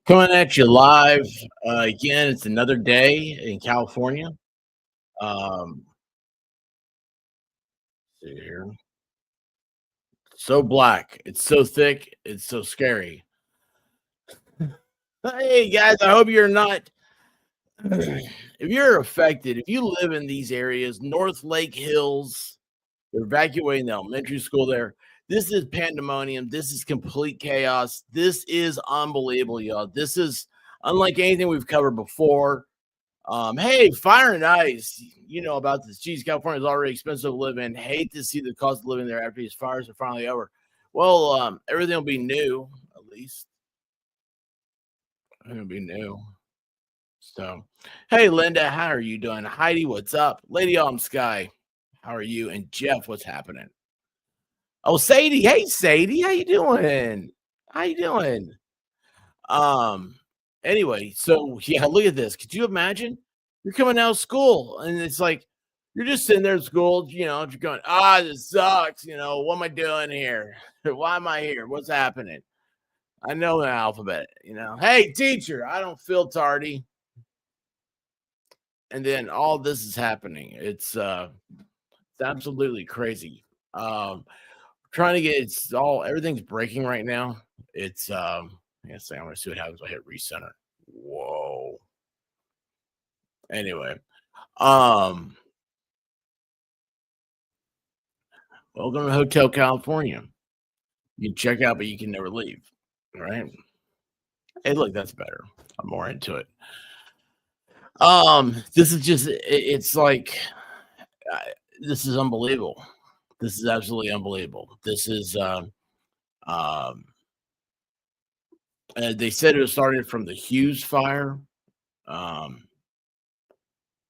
Coming at you live again. It's another day in California. Um, see here. So black. It's so thick. It's so scary. Hey guys, I hope you're not. If you're affected, if you live in these areas, North Lake Hills, they're evacuating the elementary school there. This is pandemonium. This is complete chaos. This is unbelievable, y'all. This is unlike anything we've covered before. Hey, fire and ice. You know about this. Geez, California is already expensive to live in. Hate to see the cost of living there after these fires are finally over. Well, everything will be new, at least. It'll be new. So, hey, Linda, how are you doing? Heidi, what's up? Lady on Sky, how are you? And Jeff, what's happening? Oh, Sadie, hey, Sadie, how you doing? How you doing? Um, anyway, so yeah, look at this. Could you imagine? You're coming out of school and it's like you're just sitting there at school, you're going, this sucks. What am I doing here? Why am I here? What's happening? I know the alphabet, Hey, teacher, I don't feel tardy. And then all this is happening. It's absolutely crazy. Trying to get everything's breaking right now. It's yes, I'm gonna see what happens if I hit recenter. Whoa. Anyway, um, welcome to Hotel California. You can check out, but you can never leave. Right? Hey, look, that's better. I'm more into it. This is just it's like uh, this is unbelievable. This is absolutely unbelievable. This is um they said it was started from the Hughes Fire. Um,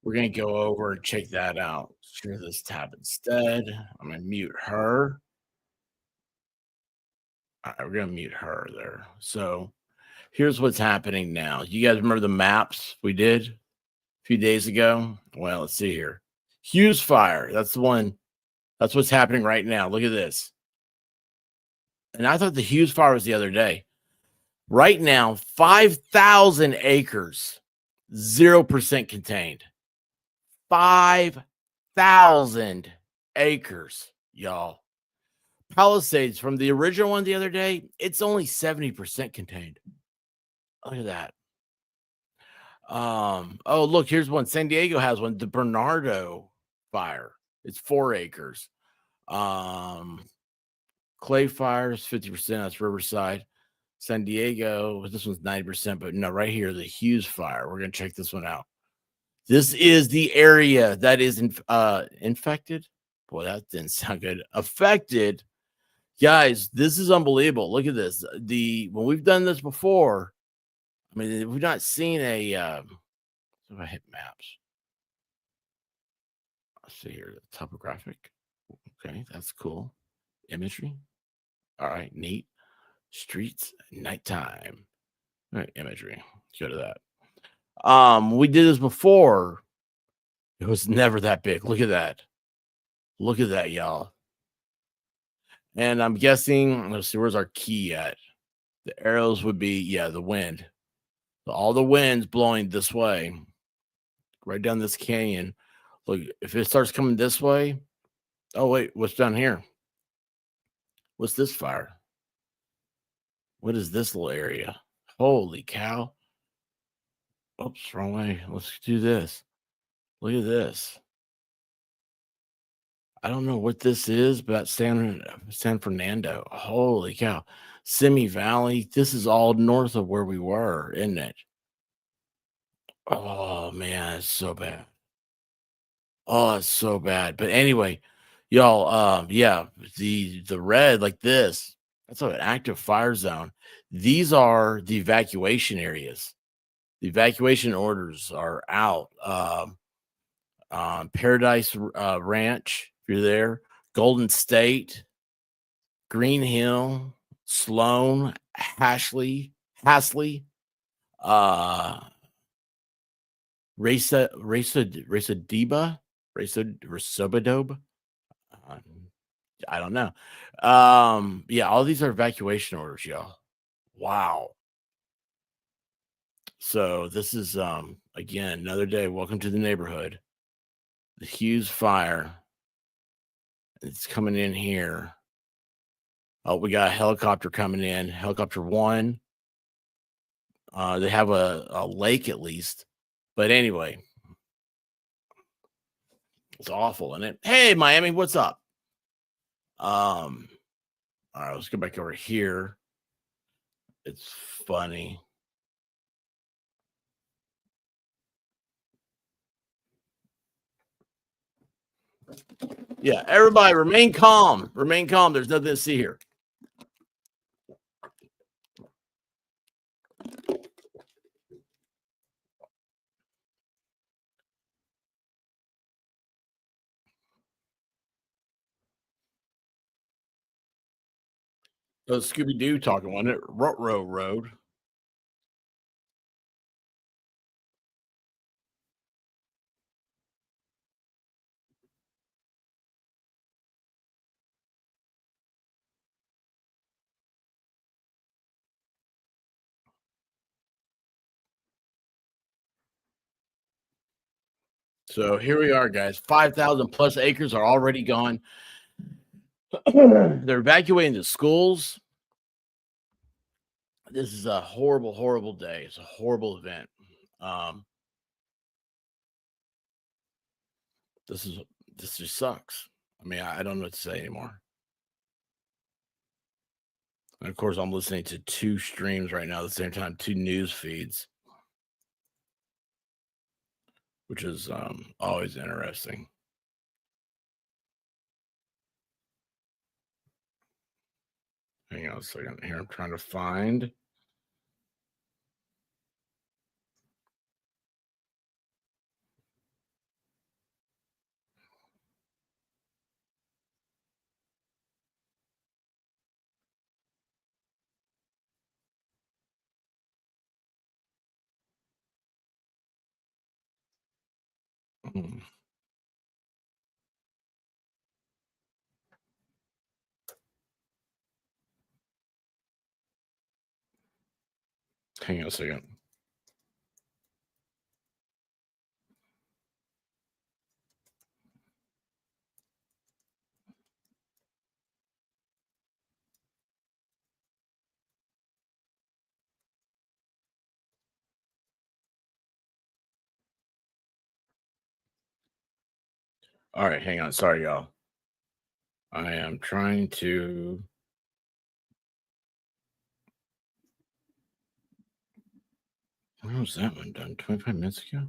we're gonna go over and check that out. Share this tab instead. I'm gonna mute her. All right, we're gonna mute her there. So here's what's happening now. You guys remember the maps we did a few days ago? Well, let's see here. Hughes Fire. That's the one. That's what's happening right now. Look at this. And I thought the Hughes Fire was the other day. Right now, 5,000 acres, 0% contained. 5,000 acres, y'all. Palisades from the original one the other day, it's only 70% contained. Look at that. Oh, look, here's one. San Diego has one, the Bernardo fire. It's 4 acres. Clay fires, 50%. That's Riverside. San Diego, this one's 90%, but no, right here, the Hughes fire. We're gonna check this one out. This is the area that is infected. Boy, that didn't sound good. Affected. Guys, this is unbelievable. Look at this. When we've done this before, I mean, we've not seen a if I hit maps. Let's see here. Topographic. Okay, that's cool. Imagery. All right, neat. Streets, nighttime. All right, imagery. Let's go to that. We did this before. It was never that big. Look at that. Look at that, y'all. And I'm guessing, let's see, where's our key at? The arrows would be, yeah, the wind. So all the wind's blowing this way, right down this canyon. Look, if it starts coming this way, oh, wait, what's down here? What's this fire? What is this little area? Holy cow. Oops, wrong way. Let's do this. Look at this. I don't know what this is, but San Fernando. Holy cow. Simi Valley. This is all north of where we were, isn't it? Oh man, it's so bad. Oh, it's so bad. But anyway, y'all, yeah, the red like this, that's an active fire zone. These are the evacuation areas. The evacuation orders are out. Paradise Ranch, if you're there, Golden State, Green Hill, Sloan, Hasley, uh, Resobadobe. Uh, I don't know. Yeah, all these are evacuation orders, y'all. Wow. So this is again another day. Welcome to the neighborhood. The Hughes Fire. It's coming in here. Oh, we got a helicopter coming in. Helicopter one. They have a lake at least. But anyway, it's awful, isn't it? Hey, Miami, what's up? All right, let's go back over here. It's funny. Yeah, everybody remain calm. Remain calm. There's nothing to see here. Scooby Doo talking, wasn't it? Road. So here we are, guys. 5,000 plus acres are already gone. They're evacuating the schools. This is a horrible, horrible day. It's a horrible event. This just sucks. I mean, I don't know what to say anymore. And of course, I'm listening to two streams right now at the same time, two news feeds, which is always interesting. Hang on a second here. I'm trying to find. Hang on a second. All right, hang on. Sorry, y'all. I am trying to. When was that one done? 25 minutes ago?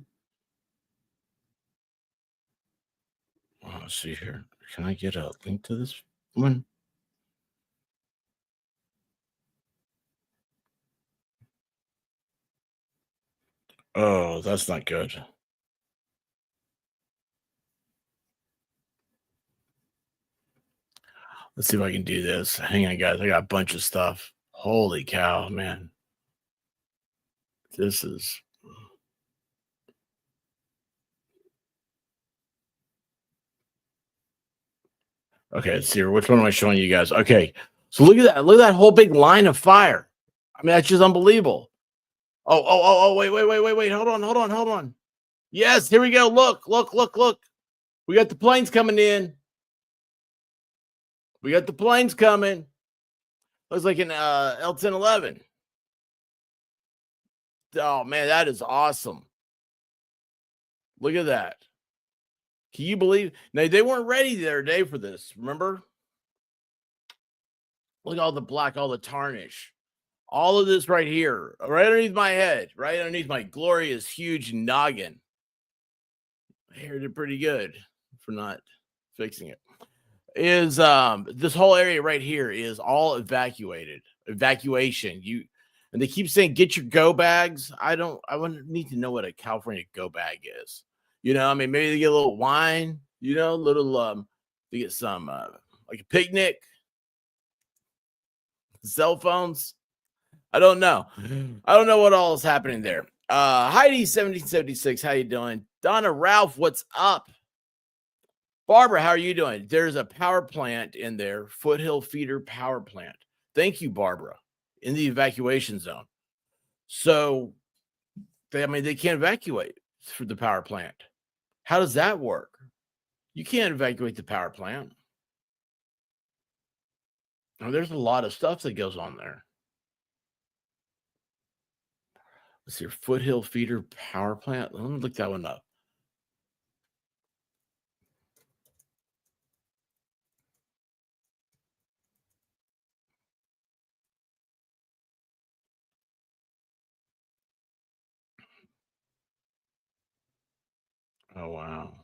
Oh, let's see here. Can I get a link to this one? Oh, that's not good. Let's see if I can do this. Hang on, guys. I got a bunch of stuff. Holy cow, man. This is. Okay, let's see. Which one am I showing you guys? Okay. So look at that. Look at that whole big line of fire. I mean, that's just unbelievable. Oh, wait. Hold on. Yes, here we go. Look. We got the planes coming in. We got the planes coming. Looks like an L-1011. Oh, man, that is awesome. Look at that. Can you believe? Now, they weren't ready the other day for this, remember? Look at all the black, all the tarnish. All of this right here, right underneath my head, right underneath my glorious, huge noggin. My hair did pretty good for not fixing it. Is this whole area right here is all evacuation. And they keep saying get your go bags. I wouldn't need to know what a California go bag is. I mean, maybe they get a little wine, little they get some like a picnic, cell phones. I don't know. I don't know what all is happening there. Heidi 1776, how you doing? Donna Ralph, what's up? Barbara, how are you doing? There's a power plant in there, Foothill Feeder Power Plant. Thank you, Barbara, in the evacuation zone. So They can't evacuate for the power plant. How does that work? You can't evacuate the power plant. Oh, there's a lot of stuff that goes on there. Let's see, Foothill Feeder Power Plant. Let me look that one up. Oh, wow.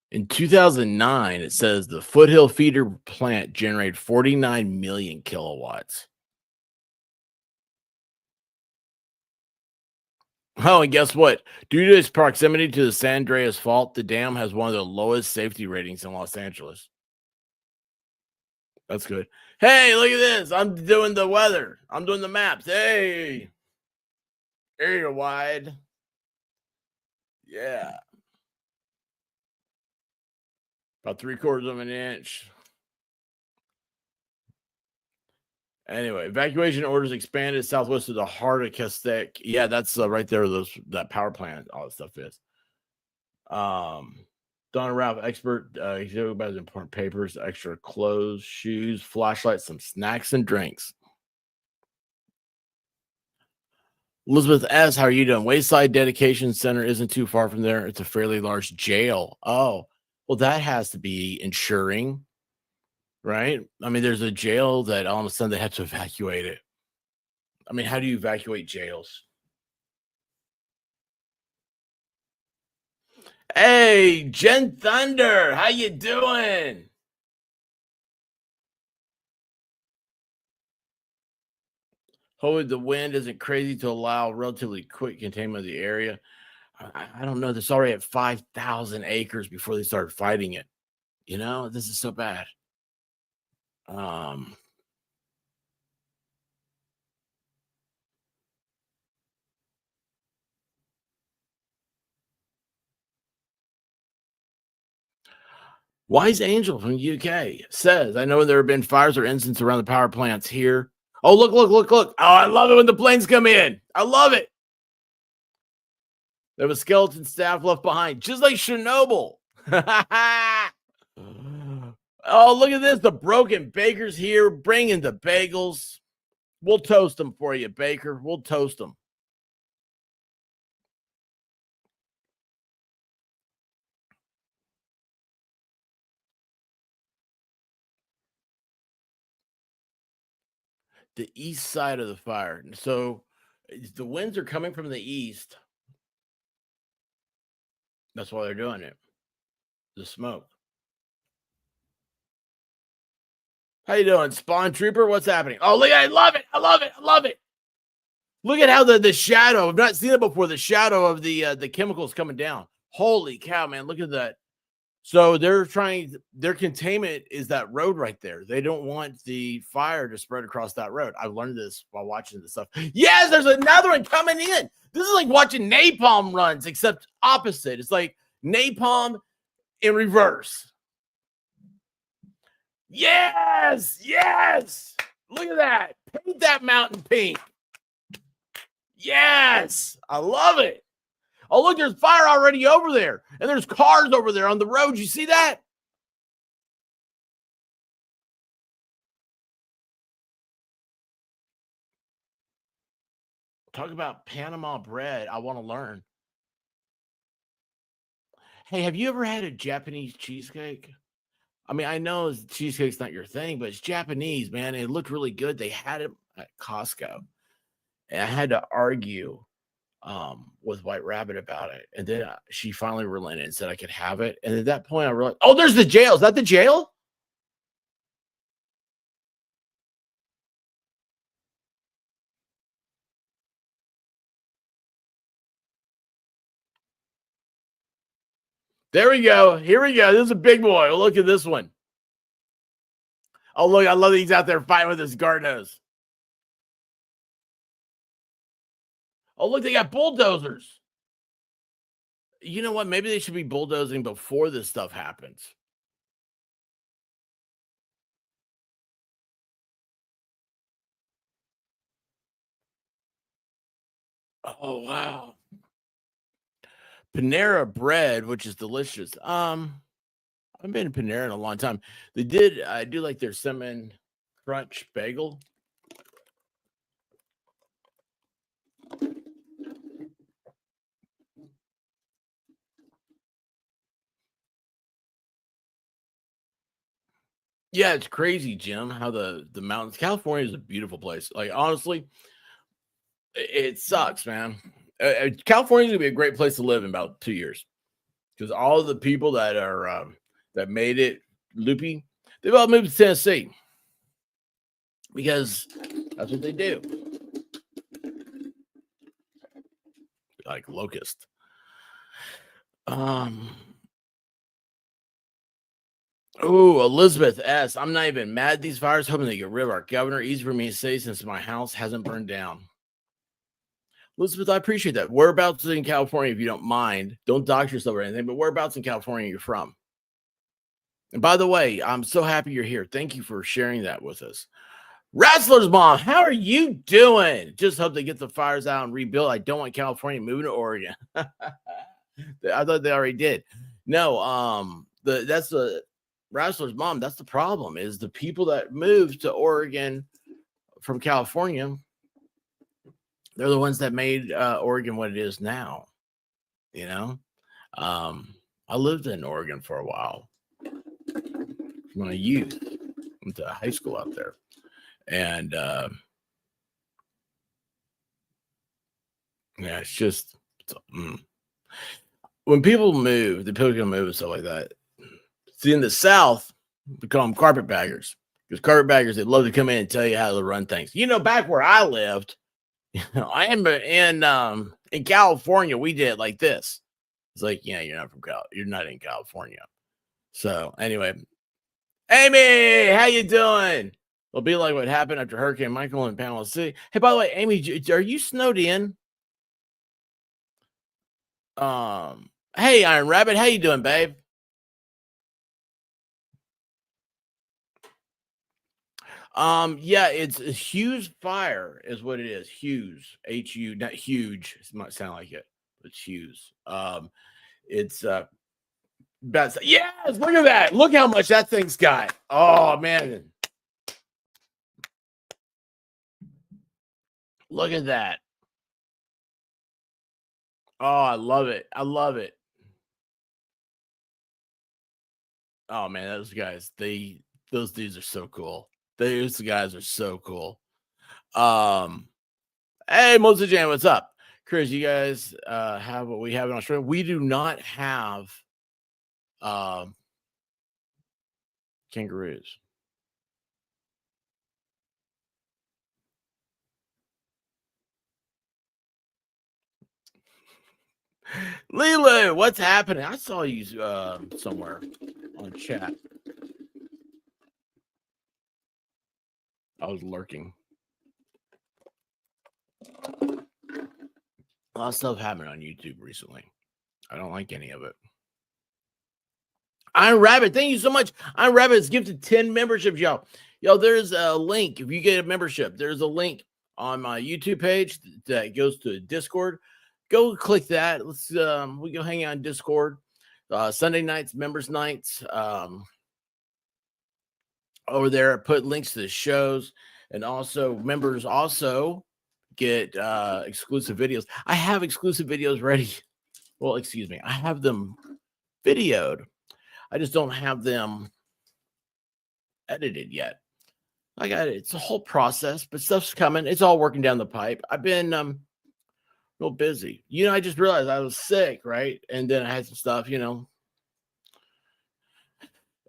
In 2009, it says the Foothill Feeder plant generated 49 million kilowatts. Oh, and guess what? Due to its proximity to the San Andreas Fault, the dam has one of the lowest safety ratings in Los Angeles. That's good. Hey, look at this. I'm doing the weather. I'm doing the maps. Hey, area wide. Yeah. About 3/4 of an inch. Anyway, evacuation orders expanded southwest of the heart of Castec. Yeah, that's right there. That power plant, all that stuff is. Don Ralph, expert, exhibit about his important papers, extra clothes, shoes, flashlights, some snacks and drinks. Elizabeth S., how are you doing? Wayside Dedication Center isn't too far from there. It's a fairly large jail. Oh, well, that has to be insuring, right? I mean, there's a jail that all of a sudden they have to evacuate it. I mean, how do you evacuate jails? Hey, Jen Thunder, how you doing? Hopefully the wind isn't crazy to allow relatively quick containment of the area. I don't know. This already at 5,000 acres before they started fighting it. This is so bad. Um, Wise Angel from UK says, I know there have been fires or incidents around the power plants here. Oh, look, look, look, look. Oh, I love it when the planes come in. I love it. There was skeleton staff left behind, just like Chernobyl. Oh, look at this. The broken baker's here bringing the bagels. We'll toast them for you, Baker. We'll toast them. The east side of the fire. So the winds are coming from the east. That's why they're doing it. The smoke. How you doing, Spawn Trooper? What's happening? Oh, look! I love it! I love it! I love it! Look at how the shadow. I've not seen it before. The shadow of the chemicals coming down. Holy cow, man! Look at that. So they're trying. Their containment is that road right there. They don't want the fire to spread across that road. I've learned this while watching this stuff. Yes, there's another one coming in. This is like watching napalm runs, except opposite. It's like napalm in reverse. Yes, yes. Look at that. Paint that mountain pink. Yes, I love it. Oh, look, there's fire already over there, and there's cars over there on the road. You see that? Talk about Panama bread. I want to learn. Hey, have you ever had a Japanese cheesecake? I mean, I know cheesecake's not your thing, but it's Japanese, man. It looked really good. They had it at Costco. And I had to argue with White Rabbit about it. And then she finally relented and said I could have it. And at that point, I realized, oh, there's the jail. Is that the jail? There we go. Here we go. This is a big boy. Oh, look at this one. Oh, look. I love that he's out there fighting with his guard nose. Oh, look. They got bulldozers. You know what? Maybe they should be bulldozing before this stuff happens. Oh, wow. Panera bread, which is delicious. I've been to Panera in a long time. I do like their cinnamon crunch bagel. Yeah, it's crazy, Jim, how the mountains. California is a beautiful place. Like, honestly, it sucks, man. California is gonna be a great place to live in about 2 years because all of the people that are that made it loopy, they've all moved to Tennessee because that's what they do. Like locust. Um. Oh, Elizabeth S. I'm not even mad at these fires. Hoping they get rid of our governor. Easy for me to say since my house hasn't burned down. Elizabeth, I appreciate that. Whereabouts in California, if you don't mind, don't dox yourself or anything, but whereabouts in California you're from? And by the way, I'm so happy you're here. Thank you for sharing that with us. Wrestler's mom, how are you doing? Just hope they get the fires out and rebuild. I don't want California moving to Oregon. I thought they already did. No, that's the Wrestler's mom. That's the problem. Is the people that moved to Oregon from California, they're the ones that made Oregon what it is now. You know, I lived in Oregon for a while. When I youth, went to high school out there, and yeah, it's just when people move, the people can move and stuff like that. See, in the South, we call them carpetbaggers because carpetbaggers, they love to come in and tell you how to run things. You know, back where I lived, I am in California. We did it like this. It's like, yeah, you're not in California. So anyway, Amy, how you doing? It'll be like what happened after Hurricane Michael in Panama City. Hey, by the way, Amy, are you snowed in? Hey, Iron Rabbit, how you doing, babe? Yeah, it's a Hughes Fire is what it is. Hughes, H-U, not huge. It might sound like it, but it's Hughes. It's yes, look at that. Look how much that thing's got. Oh man. Look at that. Oh, I love it. I love it. Oh man, those dudes are so cool. Those guys are so cool. Hey, Moses Jan, what's up? Chris, you guys have what we have in Australia. We do not have kangaroos. Lulu, what's happening? I saw you somewhere on chat. I was lurking. A lot of stuff happened on YouTube recently. I don't like any of it. Iron Rabbit, thank you so much. Iron Rabbit has gifted 10 memberships, y'all. Yo, there's a link. If you get a membership, there's a link on my YouTube page that goes to Discord. Go click that. Let's we go hang out on Discord. Sunday nights, members nights. Over there, I put links to the shows, and also members also get exclusive videos. I have exclusive videos ready. Well, excuse me, I have them videoed. I just don't have them edited yet. I got it. It's a whole process, but stuff's coming. It's all working down the pipe. I've been real busy. I just realized I was sick, right? And then I had some stuff.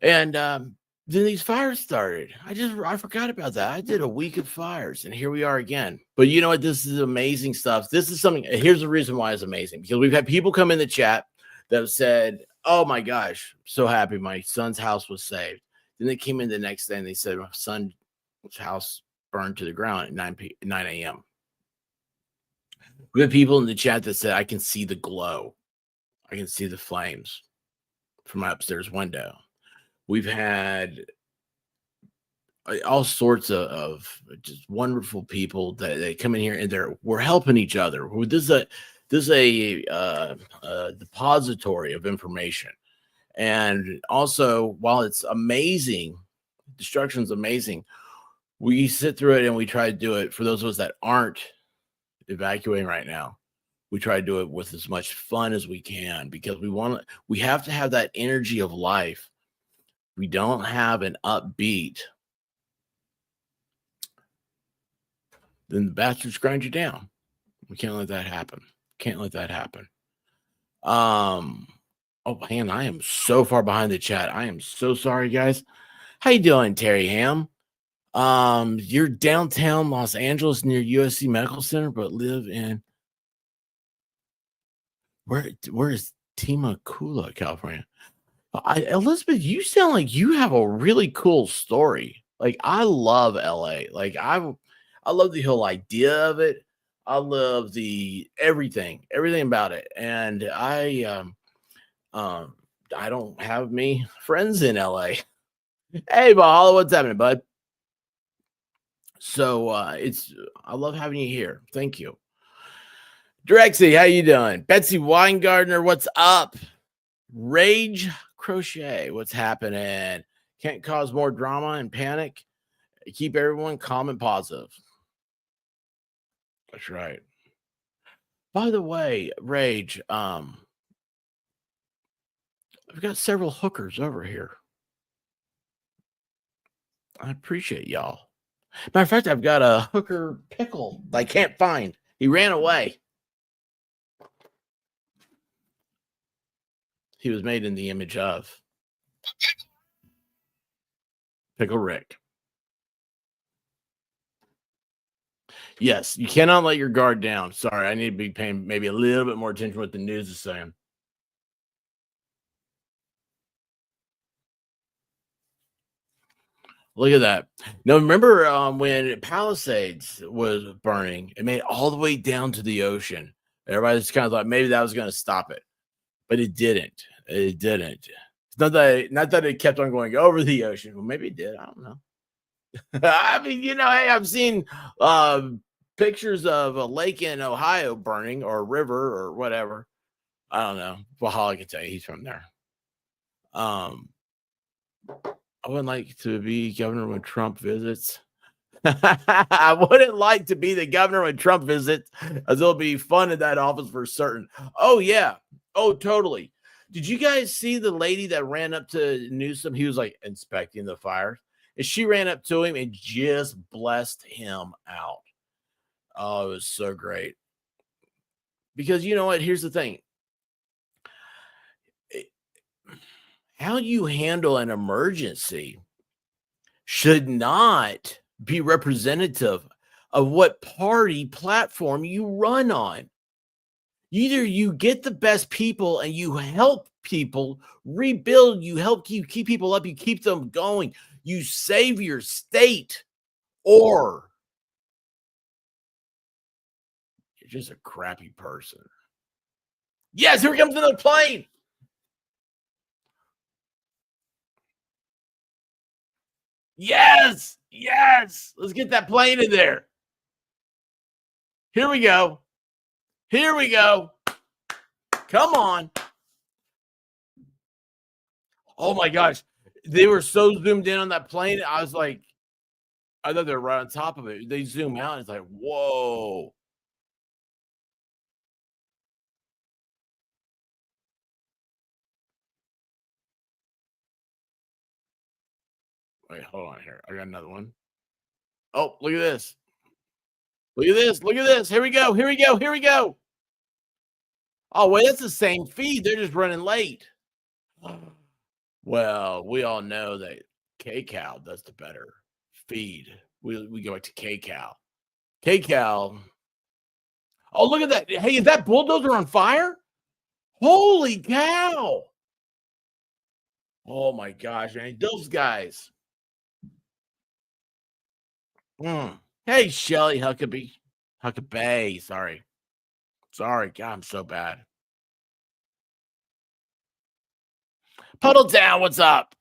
And then these fires started. I forgot about that. I did a week of fires, and here we are again. But you know what? This is amazing stuff. This is something. Here's the reason why it's amazing, because we've had people come in the chat that have said, "Oh my gosh, so happy my son's house was saved." Then they came in the next day and they said my son's house burned to the ground at 9 a.m. We have people in the chat that said, "I can see the glow. I can see the flames from my upstairs window." We've had all sorts of just wonderful people that they come in here and we're helping each other. This is a depository of information, and also while it's amazing, destruction's amazing. We sit through it and we try to do it for those of us that aren't evacuating right now. We try to do it with as much fun as we can, because we have to have that energy of life. We don't have an upbeat, then the bastards grind you down. We can't let that happen. Can't let that happen. Oh man, I am so far behind the chat. I am so sorry, guys. How you doing, Terry Ham? You're downtown Los Angeles near USC Medical Center, but live in where is Temecula, California? Elizabeth, you sound like you have a really cool story. Like, I love LA. Like, I love the whole idea of it. I love the everything about it. And I don't have me friends in LA. Hey, Bahala, what's happening, bud? So I love having you here. Thank you. Drexy, how you doing? Betsy Weingartner, what's up? Rage Crochet, what's happening? Can't cause more drama and panic. Keep everyone calm and positive. That's right. By the way, Rage, I've got several hookers over here. I appreciate y'all. Matter of fact, I've got a hooker pickle I can't find. He ran away. He was made in the image of Pickle Rick. Yes, you cannot let your guard down. Sorry, I need to be paying maybe a little bit more attention to what the news is saying. Look at that. Now, remember when Palisades was burning, it made it all the way down to the ocean. Everybody's kind of thought maybe that was going to stop it, but it didn't. It didn't. It's not that it kept on going over the ocean. Well, maybe it did. I don't know. I mean, hey, I've seen pictures of a lake in Ohio burning, or a river, or whatever. I don't know. Well, I can tell you, he's from there. I wouldn't like to be governor when Trump visits. I wouldn't like to be the governor when Trump visits, as it'll be fun in that office for certain. Oh, yeah. Oh, totally. Did you guys see the lady that ran up to Newsom? He was like inspecting the fires, and she ran up to him and just blessed him out. Oh, it was so great. Because you know what? Here's the thing. How you handle an emergency should not be representative of what party platform you run on. Either you get the best people and you help people rebuild, you help you keep people up, you keep them going, you save your state, or you're just a crappy person. Yes, here comes another plane. Yes, yes. Let's get that plane in there. Here we go. Here we go. Come on. Oh my gosh. They were so zoomed in on that plane. I was like, I thought they were right on top of it. They zoom out. And it's like, whoa. Wait, hold on here. I got another one. Oh, look at this. Look at this. Look at this. Here we go. Here we go. Here we go. Oh, wait, that's the same feed. They're just running late. Well, we all know that K-Cal does the better feed. We go back to K-Cal. K-Cal. Oh, look at that. Hey, is that bulldozer on fire? Holy cow. Oh my gosh, man. Those guys. Mm. Hey, Shelly Huckabee. Huckabee. Sorry. Sorry. God, I'm so bad. Puddle down. What's up?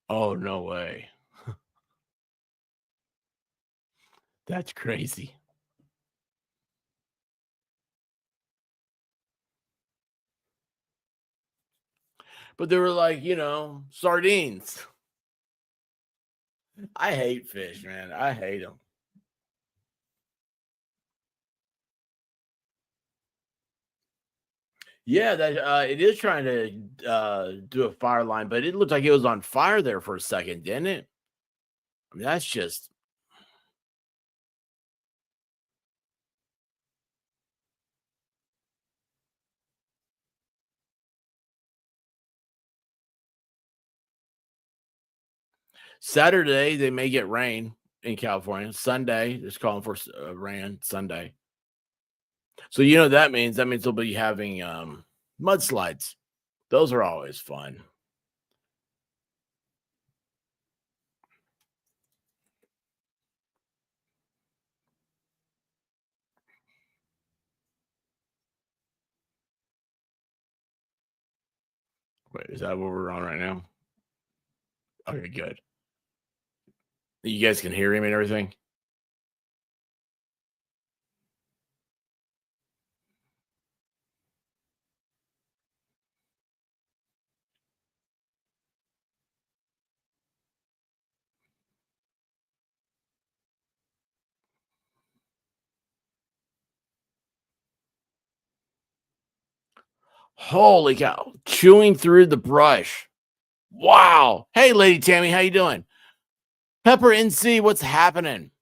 Oh, no way. That's crazy. But they were like, sardines. I hate fish, man. I hate them. Yeah, that it is trying to do a fire line, but it looked like it was on fire there for a second, didn't it? I mean, that's just Saturday. They may get rain in California. Sunday, it's calling for rain Sunday. So you know what that means. That means they'll be having mudslides. Those are always fun. Wait, is that what we're on right now? Okay, good. You guys can hear him and everything. Holy cow! Chewing through the brush. Wow. Hey, Lady Tammy, how you doing? Pepper NC, what's happening?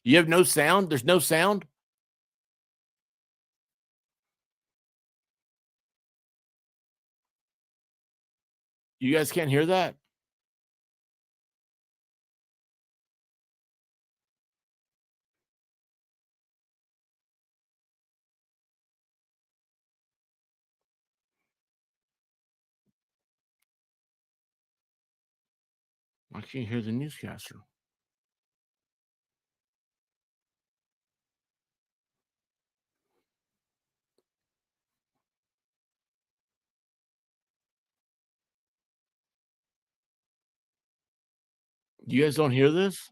You have no sound? There's no sound? You guys can't hear that? I can't hear the newscaster. You guys don't hear this?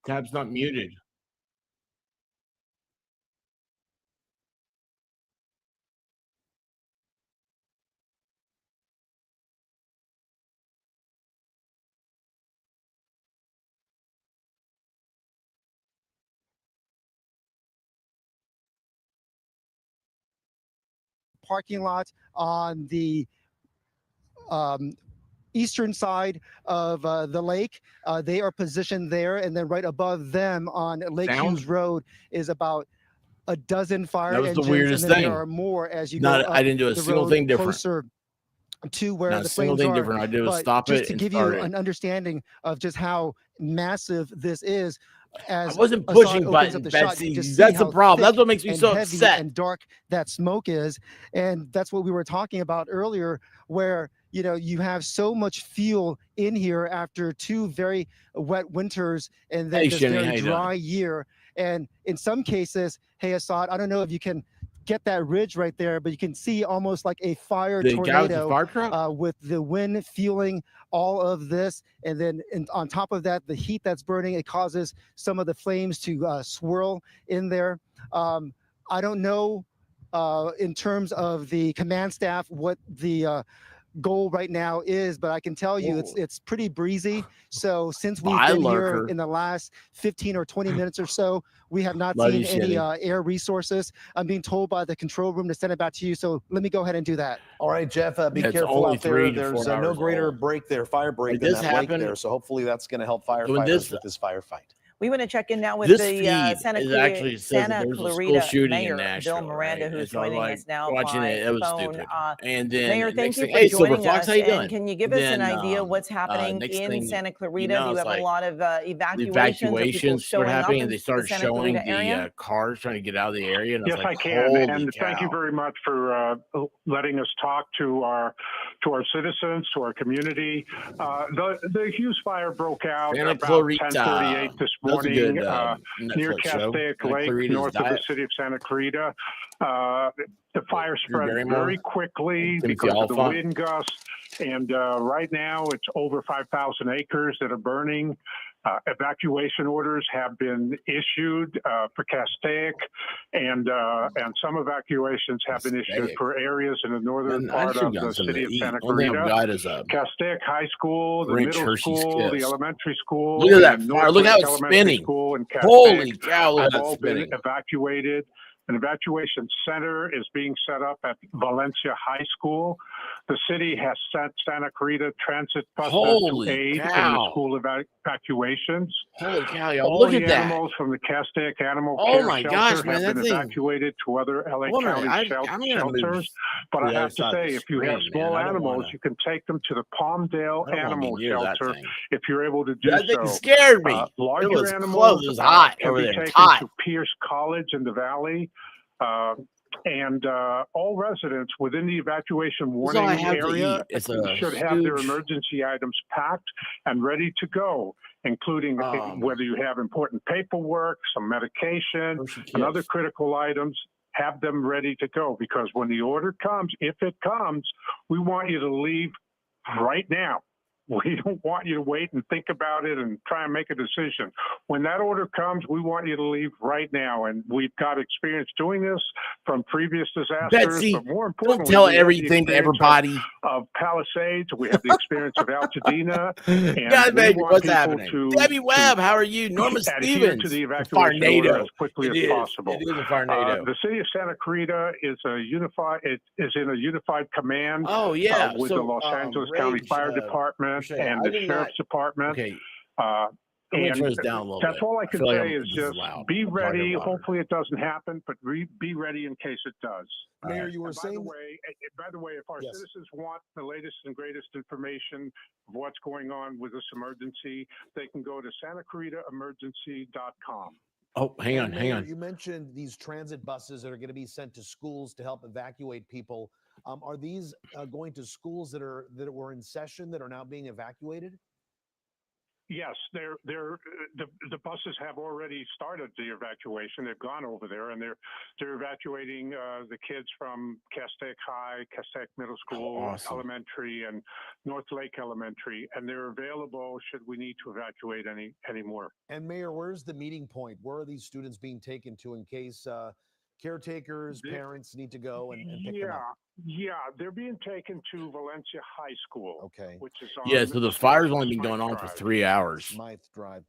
Tab's not muted. Parking lot on the eastern side of the lake. They are positioned there, and then right above them on Lake Hughes Road is about a dozen fire That was the engines, weirdest and then thing. there are more as you Not, go up I didn't do a the single road thing different. closer to where Not a the single flames thing are. different. I did was But stop just it to and give you start it. an understanding of just how massive this is, I as wasn't Assad pushing opens up buttons, the shot, you Betsy. just see That's the how problem. That's thick what makes me and so heavy upset. and dark that smoke is. And that's what we were talking about earlier, where you have so much fuel in here after 2 very wet winters and then Hey, this Shimmy, how very you dry doing? year. And in some cases, hey Assad, I don't know if you can get that ridge right there, but you can see almost like a fire The guy with the tornado fire truck? with the wind fueling all of this. And then on top of that, the heat that's burning, it causes some of the flames to swirl in there. I don't know in terms of the command staff what the goal right now is, but I can tell you Whoa. it's pretty breezy. So since we've Bye, been here lurker. in the last 15 or 20 minutes or so, we have not Love you, seen any Shitty. air resources. I'm being told by the control room to send it back to you. So let me go ahead and do that. All right, Jeff, be Yeah, it's careful only out there. 3 to There's 4 no hours greater old. break there, fire break Like than this that lake happened. there. So hopefully that's going to help When firefighters with this firefight. We want to check in now with This the feed Santa, is actually says that Santa there was a school Clarita shooting in Mayor, Bill Nashville, Miranda, right? And who's so I'm joining like us now watching it. by It was phone. stupid. And then Mayor, thank next you thing, for hey, Silver joining Fox, us. how you And doing? can you give And us an then idea what's happening next in thing, Santa Clarita? you know, Do you it's have a like lot of the evacuations or people evacuations started showing up happening, and in they the started Santa showing Clarita area? the cars trying to get out of the area, and I was Yes, like, I can. holy And cow. thank you very much for letting us talk to our citizens, to our community. The Hughes Fire broke out Santa about Clarita. 10:38 this That's a morning good near Netflix show. Castaic Santa Lake, Clarita's north of the Diet. city of Santa Clarita. The fire Drew spread Barrymore, very quickly Timothy because of the Oliphant. wind gusts. And right now it's over 5,000 acres that are burning. Evacuation orders have been issued for Castaic, and some evacuations have been issued Castaic. for areas in the northern Man, I part should of have the gotten something city to of eat. Santa Only thing I've Clarita. got is a Castaic High School, the Grinch middle Hershey's school, the Kiss. elementary school, Look at that and fire. North Look how Lake it's Elementary spinning. School in Castaic Holy cow, look at have that all been spinning. evacuated. An evacuation center is being set up at Valencia High School. The city has sent Santa Clarita transit buses Holy to aid in the cow. school evacuations. Holy cow, y'all. All Look the at that. animals from the Castaic Animal Oh Care my Shelter gosh, man, have that been thing. evacuated to other LA Hold on, County I'm gonna move shelters. But to I the other have to side of say, the if you have screen, small man. I don't animals, wanna you can take them to the Palmdale I don't wanna be Animal near that Shelter thing. if you're able to do That thing so. scared me. It Larger was animals close. It was hot can over be there. It's taken hot. to Pierce College in the Valley. And all residents within the evacuation That's all I warning have to area eat. It's a should have their huge emergency items packed and ready to go, including whether you have important paperwork, some medication, Hershey and other Kiss. critical items. Have them ready to go, because when the order comes, if it comes, we want you to leave right now. We don't want you to wait and think about it and try and make a decision. When that order comes, we want you to leave right now. And we've got experience doing this from previous disasters, Betsy, but more don't importantly, tell we have the everything to experience everybody. of Palisades. We have the experience of Altadena, Yeah, and we baby, want what's people happening? to Debbie Webb, how are you? Norma adhere to Stevens. the A evacuation order Farnado. as quickly It as is. possible. It is a Farnado. The city of Santa Clarita is in a unified command Oh yeah. with the Los Angeles County Rage, Fire Department Rashay, and I the did not. Sheriff's Department. Okay, Uh, I'm gonna and turn this down a little that's bit. all I I can feel like say is this is just loud. be I'm talking ready. louder. Hopefully it doesn't happen, but be ready in case it does. Mayor, Right. you were And saying by the way, if our Yes. citizens want the latest and greatest information of what's going on with this emergency, they can go to SantaClaritaEmergency.com. Oh, hang on, hang Mayor, on. you mentioned these transit buses that are going to be sent to schools to help evacuate people. Are these going to schools that were in session that are now being evacuated? Yes, the buses have already started the evacuation. They've gone over there and they're evacuating the kids from Castaic High, Castaic Middle School, awesome. Elementary, and North Lake Elementary, and they're available should we need to evacuate any more. And Mayor, where's the meeting point? Where are these students being taken to in case caretakers, parents need to go and pick them up? Yeah, they're being taken to Valencia High School. Okay. Which is on Yeah, so the fire's only been going on for 3 hours. Smythe Drive.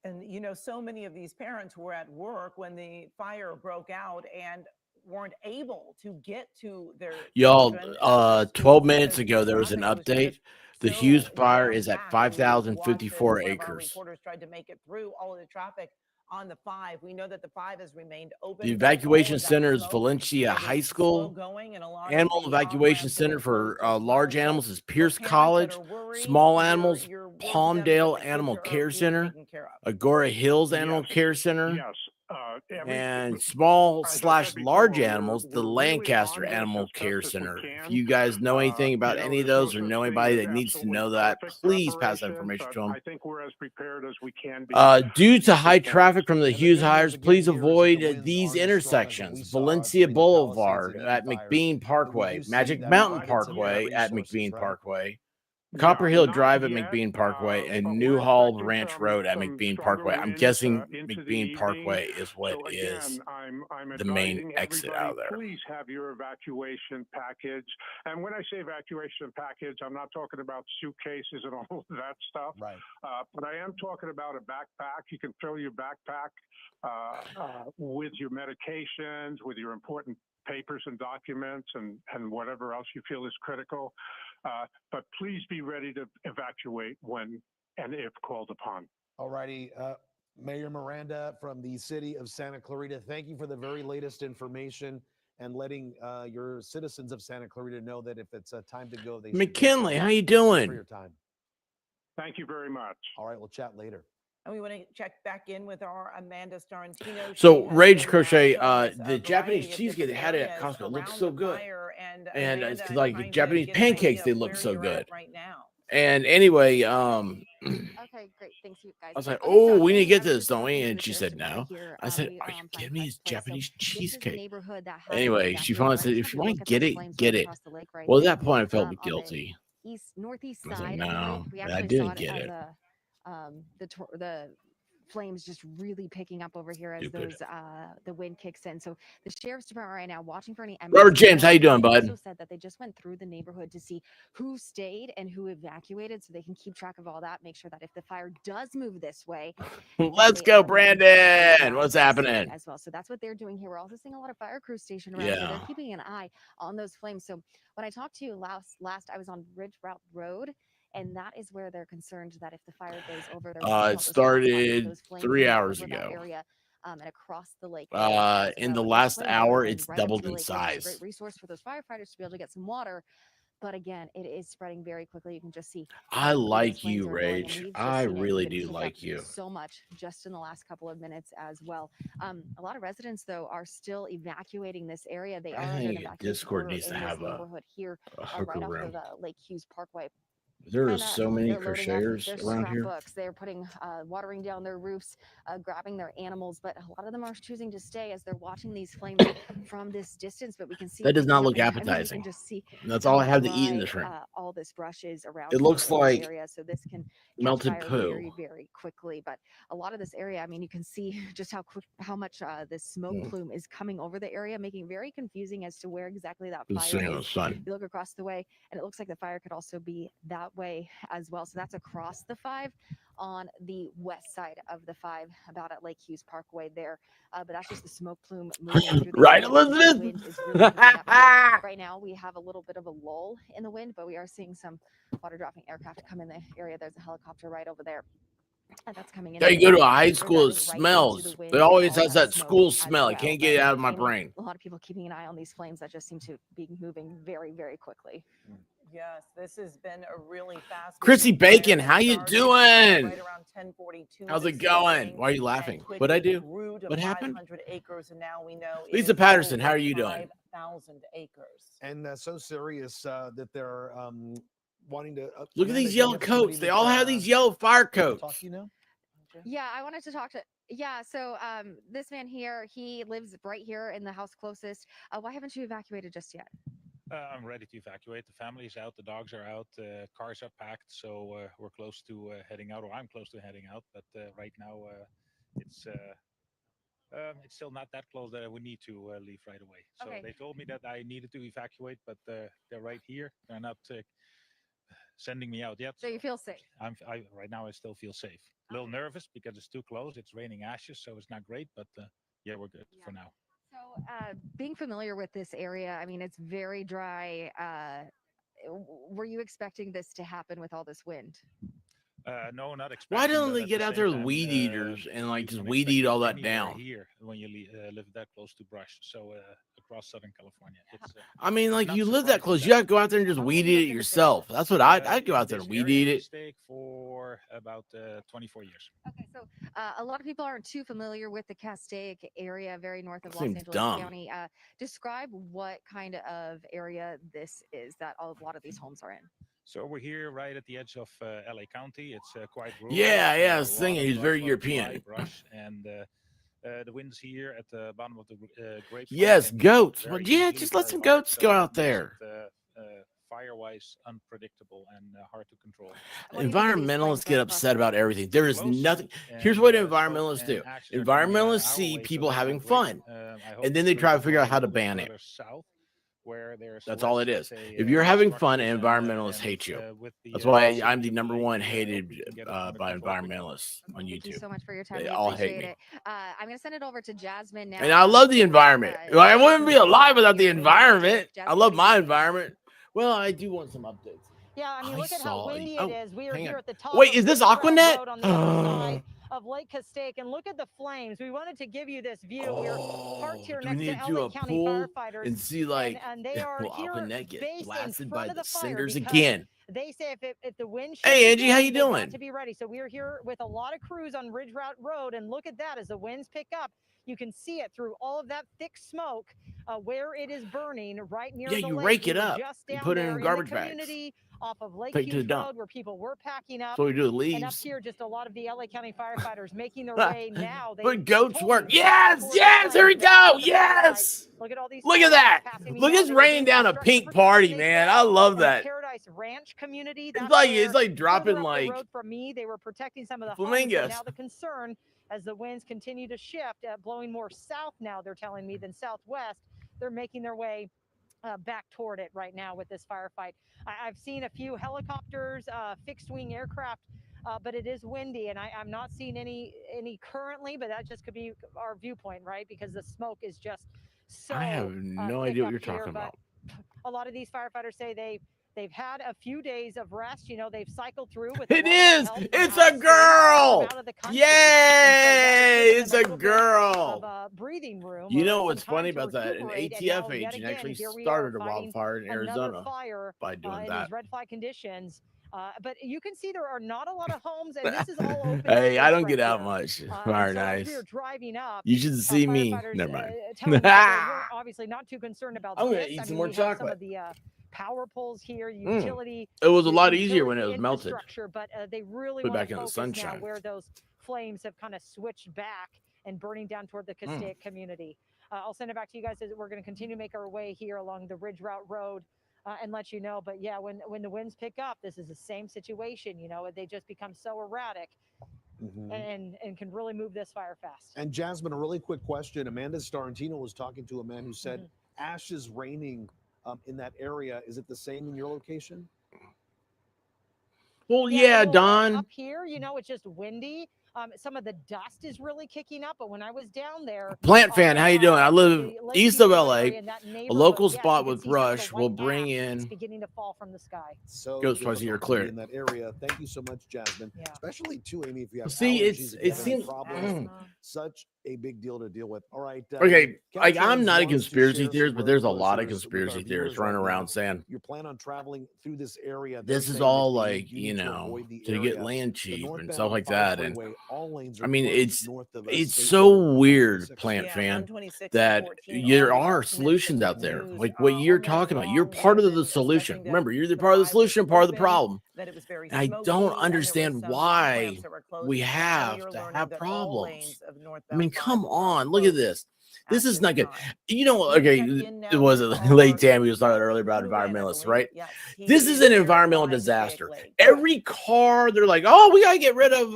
And so many of these parents were at work when the fire broke out and weren't able to get to their Y'all, children 12 minutes because ago there was an traffic update. just The so Hughes Fire is at jam-packed. And we watched as 5,054 one of our acres. reporters tried to make it through all of the traffic on the 5. We know that the 5 has remained open. The but all evacuation of that center is smoke Valencia is High slow School. going, and a lot of Animal the evacuation off-ramps have center been for closed as large well. animals So is Pierce parents that College. are worried, Small your animals, word to them is that Palmdale the kids Animal are Care being Center, taken care of. Agora Hills Animal Yes. Care Center, Yes. and As I small said / before, large we're animals, the really Lancaster on this Animal as Care best as we Center. If can. you guys know anything about any of there's no those or such know thing anybody as that needs to absolutely know that, perfect please pass that preparation, information but to them. I think we're as prepared as we can be. Due to high traffic from the And the Hughes good news hires, again please here is that the avoid winds these aren't as strong as what we intersections. saw Valencia between the Palisades Boulevard and at Hughes Fire. McBean But we Parkway, do see Magic that Mountain provided some Parkway at resources, McBean right? Parkway, Copper Hill not Drive at yet, McBean Parkway and but we're Newhall expecting Ranch some Road at some McBean stronger Parkway. I'm winds guessing into the McBean evening. Parkway is what So is again, I'm the main advising exit everybody, out of there. please have your evacuation package. And when I say evacuation package, I'm not talking about suitcases and all of that stuff. Right. But I am talking about a backpack. You can fill your backpack with your medications, with your important papers and documents, and whatever else you feel is critical. But please be ready to evacuate when and if called upon. All righty. Mayor Miranda from the city of Santa Clarita, thank you for the very latest information and letting your citizens of Santa Clarita know that if it's time to go, they should McKinley, how you Thank you for doing? your time. Thank you very much. All right, we'll chat later. And we want to check back in with our Amanda Starantino. So She has Rage been, Crochet, showing us a the Japanese variety of cheesecake they different had it at areas Costco. It looks around so the good. fire, and And Amanda, it's like trying to Japanese get an idea pancakes, they of look where so you're good. at right now. And anyway, Okay, great. Thanks, you guys. I was like, Okay, oh, so we need to I get was this, just don't we? talking to And the she sheriff's said, department no. here. I said, We are you find kidding me? five It's place. So Japanese this is the cheesecake. neighborhood that has Anyway, she finally said, if you want to get it, get it. across the lake right Well, at there. that point, I felt On the guilty. northeast I was like, side of the no, lake. We and I actually saw didn't it get as it. the flames just really picking up over here as Stupid. those the wind kicks in. So the sheriff's department right now watching for any Robert embers. James, how you doing, They bud? also said that they just went through the neighborhood to see who stayed and who evacuated, so they can keep track of all that. Make sure that if the fire does move this way, Let's they go, are moving Brandon. What's happening? as well. So that's what they're doing here. We're also seeing a lot of fire crews stationed around here. Yeah. They're keeping an eye on those flames. So when I talked to you last I was on Ridge Route Road, and that is where they're concerned that if the fire goes over, It started 3 hours ago. Area, and across the lake. In the last hour, it's doubled in size. Great resource for those firefighters to be able to get some water. But again, it is spreading very quickly. You can just see. I those like flames you, are going, and Rage. we've just I seen it really even do pick like up you. so much just in the last couple of minutes as well. A lot of residents, though, are still evacuating this area. They are I under an think evacuation Discord order needs to in this have neighborhood here, a right hooker off room. of Lake Hughes Parkway. There are And, so many they're loading up crocheters their around here. scrapbooks. They're putting watering down their roofs, grabbing their animals, but a lot of them are choosing to stay as they're watching these flames from this distance. But we can see That does not picking look up, and, I mean, you appetizing. can just see That's how all I have to eat in dry, this room. all this brush is around It looks in this like area, so this can catch melted fire poo. very, very quickly. But a lot of this area, I mean, you can see just how much this smoke plume is coming over the area, making it very confusing as to where exactly that Been fire sitting in the is. sun. You look across the way, and it looks like the fire could also be that way as well. So that's across the 5 on the west side of the 5, about at Lake Hughes Parkway there. But that's just the smoke plume moving through the Right, area. Elizabeth? The wind is really picking up here. Right now, we have a little bit of a lull in the wind, but we are seeing some water dropping aircraft come in the area. There's a helicopter right over there. And that's coming in. There you go to a high They're school, it diving right into smells. the wind It and always all has that smoke school as smell. I well. can't get it out of my I mean, brain. a lot of people keeping an eye on these flames that just seem to be moving very, very quickly. Yes, this has been a really fast. Chrissy Bacon, how you doing? Right around 10:42. How's it going? Why are you laughing? What'd I do? What happened? 500 acres, and now we know it Lisa is Patterson, how over are you doing? 5,000 acres. And so serious that they're wanting to Look at Amanda, these do you yellow have somebody coats. They that, all have these yellow fire want to coats. talk to you now? Yeah, I wanted to talk to. Yeah, so this man here, he lives right here in the house closest. Why haven't you evacuated just yet? I'm ready to evacuate. The family's out, the dogs are out, cars are packed, so we're close to heading out, or I'm close to heading out. But right now, it's still not that close that I would need to leave right away. So Okay. they told me that I needed to evacuate, but they're right here. They're not sending me out yet. So you feel safe? Right now, I still feel safe. A little nervous because it's too close. It's raining ashes, so it's not great. But yeah, we're good for now. So being familiar with this area, I mean, it's very dry. Were you expecting this to happen with all this wind? No, not expecting. Why don't but they at get the out same there with time, weed eaters and like you just don't weed expect eat it all that anywhere down? here when you live that close to brush. So across Southern California, it's. I mean, like Not you live that surprising close. that- You have to go out there and just How weed long have you eat lived it in this yourself. That's what I'd go in out there and this weed area, eat in it. this state for about 24 years. Okay, so a lot of people aren't too familiar with the Castaic area, very north of Los Seems Angeles dumb. County. Describe what kind of area this is that a lot of these homes are in. So we're here right at the edge of LA County. It's quite rural. Yeah, yeah, I a was lot thinking of he's brush, very lot of European. dry brush, and the winds here at the bottom of the grapevine. Yes, can goats. very Well, yeah, easily, just let very some hard, goats so go it out makes there. it, fire-wise unpredictable and hard to control. What do you think of these Environmentalists flames get right across upset the about way? everything. There is Close, nothing. Here's and what smoke environmentalists do. and ashes are coming Environmentalists our see way, so people that's having not great. fun, I hope and then it's they try to suitable figure out how to a little bit ban it. further south, where there's That's all less, it let's is. say, If you're having fun, structures environmentalists and hate you. with the That's why I'm proximity the of number lake, one I hope hated we can get it under by control quickly. environmentalists on Thank you YouTube. so much for your time. They We all hate appreciate me. it. I'm going to send it over to Jasmine now. And I love the environment. I wouldn't be alive without the environment. I Jasmine, love what do you my think? environment. Well, I do want some updates. Yeah, I mean, I look at how saw. windy Oh, it is. We are hang here on. at the top Wait, of is this Ridge Road Aquanet? Road on the other side of Lake Castaic, and look at the flames. We wanted to give you this view. We're parked here Do we next need to to do LA a County pool firefighters, and see like and they are will here Aquanet get based in blasted front by of the the fire cinders because again? they say if the wind shifts Hey Angie, how again, you they've got doing? to be ready. So we are here with a lot of crews on Ridge Road, and look at that as the winds pick up. You can see it through all of that thick smoke where it is burning right near Yeah, the you lake. rake We it were up. just You down put it there in in garbage the bags. community off of Lake Take it to the Hughes dump. Road where people were packing up. That's what we do. And up Leaves. here, just a lot of the LA County firefighters making their way now. They But goats told work. me to Yes, towards yes, here we the go. fire site. Yes. Look at all these Look at firefighters that. passing me Look, now. it's They were raining doing down a construction pink protection, party, they man. said, I love in the that. Paradise Ranch community. It's That's like where dropping further up the like road from me, they were protecting some of the homes. flamingos. But now the concern, as the winds continue to shift, blowing more south now, they're telling me, than southwest, they're making their way back toward it right now with this firefight. I've seen a few helicopters, fixed wing aircraft, but it is windy, and I'm not seeing any currently, but that just could be our viewpoint, right? Because the smoke is just so I have no thick idea what up you're here. talking But about. a lot of these firefighters say they've had a few days of rest. You know, they've cycled through with It a lot of is. help from It's out a of state, girl. from out of the country. Yay! And so that has given It's them a little bit girl. of breathing room. You know some what's time funny to about that? An recuperate, and ATF now, yet agent again, actually here we are started a fighting wildfire in another Arizona fire by doing in that. these red flag conditions. But you can see there are not a lot of homes, and this is all open Hey, I space don't right get out here. much. And Fire so as we nice. were driving up, You should see me. firefighters Never mind. telling me that they were obviously not too concerned about I'm gonna this. eat I some mean, more we have some chocolate. of the power poles here, utility. It was a lot utility easier when it was melted. infrastructure, but they really Put it want back to in the focus now sunshine. where those flames have kind of switched back and burning down toward the Castaic community. I'll send it back to you guys as we're going to continue to make our way here along the Ridge Road and let you know. But yeah, when the winds pick up, this is the same situation. You know, they just become so erratic and can really move this fire fast. And Jasmine, a really quick question. Amanda Starantino was talking to a man who said ash is raining in that area. Is it the same in your location? Well, yeah, well, Don. up here, you know, it's just windy. Some of the dust is really kicking up, but when I was down there, Plant fan, how you doing? I live the Lake east Hughes of Road LA. area in that A neighborhood, local yes, spot you can with see some of the brush will white bring ash in. that's beginning to fall from the sky. So Go as far as you're difficult to be clear. in that area. Thank you so much, Jasmine. Yeah. Especially too, Amy, if you have See, allergies, if you it have any seems problems, such a big deal to deal with. All right. Okay, like Council I'm not a wants to conspiracy share theorist, some but there's a road lot of closures with our conspiracy theorists viewers running right now. around saying You plan on traveling through this area. this they're is saying that all you like, need you to know, avoid the to get area. land The cheap and northbound stuff like 5 that. And freeway, all lanes are I mean, closed north of it's State so Road weird, 126. plant Yeah, fan, 126 that and 14, there all are routes meant solutions to out be there. used Like what you're all night talking about. You're long. part of And the then solution. expecting Remember, you're either the part of the 5 was solution or part of the open, problem. that it was very And I smoky, don't and there was understand some why on-ramps that were closed. we Now have you're to learning have that all problems. lanes of I northbound mean, 5 come are on, look at closed this. at This is not good. time. You know, Let me okay, check in it now was with late our Tammy was talking earlier about crew in, I environmentalists, believe. right? Yes, he This is is an there environmental by Passaic disaster. Lake. Every car, they're like, oh, we got to get rid of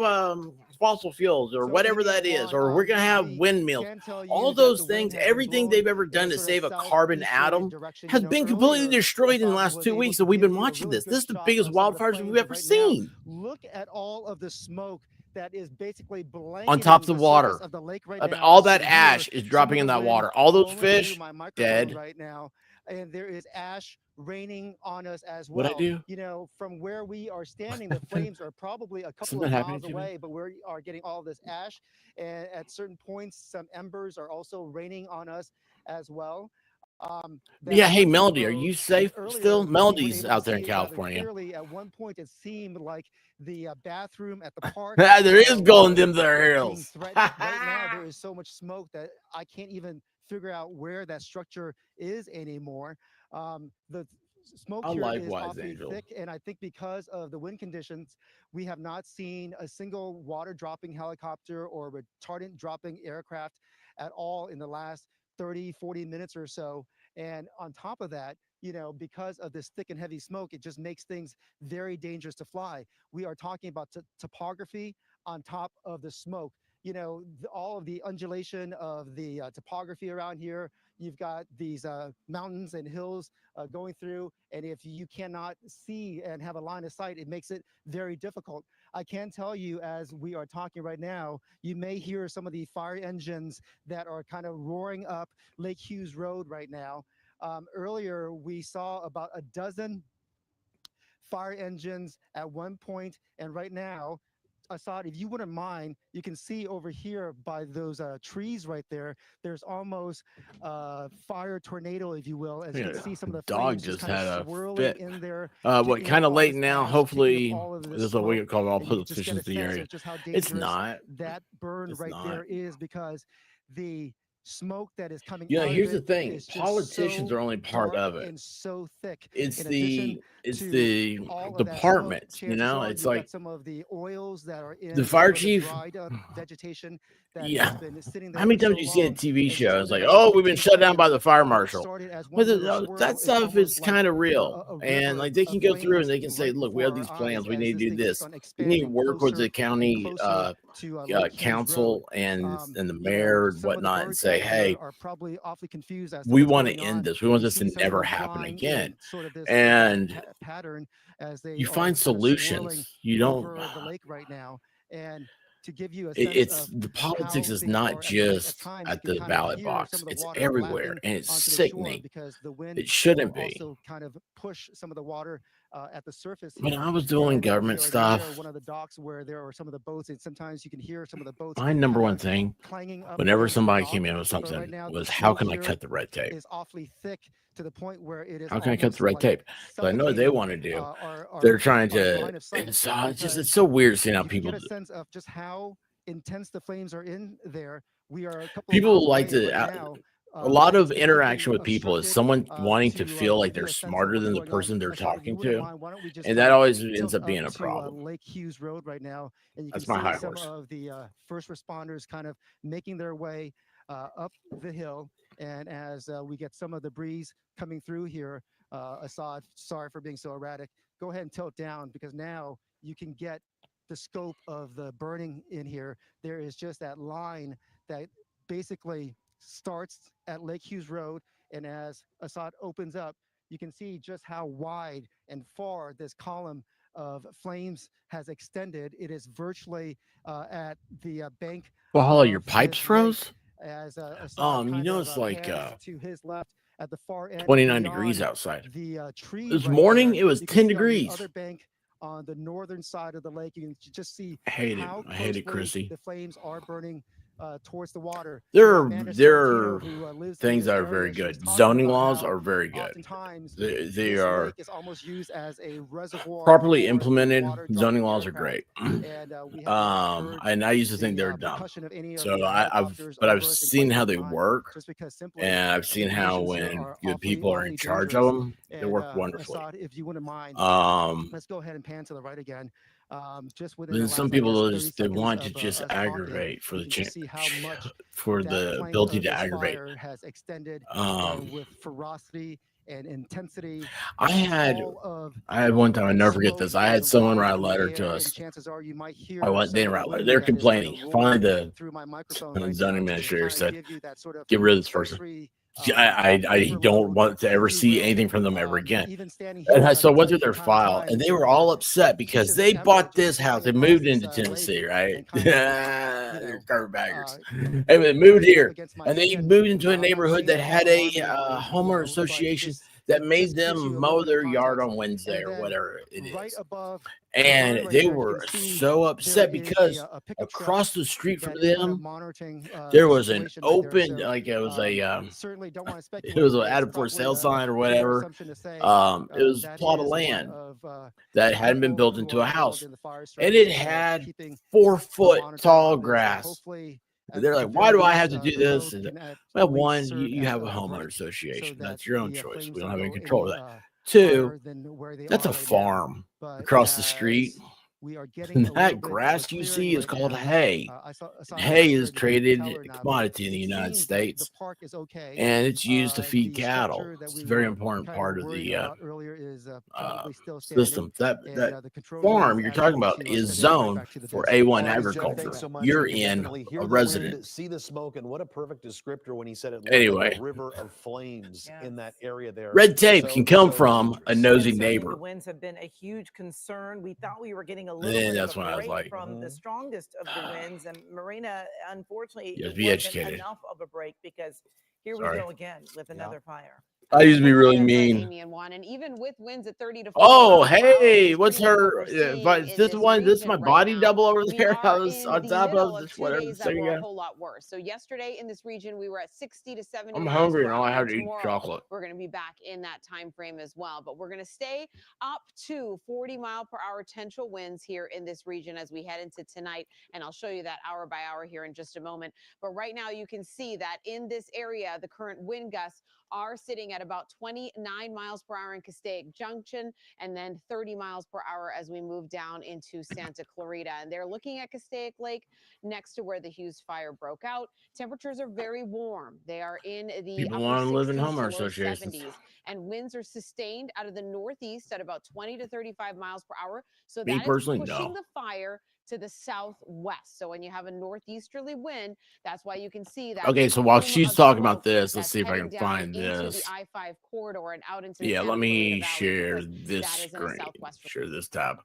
fossil fuels or So, whatever Amy and that is, Juan, or we're going to have we windmills. can tell All you that the those wind things, has been everything blowing they've ever in done a to sort of save a carbon southeasterly atom direction. has You know, been completely earlier, destroyed in the Fox last was 2 able weeks to that we've give been you a watching really this. good This is the shot biggest of some of the wildfires we've flames ever right now. seen. Look at all of the smoke that is basically blanketing On top of the water. surface of the lake right I mean, now. all As that you hear ash is some dropping of in the that wind water. All those blowing through fish, my microphone dead. right now, and there is ash raining on us as What'd I well. do? You know, from where we are standing, the flames are probably a couple Something of happening miles to me? away, but we are getting all this ash, and at certain points, some embers are also raining on us as well. Yeah, hey, Hudson Melody, are Road, you safe earlier, still? we were Melody's able to out there in see it rather California. clearly. At one point, it seemed like the bathroom at the park There is gold in them was there being hills. threatened. Right now, there is so much smoke that I can't even figure out where that structure is anymore. The smoke I here like is Wise awfully Angel. thick, and I think because of the wind conditions, we have not seen a single water dropping helicopter or retardant dropping aircraft at all in the last 30, 40 minutes or so. And on top of that, because of this thick and heavy smoke, it just makes things very dangerous to fly. We are talking about topography on top of the smoke. All of the undulation of the topography around here. You've got these mountains and hills going through, and if you cannot see and have a line of sight, it makes it very difficult. I can tell you, as we are talking right now, you may hear some of the fire engines that are kind of roaring up Lake Hughes Road right now. Earlier, we saw about a dozen fire engines at one point, and right now, Assad, if you wouldn't mind, you can see over here by those trees right there, there's almost fire tornado, if you will, as you can see some of the dog flames just kind had of a swirling fit. in there. What kind of late now? Hopefully, this this is what we call all and you just get a politicians in the sense area. of just how It's dangerous not. that burn It's right not. there is, because the smoke that is coming You know, out here's of the it thing: is just politicians so are only part dark of it. and so thick. It's In addition to the all of that smoke, departments. You chances know, are it's you've got like some of the oils that are in the fire some of the chief. dried up vegetation that Yeah. has been sitting there How many for times so you see a long. TV It's show? just It's like, begun to oh, stick we've to been the shut down flame. by the fire What marshal. started as one Well, little swirl that is stuff is almost like kind of real, a and river like they of can go through and flames they can say, right look, we before have our these eyes plans. We as need this to do thing keeps this. on We need to expanding work with the closer and county closer to Lake Hughes Road. council and the You know, mayor and some of the whatnot and birds say, out hey, here are probably awfully confused as to we what's want to going end on. this. We want You this to see some of never them happen flying again. in sort of this And pattern as they you are find kind of swirling solutions. You don't. over the lake right now. And to give you a It, sense it's of the politics how is they not are at the lake, at just times you at can the kind of ballot hear some box. of the It's water everywhere, lapping and it's onto the shore sickening. because the wind It shouldn't will be. also kind of push some of the water at the surface When here. I was doing And government we are stuff, near one of the docks where there are some of the boats, and sometimes you can hear some of the boats my number kind one of thing, clanging up whenever against the somebody dock. came in with But right something, now, the was how smoke can I here cut the red tape? is awfully thick to the point where it is How can I cut almost the red like tape? So I know what they suffocating want to do. our They're trying our to. line of sight, It's because it's so weird seeing how you can people get a sense of just how intense the flames are in there. We are a couple of miles people like away to. right now. A lot It's of completely interaction with people is obstructed. someone wanting to feel like Give you they're a sense of smarter what's than the going on, person they're Assad, if you talking wouldn't to, mind, why don't we just and kind that of always ends tilt up up being a to problem. Lake Hughes Road right now, and you can That's my high see some horse. of the first responders kind of making their way up the hill. And as we get some of the breeze coming through here, Assad, sorry for being so erratic. Go ahead and tilt down, because now you can get the scope of the burning in here. There is just that line that basically starts at Lake Hughes Road, and as Assad opens up, you can see just how wide and far this column of flames has extended. It is virtually at the bank Well, hello, your of pipes this froze. lake, as Assad You kind know of it's like pans to his left at the far end 29 degrees beyond outside. the tree This right morning there. it was You can 10 see on the degrees. other bank on the northern side of the lake, you can just see I hate it. how I hate it, closely Chrissy. the flames are burning towards the water. There We have are Amanda there Sorrentino, are who lives in things this that are area. very She was good. talking Zoning about laws how are very good. oftentimes They this are lake is almost used as a reservoir properly for the implemented. water dropped Zoning from laws are aircraft. great. And we have not heard And I used to think they were the dumb. percussion of any of So the helicopters I've over us in seen quite how some they time, work, just because simply and I've the seen how conditions here when are good awfully, people are in awfully charge of dangerous. them, they And work wonderfully. Assad, if you wouldn't mind, let's go ahead and pan to the right again. Just within the Then some last, I guess, people 30 just they seconds want to of just us talking, aggravate for you the can just see how much for that the flame ability of to this aggravate. fire has extended Um, with ferocity and intensity. I had All of one time, I never forget smoke this. I that had is someone rising write a in the letter to air, and us. chances are you might I hear want they some of didn't the write a letter. wind They're that is kind of complaining. Finally, roaring through my microphone right zoning now, just to administrator kind of said, give you that sort of "Get rid of this person." cursory I overload, don't want to ever if you see will. anything from them ever again. Even standing And here, I I so can went tell through you their the kind of file, and times they were where all upset just because an they ember bought just this house. They flying across moved this into lake Tennessee, right? and kind of They're carpetbaggers. very They moved close up here, against my and they skin. moved into a I'm not neighborhood saying that that to had a alarm anybody, homeowner but association just that it made just gives you them a mow little bit of their yard context. on Wednesday And or then whatever it right is. above the burn And right they there, you were can see so there upset is because a pickup truck across the street from that is kind of them, monitoring there the was an situation right there. open, So like it was a certainly don't want to it speculate, was an but it's added for probably sale sign or a fair whatever. assumption to say It was a that plot of is one land of that the hadn't been people built who into are a involved house, in the fire and it strategy of had keeping 4-foot monitoring tall on this. So grass. hopefully, They're at the like, why very do I least, have to do the this? road can at Well, least one, serve you as have a a homeowner break, so association. that That's your own the choice. flames We don't don't have any go control any of that. Two, higher than where they that's are a right now. farm But across the street. as We are getting a little That bit more grass you clearing see is right called now. hay. I saw And a hay picture, is and you can't traded tell a or not, but commodity in the it United seems like the States, park is okay. and it's used to feed The cattle. structure that It's we a very were important kind of part of worried the about earlier is probably still standing, system. and That the control room farm is you're asking talking me about to is send it right zoned back to the for desk. A1 All right, Jeff, agriculture. thanks so much. You're And you can in definitely hear a the resident. wind, see the smoke, and what a perfect descriptor when he said it looked Anyway. like a river of flames in that area there. Red tape can come So from a dangerous. nosy And certainly neighbor. the winds have been a huge concern. We thought we were getting a And little then bit that's of a when I was break like, from the strongest of the winds, and Marina, unfortunately, Yes, it be wasn't educated. enough of a break, because here Sorry. we go again with another fire. I used to be really That's right, mean. Amy, and one, and even with winds at 30 to 40 Oh, miles per hour, hey, it's what's pretty much what her? we're seeing Is in this one? This is my region right body now. double over We there. I are was in on the top middle of of this 2 whatever days that second were a ago. whole lot worse. So yesterday in this region, we were at 60 to 70 I'm miles hungry per and all hour. I have And to eat tomorrow, chocolate. we're going to be back in that time frame as well. But we're going to stay up to 40-mile-per-hour potential winds here in this region as we head into tonight. And I'll show you that hour by hour here in just a moment. But right now, you can see that in this area, the current wind gusts are sitting at about 29 miles per hour in Castaic Junction, and then 30 miles per hour as we move down into Santa Clarita. And they're looking at Castaic Lake next to where the Hughes Fire broke out. Temperatures are very warm. They are in the People upper want to live in 60s to homeowner low associations. 70s, and winds are sustained out of the northeast at about 20 to 35 miles per hour. So Me that is personally, pushing no. the fire to the southwest. So when you have a northeasterly wind, that's why you can see that. Okay, so while plume she's of talking about smoke this, let's that's see if I heading can down find into this. the I-5 corridor and out into the Yeah, Santa let Clarita me Valley, share because this that is in a screen. southwest. Share this tab.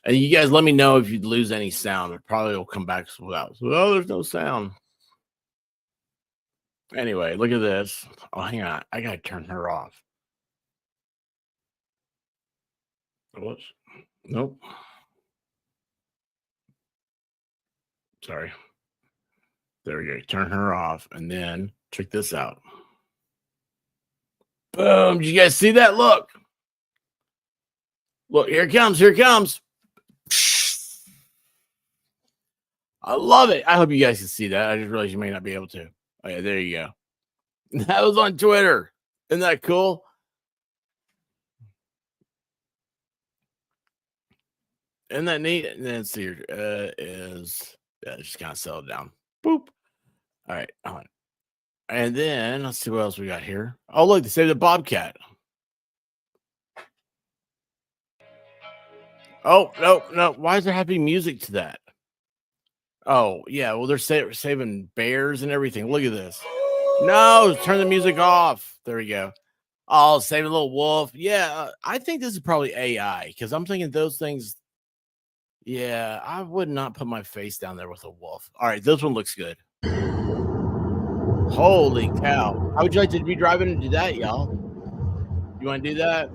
And you guys let me know if you lose any sound. It probably will come back without. So, oh, there's no sound. Anyway, look at this. Oh, hang on. I got to turn her off. Whoops. Nope. Sorry. There we go. Turn her off. And then check this out. Boom. Did you guys see that? Look. Look, here it comes. Here it comes. I love it. I hope you guys can see that. I just realized you may not be able to. Oh, yeah, there you go. That was on Twitter. Isn't that cool? Isn't that neat? And then let's see here. Just kind of settle down. Boop. All right. On. And then let's see what else we got here. Oh, look, they saved the Bobcat. Oh, no. Why is there happy music to that? Oh, yeah. Well, they're saving bears and everything. Look at this. No, turn the music off. There we go. Oh, save a little wolf. Yeah, I think this is probably AI, because I'm thinking those things. Yeah, I would not put my face down there with a wolf. All right, this one looks good. Holy cow. How would you like to be driving and do that, y'all? You want to do that?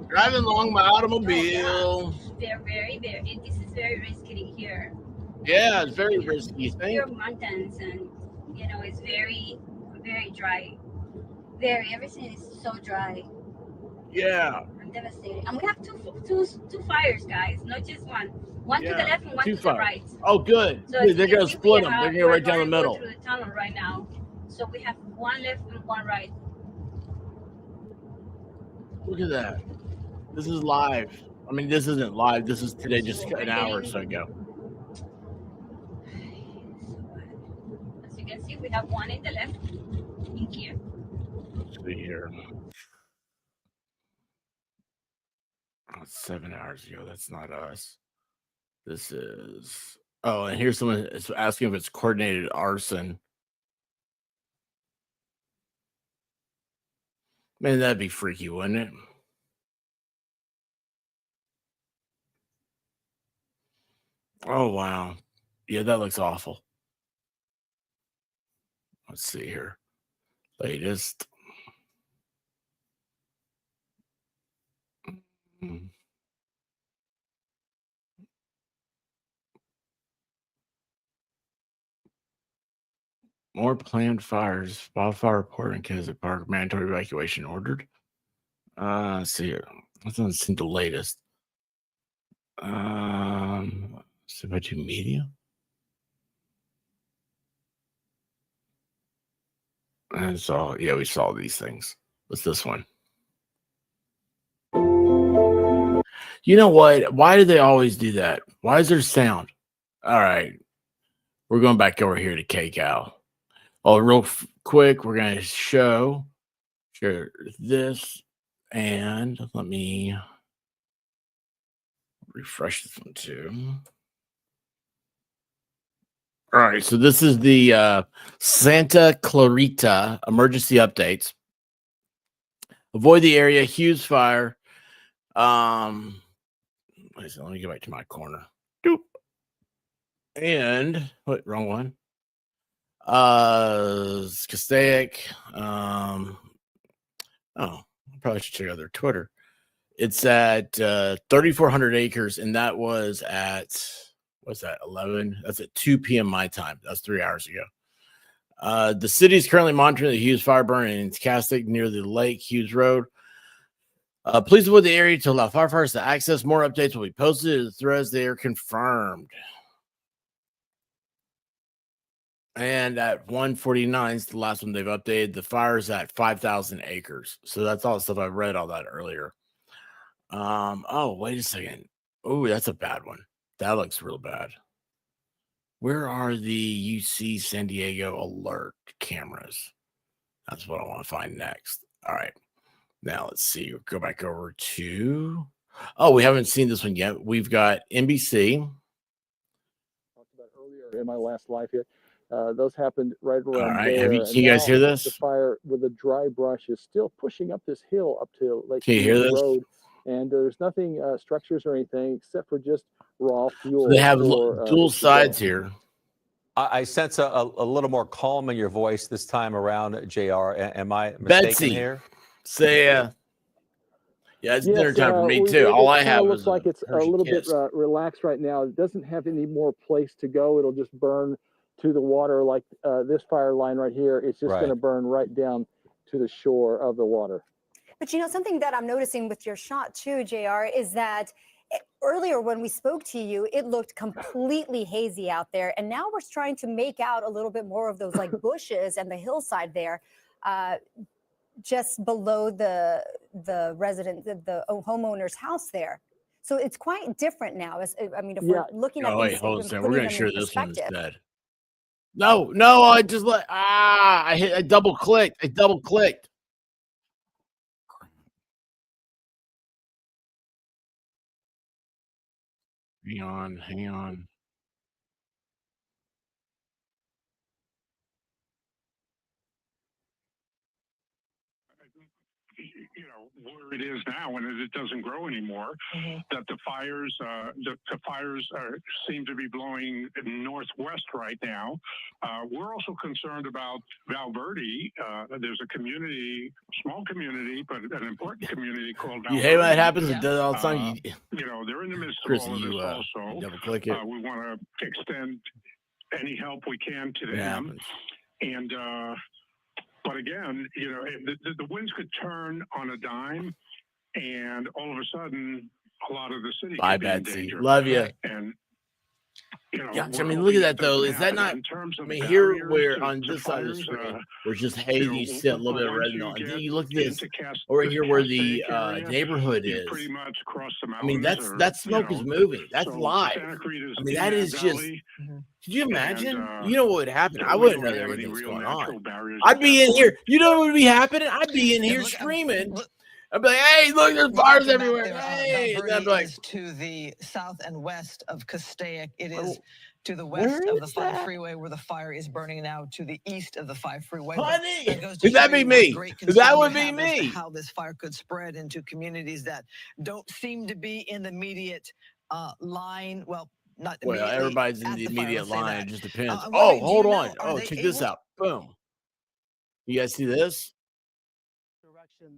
Driving along my automobile. They're this is very risky here. Yeah, it's very risky. You think? Here are mountains, and it's very, very dry. Everything is so dry. Yeah. I'm devastated. And we have two fires, guys, not just one. One to the left and one to the right. Oh, good. So Good. They're going to split them. They're going to go right down the middle. Go through the tunnel right now. So we have one left and one right. Look at that. This is live. I mean, this isn't live. This is today, just an hour or so ago. As you can see, we have one in the left in here. Let's see here. Oh, 7 hours ago. That's not us. This is. Oh, and here's someone asking if it's coordinated arson. Man, that'd be freaky, wouldn't it? Oh, wow. Yeah, that looks awful. Let's see here. Latest. More planned fires. Wildfire report in Keswick Park. Mandatory evacuation ordered. Let's see here. That doesn't seem the latest. See if I do media. And so, yeah, we saw these things. What's this one? You know what? Why do they always do that? Why is there sound? All right. We're going back over here to KCal. Oh, real quick, we're going to share this. And let me refresh this one too. All right. So this is the Santa Clarita emergency updates. Avoid the area. Hughes Fire. Let me go back to my corner. Doop. And wait, wrong one. Castaic. I probably should check out their Twitter. It's at 3,400 acres, and that was at what's that? 11. That's at 2 p.m. my time. That's 3 hours ago. The city is currently monitoring the Hughes fire burn in Castaic near the Lake Hughes Road. Please avoid the area to allow firefighters to access. More updates will be posted to the threads. They are confirmed. And at 149 is the last one they've updated. The fire's at 5,000 acres. So that's all the stuff I read all that earlier. Oh, wait a second. Oh, that's a bad one. That looks real bad. Where are the UC San Diego alert cameras? That's what I want to find next. All right. Now let's see. We'll go back over to. Oh, we haven't seen this one yet. We've got NBC. Talked about earlier in my last live here. Those happened right around All right. there. Can you guys hear this? The fire with a dry brush is still pushing up this hill up to Lake Can you hear this? Road, and there's nothing structures or anything except for just raw fuel. So they have dual sides here. I sense a little more calm in your voice this time around, JR. Am I mistaken Betsy, here? say yeah, it's dinner time for me too. All I have looks is like it's a little bit relaxed right now. It doesn't have any more place to go. It'll just burn to the water like this fire line right here. It's just going to burn right down to the shore of the water. But you know, something that I'm noticing with your shot too, JR, is that earlier when we spoke to you, it looked completely hazy out there. And now we're trying to make out a little bit more of those like bushes and the hillside there, just below the resident, the homeowner's house there. So it's quite different now. I mean, if we're looking at wait, things, hold on a second. We're going to share this one perspective. instead. No, I just I double clicked. Hang on. You know where it is now, and it doesn't grow anymore. That the fires seem to be blowing northwest right now. We're also concerned about Val Verde. There's a community, small community, but an important community called Val You hate when Verde. that happens? It does all the time. You know, they're in the midst Chris, of all of this also. double click it. We want to extend any help we can to them. And but again, you know, the winds could turn on a dime, and all of a sudden, a lot of the city Bye, could be in Betsy. danger. Love you. And you know, I mean, look at that though. Is that not? I mean, here where on this side of the screen, we're just hazy, you see a little bit of red and all. And then you look at this over here where the neighborhood is. Pretty much cross the I mean, that smoke is moving. That's live. I mean, that is just. Could you imagine? You know what would happen? I wouldn't know that anything was going on. I'd be in here. You know what would be happening? I'd be in here screaming. I'd be like, "Hey, look, there's fires everywhere!" Hey, and I'd be like, to the south and west of Castaic. It is to the west of the 5 freeway where the fire is burning now. To the east of the 5 freeway. Honey, would that be me? That would be me. How this fire could spread into communities that don't seem to be in the immediate line. Well, not everybody's in the immediate line. It just depends. Hold on. Oh, check this out. Boom. You guys see this?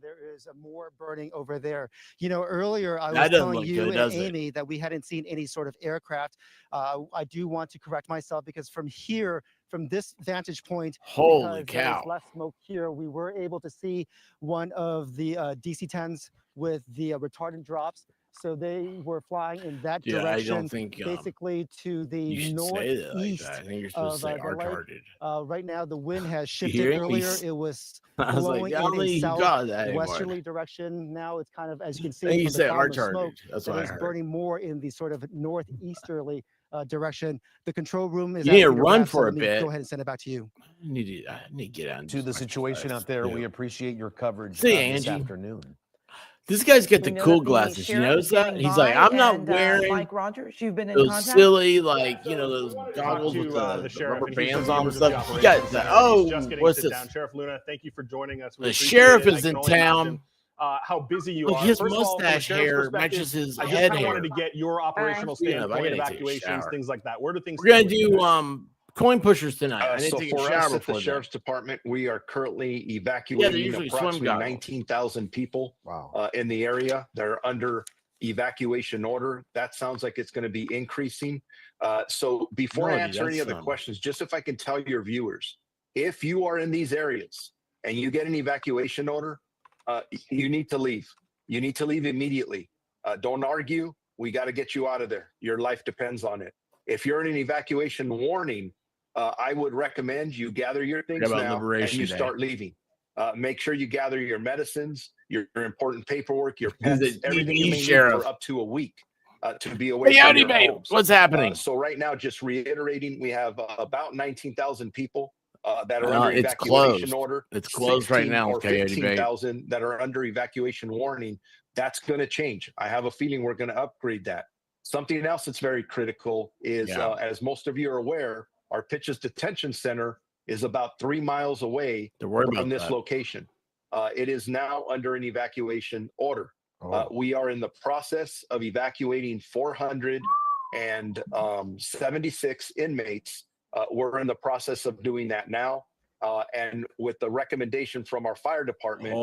There is more burning over there. You know, earlier I was telling you and Amy that we hadn't seen any sort of aircraft. I do want to correct myself because from here, from this vantage point, holy cow, there's less smoke here. We were able to see one of the DC-10s with the retardant drops So they were flying in that Yeah, I direction, don't think basically to the you should say that like northeast that. I think you're supposed of to say the lake. arch-hearted. Right now, the wind has You shifted hear me? earlier. It was I was like, blowing I don't in a think you got that anymore. southwesterly direction. Now it's kind of, as you can I see think you from the say column of arch-hearted. smoke, That's that what I is heard. burning more in the sort of northeasterly direction. The control room is You need to asking to run wrap, so for a let me bit. go ahead and send it back to you. I need to get out and To do the some situation exercise, out there, too. we appreciate your coverage See, this Angie. afternoon. This guy's got We the know cool that the glasses. You sheriff notice is that? getting He's like, by, I'm not and, wearing Mike Rogers, you've been in those contact? silly, like, you know, those goggles with the the sheriff, rubber and he's bands just on and members of the stuff. You got operations that. center. He's Oh, just getting what's sit this? down. Sheriff Luna, thank you for joining us. We The appreciate sheriff it. I is can in only imagine, town. how busy you Look, are. his First of all, from the mustache sheriff's hair perspective, matches his I just head kind of wanted hair. to get your operational Speaking of, I standpoint, gotta take a evacuations, shower. things like that. Where do things We're gonna stand with you do guys? coin pushers tonight. I didn't So take a for shower us at the before that. Sheriff's Department, we are currently Yeah, they're evacuating usually swim approximately goggles. 19,000 people in the area. They're under evacuation order. That sounds like it's going to be increasing. So before I No, dude, answer any that's of the questions, just if I can tell your viewers, if you are in these areas and you get an evacuation order, you need to leave. You need to leave immediately. Don't argue. We got to get you out of there. Your life depends on it. If you're in an evacuation warning, I would recommend you gather your things about now and Liberation you Day. start leaving. Make sure you gather your medicines, your important paperwork, your He's pets, a everything TV you may need sheriff. for up to a week to be away Hey, from howdy, your babe. homes. What's happening? So right now, just reiterating, we have about 19,000 people that are under It's evacuation closed. order. It's closed right 16 now, or Coyote Babe. 15,000 that are under evacuation warning. That's going to change. I have a feeling we're going to upgrade that. Something else that's very critical is, as most of you are aware, our Pitches Detention Center is about 3 miles away from this location. It is now under an evacuation order. We are in the process of evacuating 476 inmates. We're in the process of doing that now. And with the recommendation from our fire department,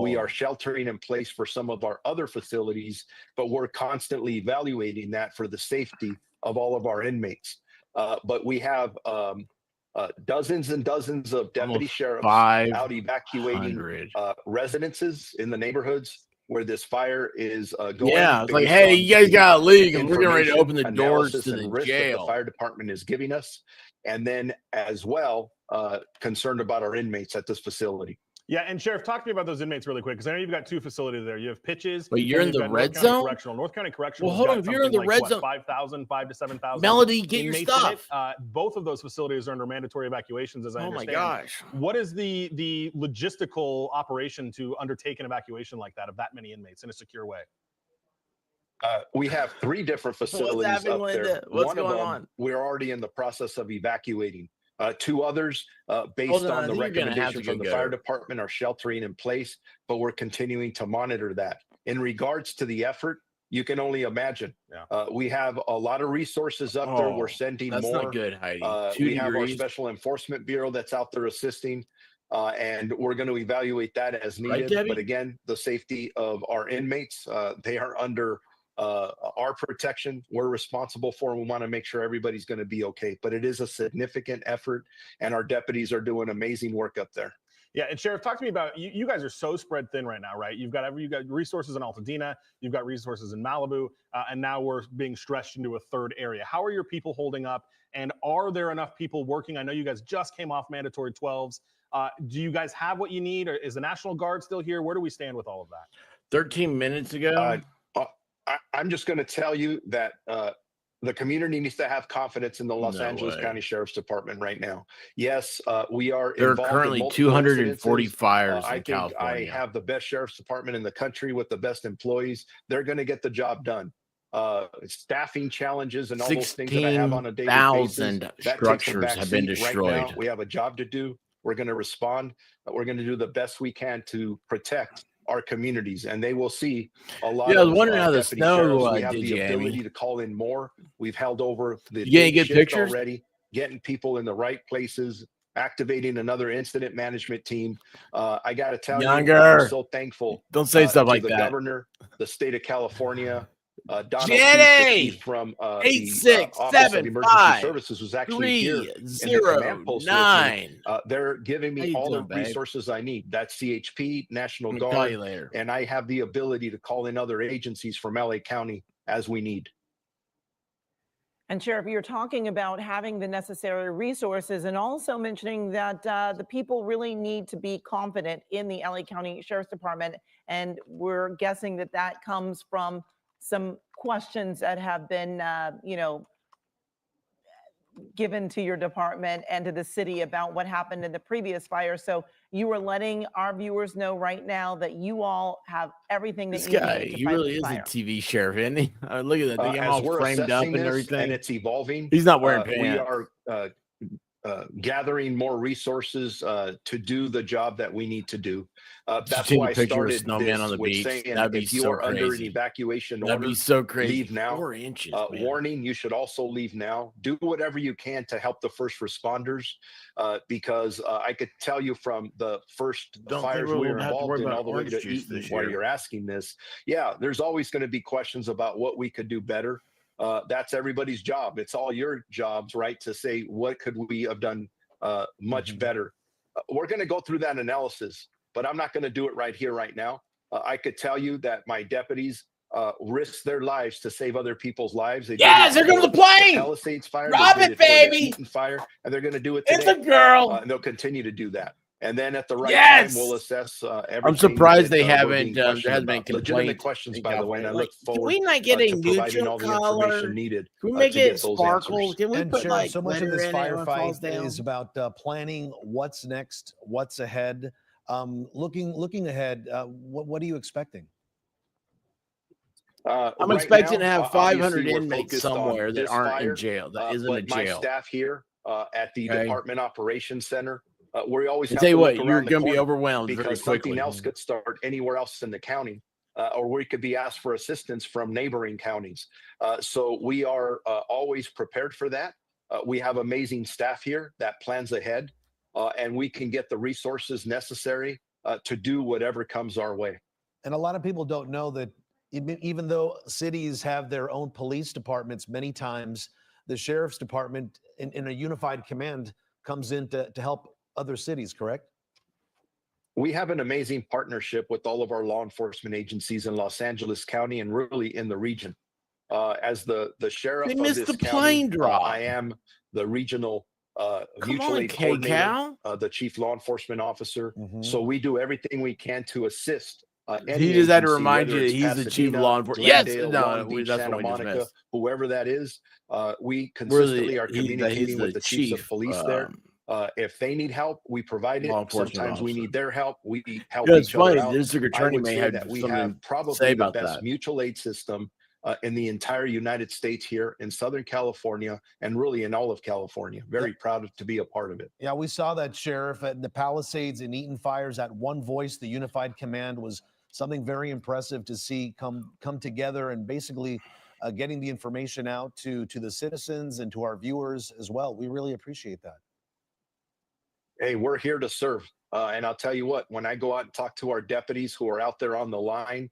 we are sheltering in place for some of our other facilities, but we're constantly evaluating that for the safety of all of our inmates. But we have dozens and dozens of deputy sheriffs out evacuating residences in the neighborhoods where this fire is going. Yeah, it's like, based hey, on you guys the got to leave because we're getting ready to information, open the doors analysis, to and the risk that the jail. fire department is giving us. And then as well, concerned about our inmates at this facility. Yeah, and Sheriff, talk to me about those inmates really quick, because I know you've got two facilities there. You have Pitches. But you're in you've the got red North County zone? Correctional. North County Correctional. Well, hold on. If you're in the red zone, 5,000 to 7,000. Melody, get your inmates in it. stuff. Both of those facilities are under mandatory evacuations, as I Oh my understand. gosh. What is the logistical operation to undertake an evacuation like that of that many inmates in a secure way? We have 3 different facilities happening, up there. Linda? What's One of going them, on? we're already in the process of evacuating. 2 others, based Hold on, I on the think you're gonna have recommendation to from go the get fire her. department, are sheltering in place, but we're continuing to monitor that. In regards to the effort, you can only imagine. We have a lot of resources up there. We're sending that's more. not good, Heidi. 2 We have our degrees. Special Enforcement Bureau that's out there assisting. And we're going to evaluate that as Right, needed. Debbie? But again, the safety of our inmates, they are under our protection. We're responsible for, and we want to make sure everybody's going to be okay. But it is a significant effort, and our deputies are doing amazing work up there. Yeah, and Sheriff, talk to me about you guys are so spread thin right now, right? You've got resources in Altadena, you've got resources in Malibu, and now we're being stretched into a third area. How are your people holding up? And are there enough people working? I know you guys just came off mandatory 12s. Do you guys have what you need? Or is the National Guard still here? Where do we stand with all of that? 13 minutes ago. I'm just going to tell you that the community needs to have confidence in the Los Angeles County Sheriff's Department right now. Yes, we are There are involved currently in 240 incidences. fires I in think California. I have the best Sheriff's Department in the country with the best employees. They're going to get the job done. Staffing challenges and all those things that I have on a daily basis. 16,000 That takes a structures have been backseat. destroyed. Right now, we have a job to do. We're going to respond. We're going to do the best we can to protect our communities, and they will see a lot Yeah, I was of wondering how the deputy snow sheriffs. We have did the you, ability Amy? to call in more. We've held over the You getting day good shift pictures? already, getting people in the right places, activating another incident management team. I got to tell you, Younger. I'm so thankful. Don't say stuff to like the that. governor, the state of California, Donna O'Keefe, the Jenny! chief from the 8675 Office of Emergency Services, was actually here in the command post with me. 309. They're giving How me you all the doing, babe? resources I need. That's CHP, National I'm gonna call Guard, you later. and I have the ability to call in other agencies from LA County as we need. And Sheriff, you're talking about having the necessary resources and also mentioning that the people really need to be confident in the LA County Sheriff's Department. And we're guessing that that comes from some questions that have been, given to your department and to the city about what happened in the previous fire. So you are letting our viewers know right now that you all have everything that This you guy, need to he fight really this is a fire. TV sheriff, isn't he? Look at that. They got him As all we're framed up assessing and this everything. and it's evolving, He's not wearing we pants. are gathering more resources to do the job that we need to do. That's Take a why I picture of a started snowman this on the with beach. saying, That'd be if you so are under an crazy. evacuation That'd order, be so crazy. leave now. 4 inches, man. Warning, you should also leave now. Do whatever you can to help the first responders, because I could tell you from the first Don't fires think we we'll were have to involved worry in about all the way orange to juice Eaton, this while year. you're asking this, yeah, there's always going to be questions about what we could do better. That's everybody's job. It's all your jobs, right, to say what could we have done much better. We're going to go through that analysis, but I'm not going to do it right here, right now. I could tell you that my deputies risked their lives to save other people's lives. They Yes, did it here comes for the plane! Palisades fire. Drop They did it, it for the baby! Eaton fire, and they're going to do it It's today. a girl! And they'll continue to do that. And then at the right Yes! time, we'll assess everything. I'm surprised that, they we're haven't. being There questioned hasn't been about. Legitimate complaints questions, in by the way, and I California. look Can forward we not get a to providing neutral all the color? information needed Can we make to it get those sparkle? answers. Can we And put Sheriff, like so much of glitter this in it when it falls firefight down? is about planning what's next, what's ahead. Looking ahead, what are you expecting? I'm Right expecting now, to have 500 obviously, we're inmates focused on somewhere that this aren't in fire, jail. That isn't a but my jail. staff here at the Okay. Department Operations Center, we always I have tell you to what, look you're around the going to be corner overwhelmed very because quickly. something else could start anywhere else in the county, or we could be asked for assistance from neighboring counties. So we are always prepared for that. We have amazing staff here that plans ahead, and we can get the resources necessary to do whatever comes our way. And a lot of people don't know that even though cities have their own police departments, many times the sheriff's department in a unified command comes in to help other cities, correct? We have an amazing partnership with all of our law enforcement agencies in Los Angeles County and really in the region. As the sheriff They of missed this the county, plane drop. I am the regional mutual on, aid coordinator, K-Cal. the chief law enforcement officer. So we do everything we can to assist any He just had to agency, remind whether you that it's he's the chief Pasadena, law enforcement. Yes, Glendale, no, Long Beach, that's Santa what we just Monica, missed. whoever that is. We We're consistently are he's communicating the with the chiefs of chief, police there. If they need help, we provide it. law enforcement Sometimes we officer. need their help. We help Yeah, it's each other funny. out. The district I attorney would may say have that we something have to say probably the about best that. mutual aid system in the entire United States here in Southern California and really in all of California. Very proud to be a part of it. Yeah, we saw that, Sheriff, at the Palisades and Eaton fires. That one voice, the unified command, was something very impressive to see come together and basically getting the information out to the citizens and to our viewers as well. We really appreciate that. Hey, we're here to serve. And I'll tell you what, when I go out and talk to our deputies who are out there on the line,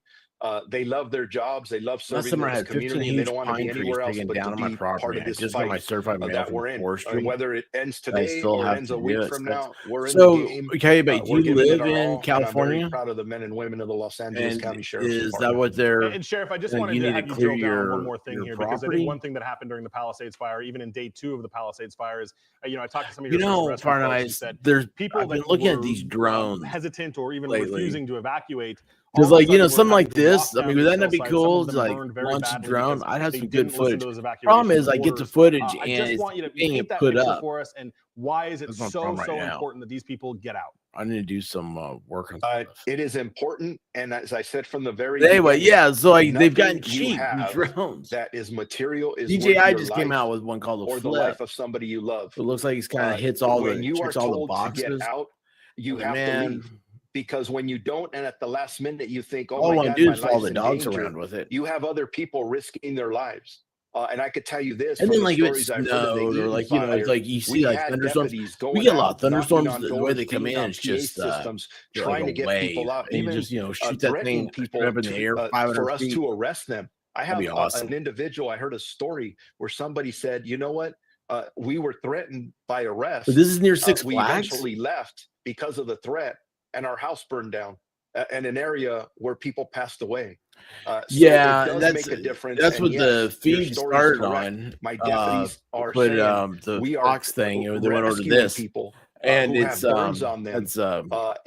they love their jobs. They love Last serving summer, I this had 15 community, and they huge don't want to be pine trees anywhere else taken but down to on my be part property. of I this just got my fight certified mail that from we're in. forestry. Whether it ends I today still or have ends to a do week it. from now, we're in So, the game. okay, but do We're you giving it live our in all, and I'm California? very proud of the men and women of the Los Angeles And County Sheriff's is that Department. what they're? And Sheriff, I just and wanted you to need have to you clear drill down on one your more thing here, property? because I think one thing that happened during the Palisades fire, even in day 2 of the Palisades fire, is I talked to some of You your know, rescue folks who Farnice, said there's people I've been that looking were at these drones hesitant or even lately. refusing to evacuate. Because, all of a like, you know, sudden were something having like to this, walk I down mean, these would that not be hillsides. cool? Some of To, them like, burned very launch a badly drone? because I'd have they some good didn't listen footage. to those Problem evacuation is, I get the orders. footage I and just it's want you to getting paint it that put picture up. for us, and why is it That's my so problem right now. important that these people get out? I need to do some work on stuff. It is important, and as I said from the very But anyway, beginning, yeah, so like they've gotten nothing you cheap have drones. that is material is DJI worth your just came life out with one called the or the Flip. life of somebody you love. It looks like he's kind of hits all When the you are checks all the told to boxes. get out, you Like, have to man, leave. Because when you don't, and at the last minute you think, "Oh all I my want God, to do my is follow life's the in dogs danger," around with it. you have other people risking their lives. And I could tell you this And from then, the like, if it stories I've heard in the snowed or Eaton like, you know, it's fire, like you see we like had thunderstorms. deputies We going get a lot out, of thunderstorms. knocking on The way doors, they come beating in on is PA just systems, like trying a to get wave. people out, And you even just, you know, shoot that threatening thing people up in the air for 500 us feet. to arrest them. I That'd have be awesome. an individual. I heard a story where somebody said, you know what? We were threatened by arrest. But this is near Six We Flags? eventually left because of the threat, and our house burned down in an area where people passed away. So Yeah, it does that's make a difference. that's And what the yes, your feed story is started correct. on. My deputies are But saying the we are Fox thing, they went over to rescuing this, people and who it's have burns on them. that's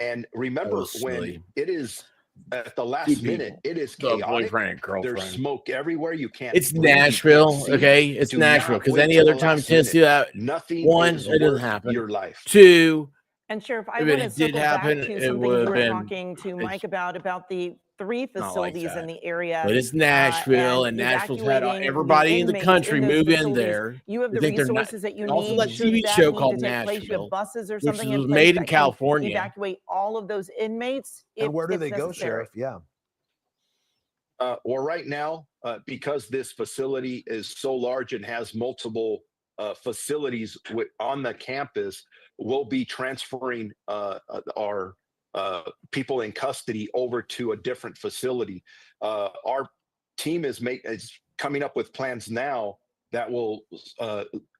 And remember, was when silly. it is at the Two last minute, people, it is the chaotic. boyfriend and There's girlfriend. smoke everywhere. You can't It's breathe, you can't Nashville, see. okay? It's Do Nashville not because wait any till the other time in last minute. Tennessee, that Nothing one, is it doesn't worth happen. your life. Two, And Sheriff, I if want to it did circle happen, back to it something would you have were been. talking to Mike about the 3 Not like facilities that. in the area. But it's Nashville, and Nashville's had everybody in the country move in there. You have They the think they're not. resources that you Also, need. that Should TV that show need called to take place, you have Nashville, buses or which something in was place made in that can California. evacuate all of those inmates. And if where do it's they go, necessary. Sheriff? Yeah. Well, right now, because this facility is so large and has multiple facilities on the campus, we'll be transferring our people in custody over to a different facility. Our team is coming up with plans now that will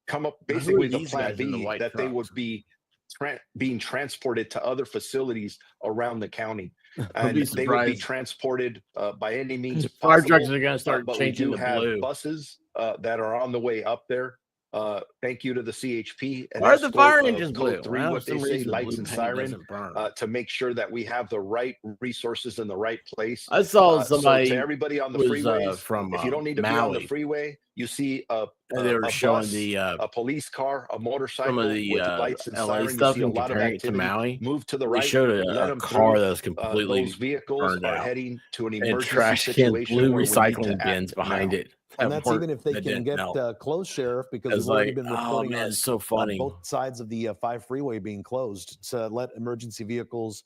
come up Who are basically the these plan guys in the B white that they would trucks? be being transported to other facilities around the county. I'll be And they would be surprised. transported by any means Fire trucks possible. are going to start But we changing do to have blue. buses that are on the way up there. Thank you to the CHP. An Why are the fire escort of engines Code blue? 3, Well, what for they some say, reason, lights blue and paint siren, doesn't burn. to make sure that we have the right resources in the right place. I saw So somebody to everybody on the was freeways, from if you don't need to be on the Maui, freeway, you see a and they were showing bus, the a police car, a some of motorcycle the with lights and LA siren. You stuff see a and lot of comparing it to activity. Maui. Move to the They right, showed let a them car through. that was completely Those vehicles burned are out, heading to an and emergency trash cans, situation blue where we need to recycling bins act behind now. it. And that's even if they that can didn't get melt. closed, Sheriff, because I we've was already like, been oh reporting man, on it's so funny. both sides of the 5 freeway being closed to let emergency vehicles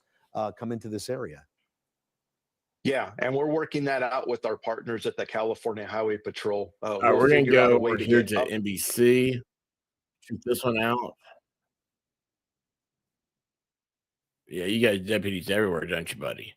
come into this area. Yeah, and we're working that out with our partners at the California Highway Patrol. All right, We'll we're gonna figure out go a way over to here get to up. NBC. Shoot this one out. Yeah, you got deputies everywhere, don't you, buddy?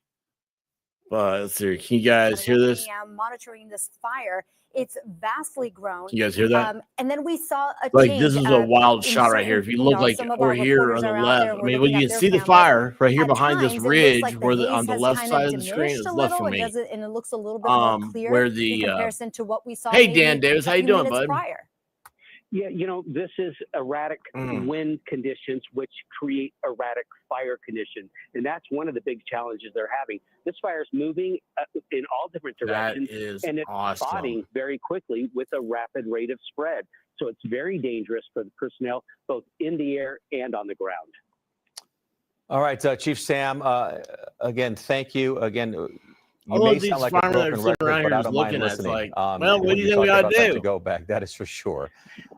But let's see. Can you guys hear this? Monitoring this fire. It's vastly grown. Can you guys hear that? And then we saw a Like change. this is a wild in shot right here. If certain, you look know, like some of over our here on reporters the are out left, there. I We're mean, looking when you at can their see the cameras. fire right here At behind this times, it looks ridge, like the where haze on the has left kind side of of the screen diminished is a left little for and me. and it looks a little bit more clear Where in the comparison to what we saw. hey maybe Dan Davis, a how you few doing, minutes bud? prior. Yeah, this is erratic wind conditions, which create erratic fire conditions. And that's one of the big challenges they're having. This fire is moving in all different directions, and it's spotting very quickly with a rapid rate of spread. So it's very dangerous for the personnel, both in the air and on the ground. All right, Chief Sam, again, thank you. Again, you All may of these sound like a firemen that are broken sitting record, around but here I just don't mind looking at it, it's listening. like, well, what when do you we think we talk ought about to that do? to go back, that is for sure.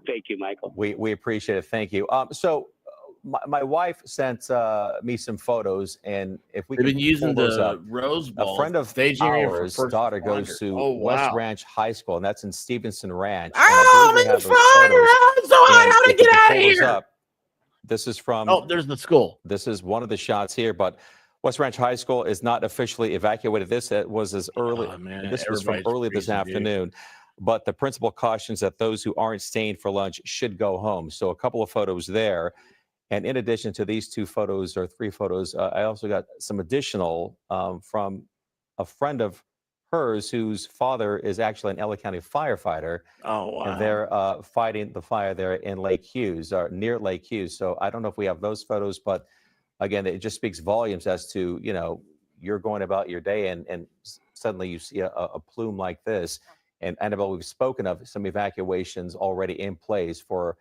Thank you, Michael. We appreciate it. Thank you. So my wife sent me some photos, and if we They've can been using pull those the up. Rose A Bowl friend of staging area for ours' first daughter responders. goes to Oh West wow! Ranch High School, and that's in Stevenson Ranch. Oh, And I believe I'm they have in those fire! photos. I'm so hot! And How to if we get can out of pull those here? up, this is from. Oh, there's the school. This is one of the shots here, but West Ranch High School is not officially evacuated. This was as early. Oh, man, This was from everybody's early this praising you. afternoon. But the principal cautions that those who aren't staying for lunch should go home. So a couple of photos there. And in addition to these 2 photos or 3 photos, I also got some additional from a friend of hers whose father is actually an LA County firefighter. Oh wow! And they're fighting the fire there in Lake Hughes, or near Lake Hughes. So I don't know if we have those photos, but again, it just speaks volumes as to, you're going about your day and suddenly you see a plume like this. And Annabelle, we've spoken of some evacuations already in place for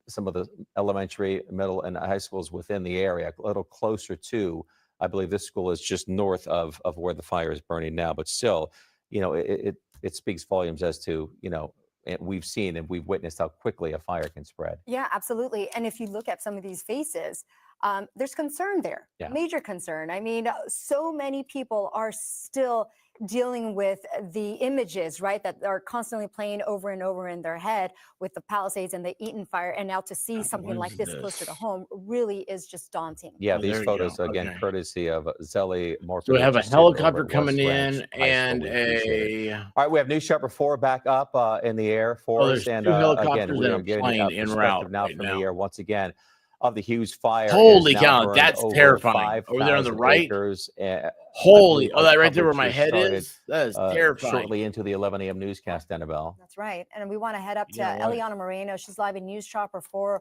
some of the elementary, middle, and high schools within the area, a little closer to, I believe this school is just north of where the fire is burning now. But still, it speaks volumes as to, and we've seen and we've witnessed how quickly a fire can spread. Yeah, absolutely. And if you look at some of these faces, there's concern there, major concern. I mean, so many people are still dealing with the images, right, that are constantly playing over and over in their head with the Palisades and the Eaton fire. And now to see something like this closer to home really is just daunting. Yeah, these photos, again, courtesy of Zelly Morphy. So we have a helicopter coming in and a... All right, we have News Shopper 4 back up in the air for us. There's And two again, helicopters we and are a getting plane a en perspective route now right from now. the air once again of the Hughes Fire. Holy It has now cow, burned that's over terrifying. Over there on the 5,000 right. acres. Holy, oh, that right there where my head started, is? That is terrifying. Shortly into the 11 a.m. newscast, Annabelle. That's right. And we want to head up to You know what? Eliana Moreno. She's live in News Chopper 4,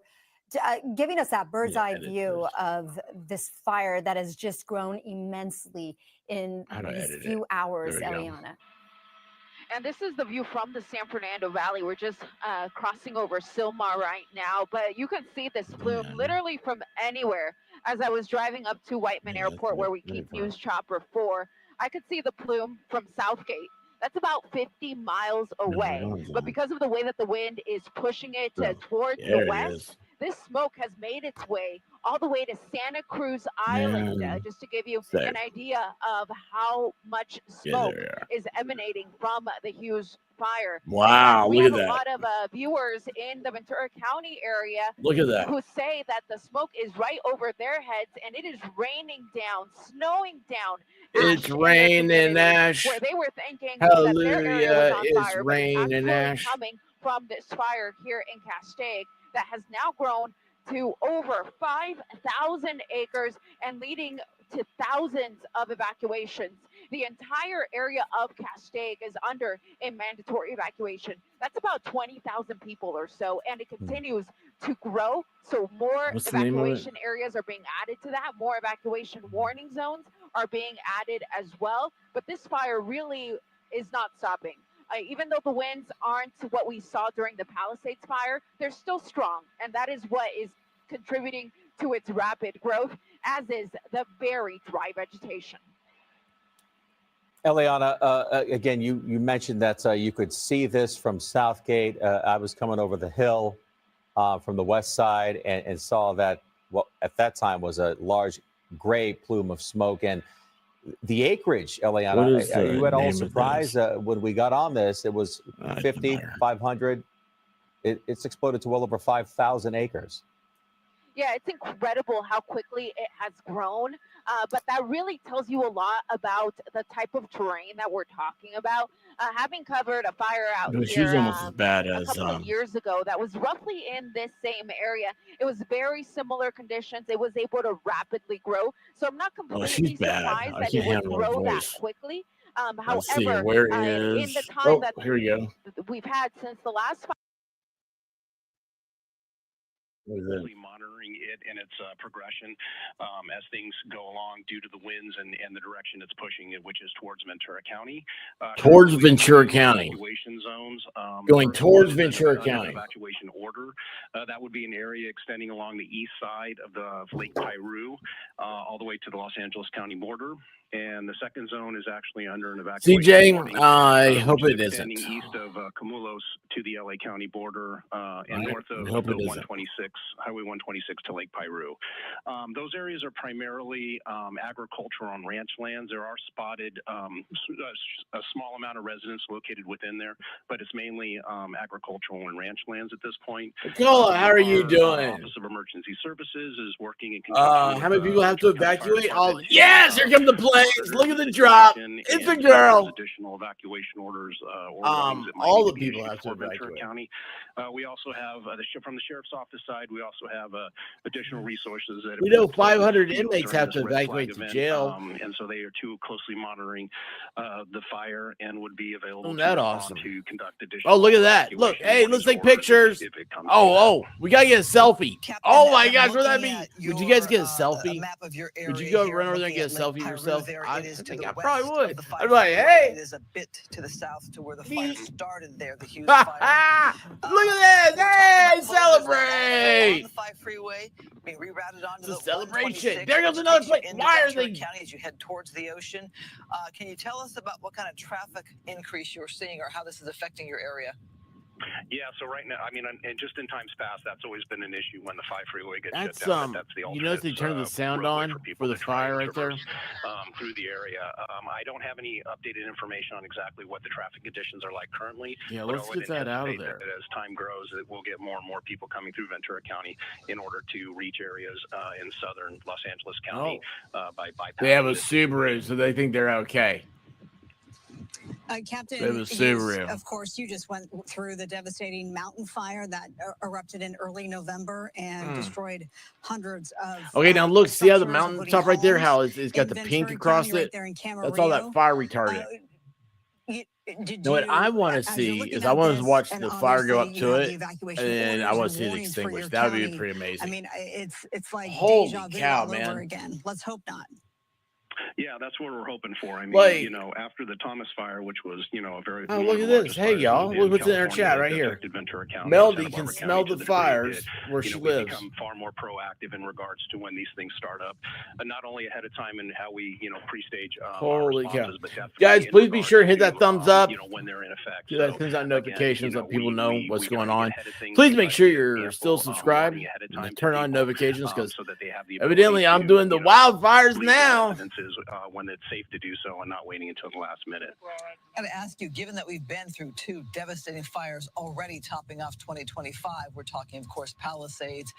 giving us that bird's eye view of this fire that has just grown immensely in these few hours, Eliana. And this is the view from the San Fernando Valley. We're just crossing over Silmar right now, but you can see this plume literally from anywhere. As I was driving up to Whiteman Airport, where we keep News Chopper 4, I could see the plume from Southgate. That's about 50 miles away. But because of the way that the wind is pushing it towards the west, this smoke has made its way all the way to Santa Cruz Island, just to give you an idea of how much smoke is emanating from the Hughes Fire. Wow, we look have at a that. lot of viewers in the Ventura County area Look at that. who say that the smoke is right over their heads and it is raining down, snowing down. It's raining ash. Where they were thinking that their area was Hallelujah, on it's fire, but it's raining actually ash. coming from this fire here in Castaic that has now grown to over 5,000 acres and leading to thousands of evacuations. The entire area of Castaic is under a mandatory evacuation. That's about 20,000 people or so, and it continues to grow. So more What's the name of it? evacuation areas are being added to that. More evacuation warning zones are being added as well. But this fire really is not stopping. Even though the winds aren't what we saw during the Palisades fire, they're still strong. And that is what is contributing to its rapid growth, as is the very dry vegetation. Eliana, again, you mentioned that you could see this from Southgate. I was coming over the hill from the west side and saw that what at that time was a large gray plume of smoke. And the acreage, Eliana, are you at all surprised when we got on this? It was 50, 500. It's exploded to well over 5,000 acres. Yeah, it's incredible how quickly it has grown. But that really tells you a lot about the type of terrain that we're talking about. Having covered a fire out She's here almost as bad a as couple of years ago that was roughly in this same area. It was very similar conditions. It was able to rapidly grow. So I'm not completely she's bad. surprised I that can't it would handle her grow that voice. quickly. Let's see, However, where in is... the time that here we go. we've had since the last fire, monitoring it and its progression as things go along due to the winds and the direction it's pushing it, which is towards Ventura County. Towards Ventura County. Evacuation zones. Going towards Ventura County. Evacuation order. That would be an area extending along the east side of Lake Piru, all the way to the Los Angeles County border. And the second zone is actually under an evacuation. CJ, warning, I hope which it is isn't. extending east of Cumulos to the LA County border and Right. north of I hope the it isn't. 126, Highway 126 to Lake Piru. Those areas are primarily agricultural and ranch lands. There are spotted a small amount of residents located within there, but it's mainly agricultural and ranch lands at this point. Nicola, how are you doing? Office of Emergency Services is working in conjunction How with, many people have to Ventura County Fire evacuate? All Department to, yes, here come the planes. Look at the drop. It's a girl. Additional evacuation orders. All the people have to evacuate. County. We also have from the sheriff's office side. We also have additional resources that We know 500 inmates have to evacuate to jail. and so they are too closely monitoring the fire and would be available Isn't that to, awesome? to conduct additional. Oh, look at that. Look, hey, let's take pictures. if it comes Oh, we got to get a selfie. Oh, my gosh, what would that looking be? at Would you guys get a your, selfie? map of your Would you area go here, run over there and looking get a at Lake selfie Piru yourself? there. I It is to think the I probably west of would. the I'd be like, fire. hey. It is a bit to the south to where the fire started there, the Hughes Fire. Look at this. Hey, celebrate. On the 5 freeway, being rerouted onto It's a the celebration. 126, There goes which another takes you plane. into Why are Ventura they... County as you head towards the ocean. Can you tell us about what kind of traffic increase you're seeing or how this is affecting your area? Yeah, so right now, I mean, and just in times past, that's always been an issue when the 5 freeway gets That's shut down. That's the you notice they turned the sound on for the fire right there. Through the area. I don't have any updated information on exactly what the traffic conditions are like currently. Yeah, but let's get that out of there. That as time grows, it will get more and more people coming through Ventura County in order to reach areas in southern Los Angeles County by bypassing. They have a Subaru, so they think they're okay. Captain Hughes, of course, you just went through the devastating mountain fire that erupted in early November and destroyed hundreds of. Okay, now look, see how the mountain top right there, how it's got the pink across it? That's all that fire retardant. What I want to see is I want to watch the fire go up to it, and I want to see it extinguished. That would be pretty amazing. I mean, it's like holy deja vu cow, all man! over again. Let's hope not. Yeah, that's what we're hoping for. I mean, after the Thomas fire, which was, a very look at this. Hey, y'all, look what's in our chat right here. Melody can smell the fires where she lives. Become far more proactive in regards to when these things start up, and not only ahead of time and how we, pre-stage. Holy cow, guys! Please be sure to hit that thumbs up. When they're in effect. Do that, sends out notifications, let people know what's going on. Please make sure you're still subscribed. Turn on notifications because evidently I'm doing the wildfires now. When it's safe to do so and not waiting until the last minute. I got to ask you, given that we've been through 2 devastating fires already topping off 2025, we're talking, of course, Palisades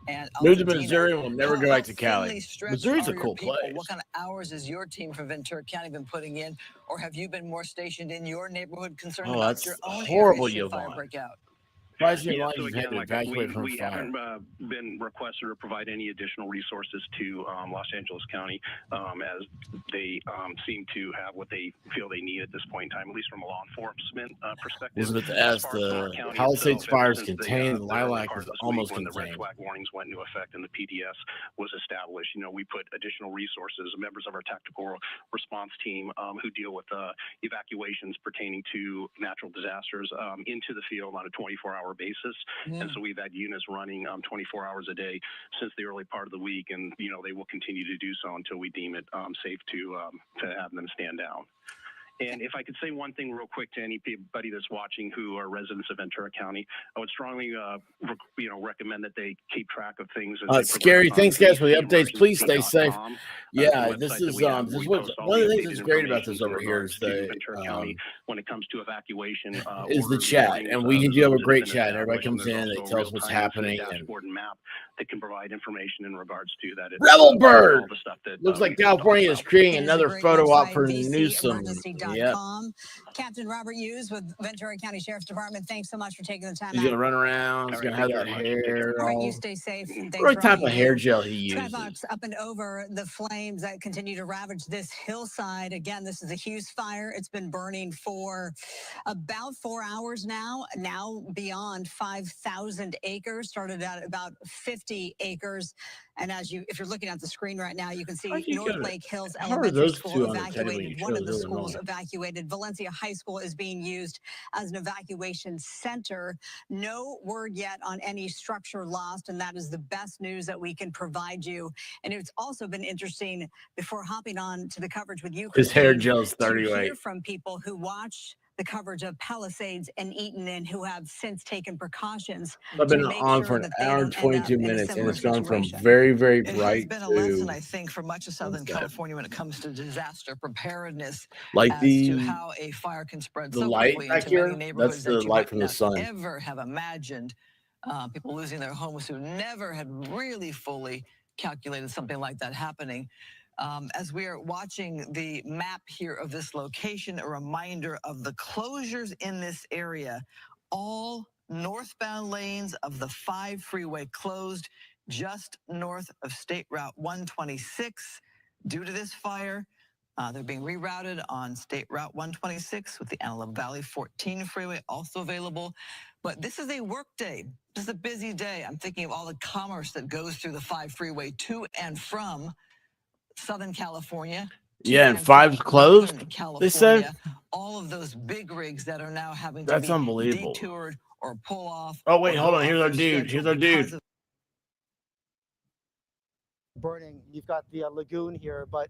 and Move to Missouri, we'll never go back to Cali. Missouri's a cool place. What kind of hours has your team from Ventura County been putting in, or have you been more stationed in your neighborhood concerned about your own horrible, fire breakout? Yeah, so again, we haven't been requested to provide any additional resources to Los Angeles County as they seem to have what they feel they need at this point in time, at least from a law enforcement perspective. Elizabeth S. The Palisades fires contained, Lilac was almost contained. When the red flag warnings went into effect and the PDS was established, we put additional resources, members of our tactical response team who deal with evacuations pertaining to natural disasters into the field on a 24-hour basis. And so we've had units running 24 hours a day since the early part of the week, and they will continue to do so until we deem it safe to have them stand down. And if I could say one thing real quick to anybody that's watching who are residents of Ventura County, I would strongly, recommend that they keep track of things. Scary. Thanks, guys, for the updates. Please stay safe. Yeah, this is one of the things that's great about this over here is Ventura County when it comes to evacuation is the chat, and we do have a great chat. Everybody comes in, they tell us what's happening, and map that can provide information in regards to that. Rebel Bird looks like California is creating another photo op for Newsom. Yep. Captain Robert Hughes with Ventura County Sheriff's Department. Thanks so much for taking the time. He's gonna run around. He's gonna have that hair. All right, you stay safe. What type of hair gel he uses? Skybox up and over the flames that continue to ravage this hillside. Again, this is a Hughes fire. It's been burning for about 4 hours now. Now beyond 5,000 acres. Started at about 50 acres. And if you're looking at the screen right now, you can see North Lake Hills Elementary School evacuated. One of the schools evacuated. Valencia High School is being used as an evacuation center. No word yet on any structure lost, and that is the best news that we can provide you. And it's also been interesting before hopping on to the coverage with you. His hair gel's 38. To hear from people who watched the coverage of Palisades and Eaton and who have since taken precautions. I've been on for an hour and 22 minutes, and it's gone from very, very bright It's been a lesson, I think, for much of Southern California when it comes to disaster preparedness. Like as to how a fire can spread so light quickly back into here, many neighborhoods that's the that you light might from the not sun. ever have imagined. People losing their homes who never had really fully calculated something like that happening. As we are watching the map here of this location, a reminder of the closures in this area. All northbound lanes of the 5 freeway closed just north of State Route 126 due to this fire. They're being rerouted on State Route 126 with the Antelope Valley 14 freeway also available. But this is a work day. This is a busy day. I'm thinking of all the commerce that goes through the 5 freeway to and from Southern California. Yeah, and 5's closed. They said All of those big rigs that are now having to that's be unbelievable. detoured or pull off. Oh wait, hold on. Here's our dude. Here's our dude. Burning. You've got the lagoon here, but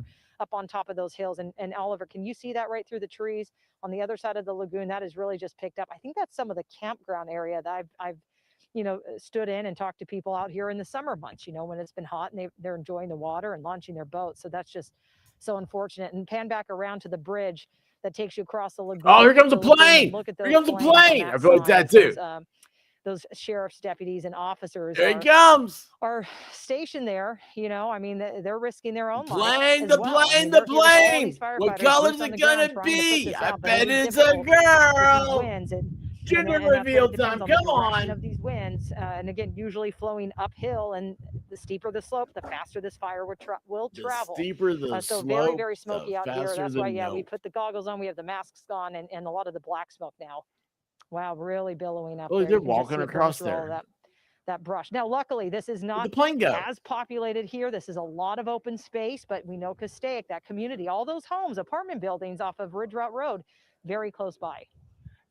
fire up on top of those hills. And Oliver, can you see that right through the trees on the other side of the lagoon? That is really just picked up. I think that's some of the campground area that I've stood in and talked to people out here in the summer months, when it's been hot and they're enjoying the water and launching their boats. So that's just so unfortunate. And pan back around to the bridge that takes you across the lagoon. Oh, here comes a the lagoon, and plane. look at Here those comes a flames on plane. I feel like side that as too. those, those sheriff's deputies and officers Here it comes. are stationed there. You know, I mean, they're risking their own lives Plane, as the well. I plane, mean, the they're here with all plane. these What firefighters, color's boots on it the gonna ground trying to put be? this I out, but bet it is it's a difficult with these girl. winds and Gender that's what reveal it depends time. on the Come direction on. of these winds, and again, usually flowing uphill. And the steeper the slope, the faster this fire will travel. The steeper the So slope, very smoky the out here. faster That's the why, yeah, we note. put the goggles on. We have the masks on, and a lot of the black smoke now. Wow, really billowing up Oh, there. they're You can just walking see it burning across through all of there. that brush. Now, luckily, this is Where'd not the plane go? as populated here. This is a lot of open space, but we know Castaic, that community, all those homes, apartment buildings off of Ridge Route Road, very close by.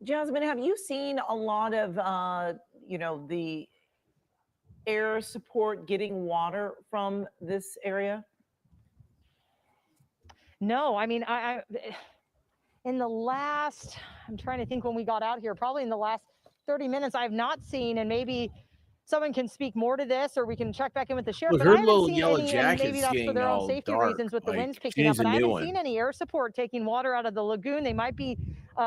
Jasmine, have you seen a lot of, the air support getting water from this area? No, I mean, I in the last, I'm trying to think when we got out here, probably in the last 30 minutes, I've not seen, and maybe someone can speak more to this, or we can check back in with the sheriff. Look, But her I haven't little seen yellow any, and maybe jacket's that's for getting their own all safety dark. reasons with the winds Like, she picking up. needs a But I new haven't one. seen any air support taking water out of the lagoon. They might be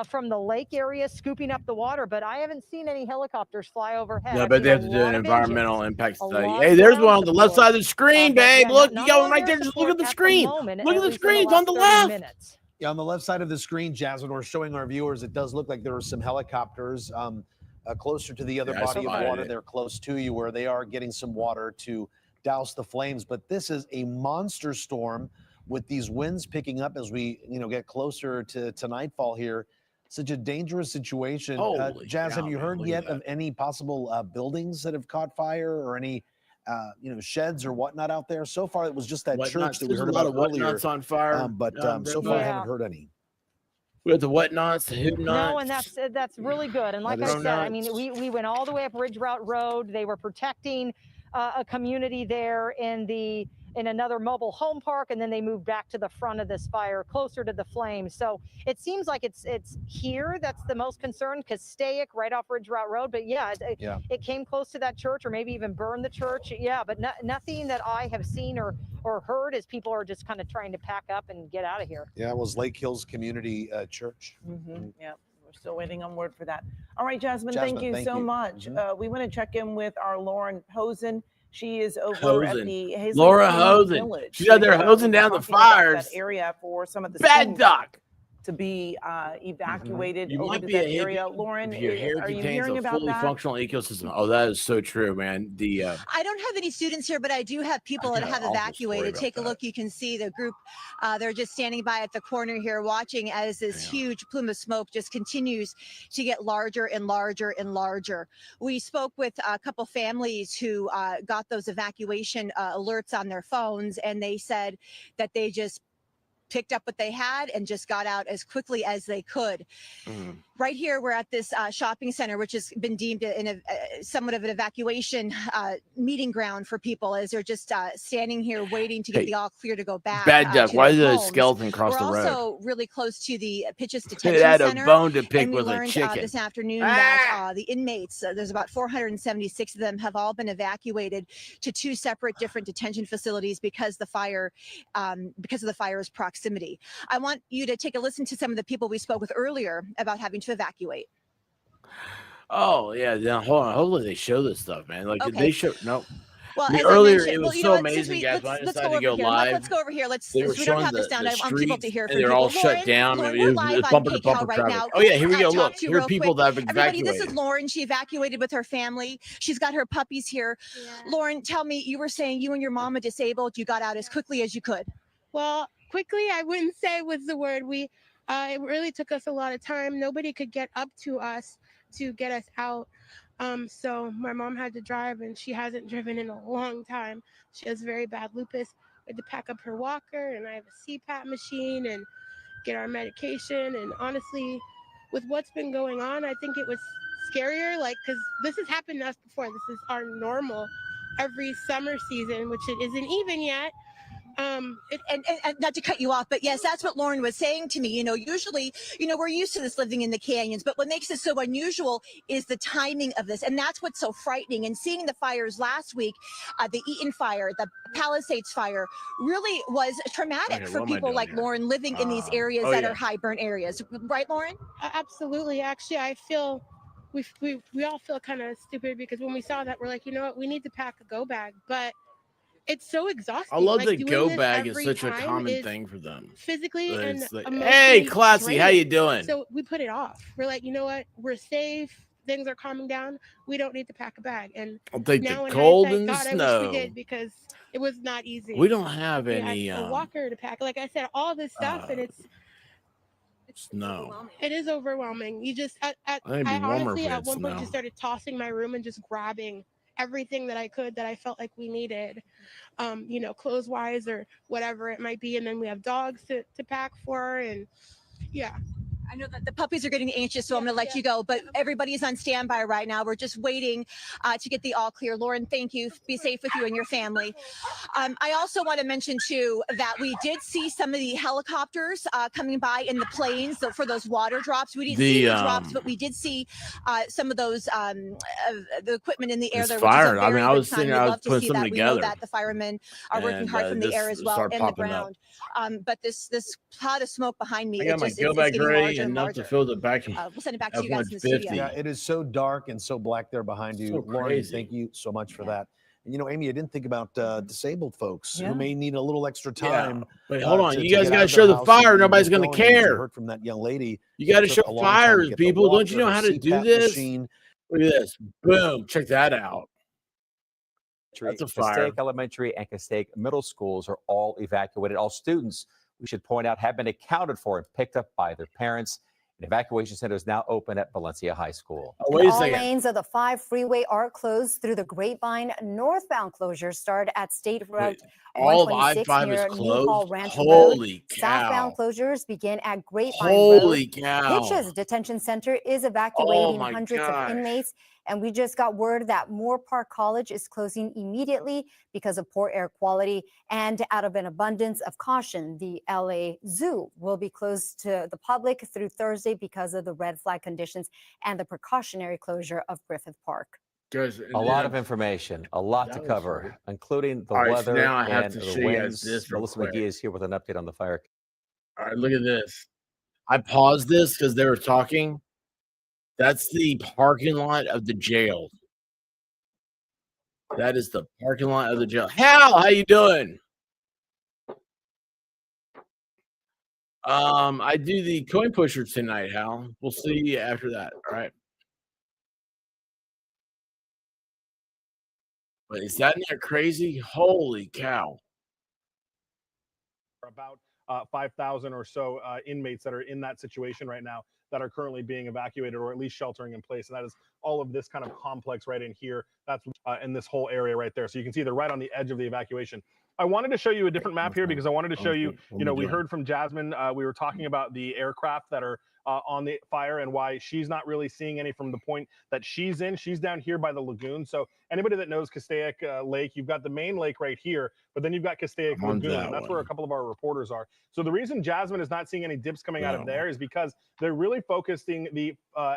from the lake area scooping up the water, but I haven't seen any helicopters fly overhead. Yeah, I I've bet seen they a have to do an lot of environmental engines, impact a study. lot Hey, of there's ground one on the left support, side of the screen, but babe. yeah, Look, not you got a one lot of right air there. Just look at support the at screen. moment, Look at the least in screen. It's last on the 30 left. minutes. Yeah, on the left side of the screen, Jasmine, we're showing our viewers, it does look like there were some helicopters closer to the other Yeah, I body of spotted water. it. They're close to you where they are getting some water to douse the flames. But this is a monster storm with these winds picking up as we get closer to nightfall here. Such a dangerous situation. Holy Jazz, cow, have you man, heard look at yet that. of any possible buildings that have caught fire or any sheds or whatnot out there? So far, it was just that church Whatnots. that we There's a heard lot about of earlier. whatnots on fire. But so far, I haven't heard any. We got the whatnots, the who No, and nots. that's really good. And like That I is said, I mean, we went all the way up Ridge Route Road. They were protecting a community there in another mobile home park, and then they moved back to the front of this fire, closer to the flames. So it seems like it's here that's the most concerned, Castaic, right off Ridge Route Road. But yeah, it came close to that church, or maybe even burned the church. Yeah, but nothing that I have seen or heard as people are just kind of trying to pack up and get out of here. Yeah, it was Lake Hills Community Church. Yeah, we're still waiting on word for that. All right, Jasmine, thank you so much. We want to check in with our Lauren Posen. She is over at Hosen. the Hazley Laura Plains Hosen. Village. She's out there We hosing were down the talking about fires. That area for some of the Bad schools doc. to be evacuated You over might to be that a hippie area. Lauren, if your hair are you contains hearing a about fully that? functional ecosystem. Oh, that is so true, man. The I don't have any students here, but I do have people that got an have awful story evacuated. about Take a look. You can see the group. They're just standing by at the corner here watching as this huge plume of smoke just continues to get larger and larger and larger. We spoke with a couple families who got those evacuation alerts on their phones, and they said that they just picked up what they had and just got out as quickly as they could. Right here, we're at this shopping center, which has been deemed somewhat of an evacuation meeting ground for people as they're just standing here waiting to get Hey, the all clear to go back. Bad duck. to Why their did a homes. skeleton cross We're the road? also really close to the Pitches It Detention had a Center. bone to pick and we with a learned chicken. this afternoon that the inmates, there's about 476 of them, have all been evacuated to two separate different detention facilities because the fire, because of the fire's proximity. I want you to take a listen to some of the people we spoke with earlier about having to evacuate. Oh yeah, yeah. Hold on. Hopefully they show this stuff, man. Like Okay. they show no. Well, I mean, as I earlier mentioned, it well, was you so know what, since amazing, we, guys. When I let's decided go to go over here. live, Let's go over here. they were We don't showing have this down. the I want people streets, to hear and from they're people. all shut Lauren, down. Lauren, It we're was live on bumper to KCAL bumper right traffic. now. Oh yeah, here we Can I go. talk Look, to you here are real people quick? that have Everybody, this evacuated. is Lauren. She evacuated with her family. She's got her puppies here. Lauren, tell me, you were saying you and your mom are disabled. You got out as quickly as you could. Well, quickly, I wouldn't say was the word. It really took us a lot of time. Nobody could get up to us to get us out. So my mom had to drive, and she hasn't driven in a long time. She has very bad lupus. We had to pack up her walker, and I have a CPAP machine, and get our medication. And honestly, with what's been going on, I think it was scarier, like, because this has happened to us before. This is our normal every summer season, which it isn't even yet. And not to cut you off, but yes, that's what Lauren was saying to me. You know, usually, you know, we're used to this living in the canyons, but what makes it so unusual is the timing of this. And that's what's so frightening. And seeing the fires last week, the Eaton fire, the Palisades fire, really was traumatic Okay, for what am I people doing like here? Lauren living in these areas oh, that yeah. are high burn areas. Right, Lauren? Absolutely. Actually, I feel we all feel kind of stupid because when we saw that, we're like, you know what, we need to pack a go bag, but it's so exhausting. I love like, that doing go this bag is every such a time common is thing for them. physically and It's like, emotionally hey, Classy, how you draining. doing? So we put it off. We're like, you know what, we're safe, things are calming down, we don't need to pack a bag. And I'll take now the in cold hindsight, and the God, I wish we snow. did, because it was not easy. We don't have We had any a walker to pack, like I said, all this stuff, and it's snow. it is overwhelming. You just I think it'd I be warmer if honestly we at had one point snow. just started tossing my room and just grabbing everything that I could that I felt like we needed, you know, clothes wise or whatever it might be. And then we have dogs to pack for, and yeah. I know that the puppies are getting anxious, so I'm going to let you go. But everybody's on standby right now. We're just waiting to get the all clear. Lauren, thank you. Be safe with you and your family. I also want to mention, too, that we did see some of the helicopters coming by in the planes for those water drops. We didn't see the drops, but we did see some of those, the equipment in the air It's there, which is a fired. I mean, very I good was sign. sitting We there, I was love to putting see something that. We know together. that the firemen are working And hard from the this air as well started and the popping up. ground. But this cloud of smoke behind me, I got it my just go it's bag getting ready larger and enough larger. to fill the vacuum. We'll send it back to you guys in the studio. Yeah, it is so dark and so black there behind you. So Lauren, crazy. thank you so much for that. And, you know, Amy, I didn't think about disabled folks Yeah. who may need a little extra Yeah. time. But hold on, to you guys get got out to of show their the house fire. and Nobody's get going to going. As you care. heard from that young lady. You got to it show took a long time to fires, get the people. Don't you walker, know the how to do CPAP this? machine. Look at this. Boom. Check that out. That's a fire. Castaic Elementary and Castaic Middle Schools are all evacuated. All students, we should point out, have been accounted for and picked up by their parents. An evacuation center is now open at Valencia High School. Oh, wait a All second. lanes of the 5 freeway are closed through the Grapevine. Northbound closures start at State Route All of 126 I-5 is near Newhall closed? Ranch Holy Road. cow. Southbound closures begin at Grapevine Holy Road. cow. Hitches Detention Center is Oh, evacuating my hundreds gosh. of inmates. And we just got word that Moore Park College is closing immediately because of poor air quality. And out of an abundance of caution, the LA Zoo will be closed to the public through Thursday because of the red flag conditions and the precautionary closure of Griffith Park. Guys, A lot of information, a lot to That was cover, hard. including the All right, so weather now I have and to the show you guys winds. this real Melissa quick. McGee is here with an update on the fire. All right, look at this. I paused this because they were talking. That's the parking lot of the jail. That is the parking lot of the jail. Hal, how you doing? I do the coin pusher tonight, Hal. We'll see you after that. All right. But is that not crazy? Holy cow. About 5,000 or so inmates that are in that situation right now that are currently being evacuated or at least sheltering in place. And that is all of this kind of complex right in here. That's in this whole area right there. So you can see they're right on the edge of the evacuation. I wanted to show you a different map here because I wanted to show you, you know, we heard from Jasmine. We were talking about the aircraft that are on the fire and why she's not really seeing any from the point that she's in. She's down here by the lagoon. So anybody that knows Castaic Lake, you've got the main lake right here, but then you've got Castaic Lagoon. And that's where a couple of our reporters are. So the reason Jasmine is not seeing any dips coming out of there is because they're really focusing the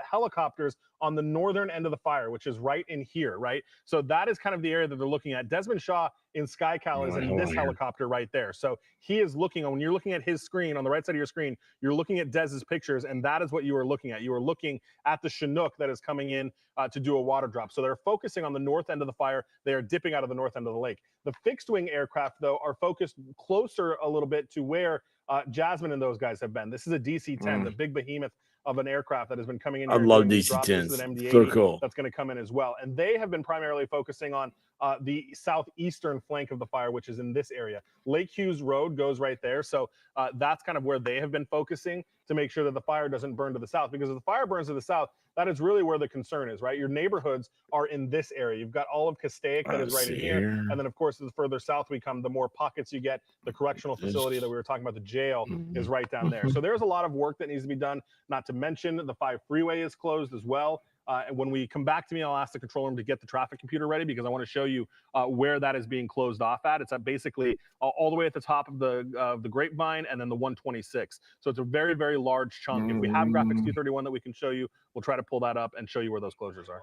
helicopters on the northern end of the fire, which is right in here, right? So that is kind of the area that they're looking at. Desmond Shaw in SkyCal is in this helicopter right there. So he is looking, when you're looking at his screen, on the right side of your screen, you're looking at Dez's pictures, and that is what you are looking at. You are looking at the Chinook that is coming in to do a water drop. So they're focusing on the north end of the fire. They are dipping out of the north end of the lake. The fixed wing aircraft, though, are focused closer a little bit to where Jasmine and those guys have been. This is a DC-10, the big behemoth of an aircraft that has been coming in. I love DC-10s. This is an MD-80 So cool. that's going to come in as well. And they have been primarily focusing on the southeastern flank of the fire, which is in this area. Lake Hughes Road goes right there. So that's kind of where they have been focusing to make sure that the fire doesn't burn to the south. Because if the fire burns to the south, that is really where the concern is, right? Your neighborhoods are in this area. You've got all of Castaic that is right in here. And then, of course, the further south we come, the more pockets you get. The correctional facility that we were talking about, the jail, is right down there. So there's a lot of work that needs to be done, not to mention the 5 freeway is closed as well. And when we come back to me, I'll ask the control room to get the traffic computer ready because I want to show you where that is being closed off at. It's at basically all the way at the top of the Grapevine and then the 126. So it's a very, very large chunk. If we have graphics 231 that we can show you, we'll try to pull that up and show you where those closures are.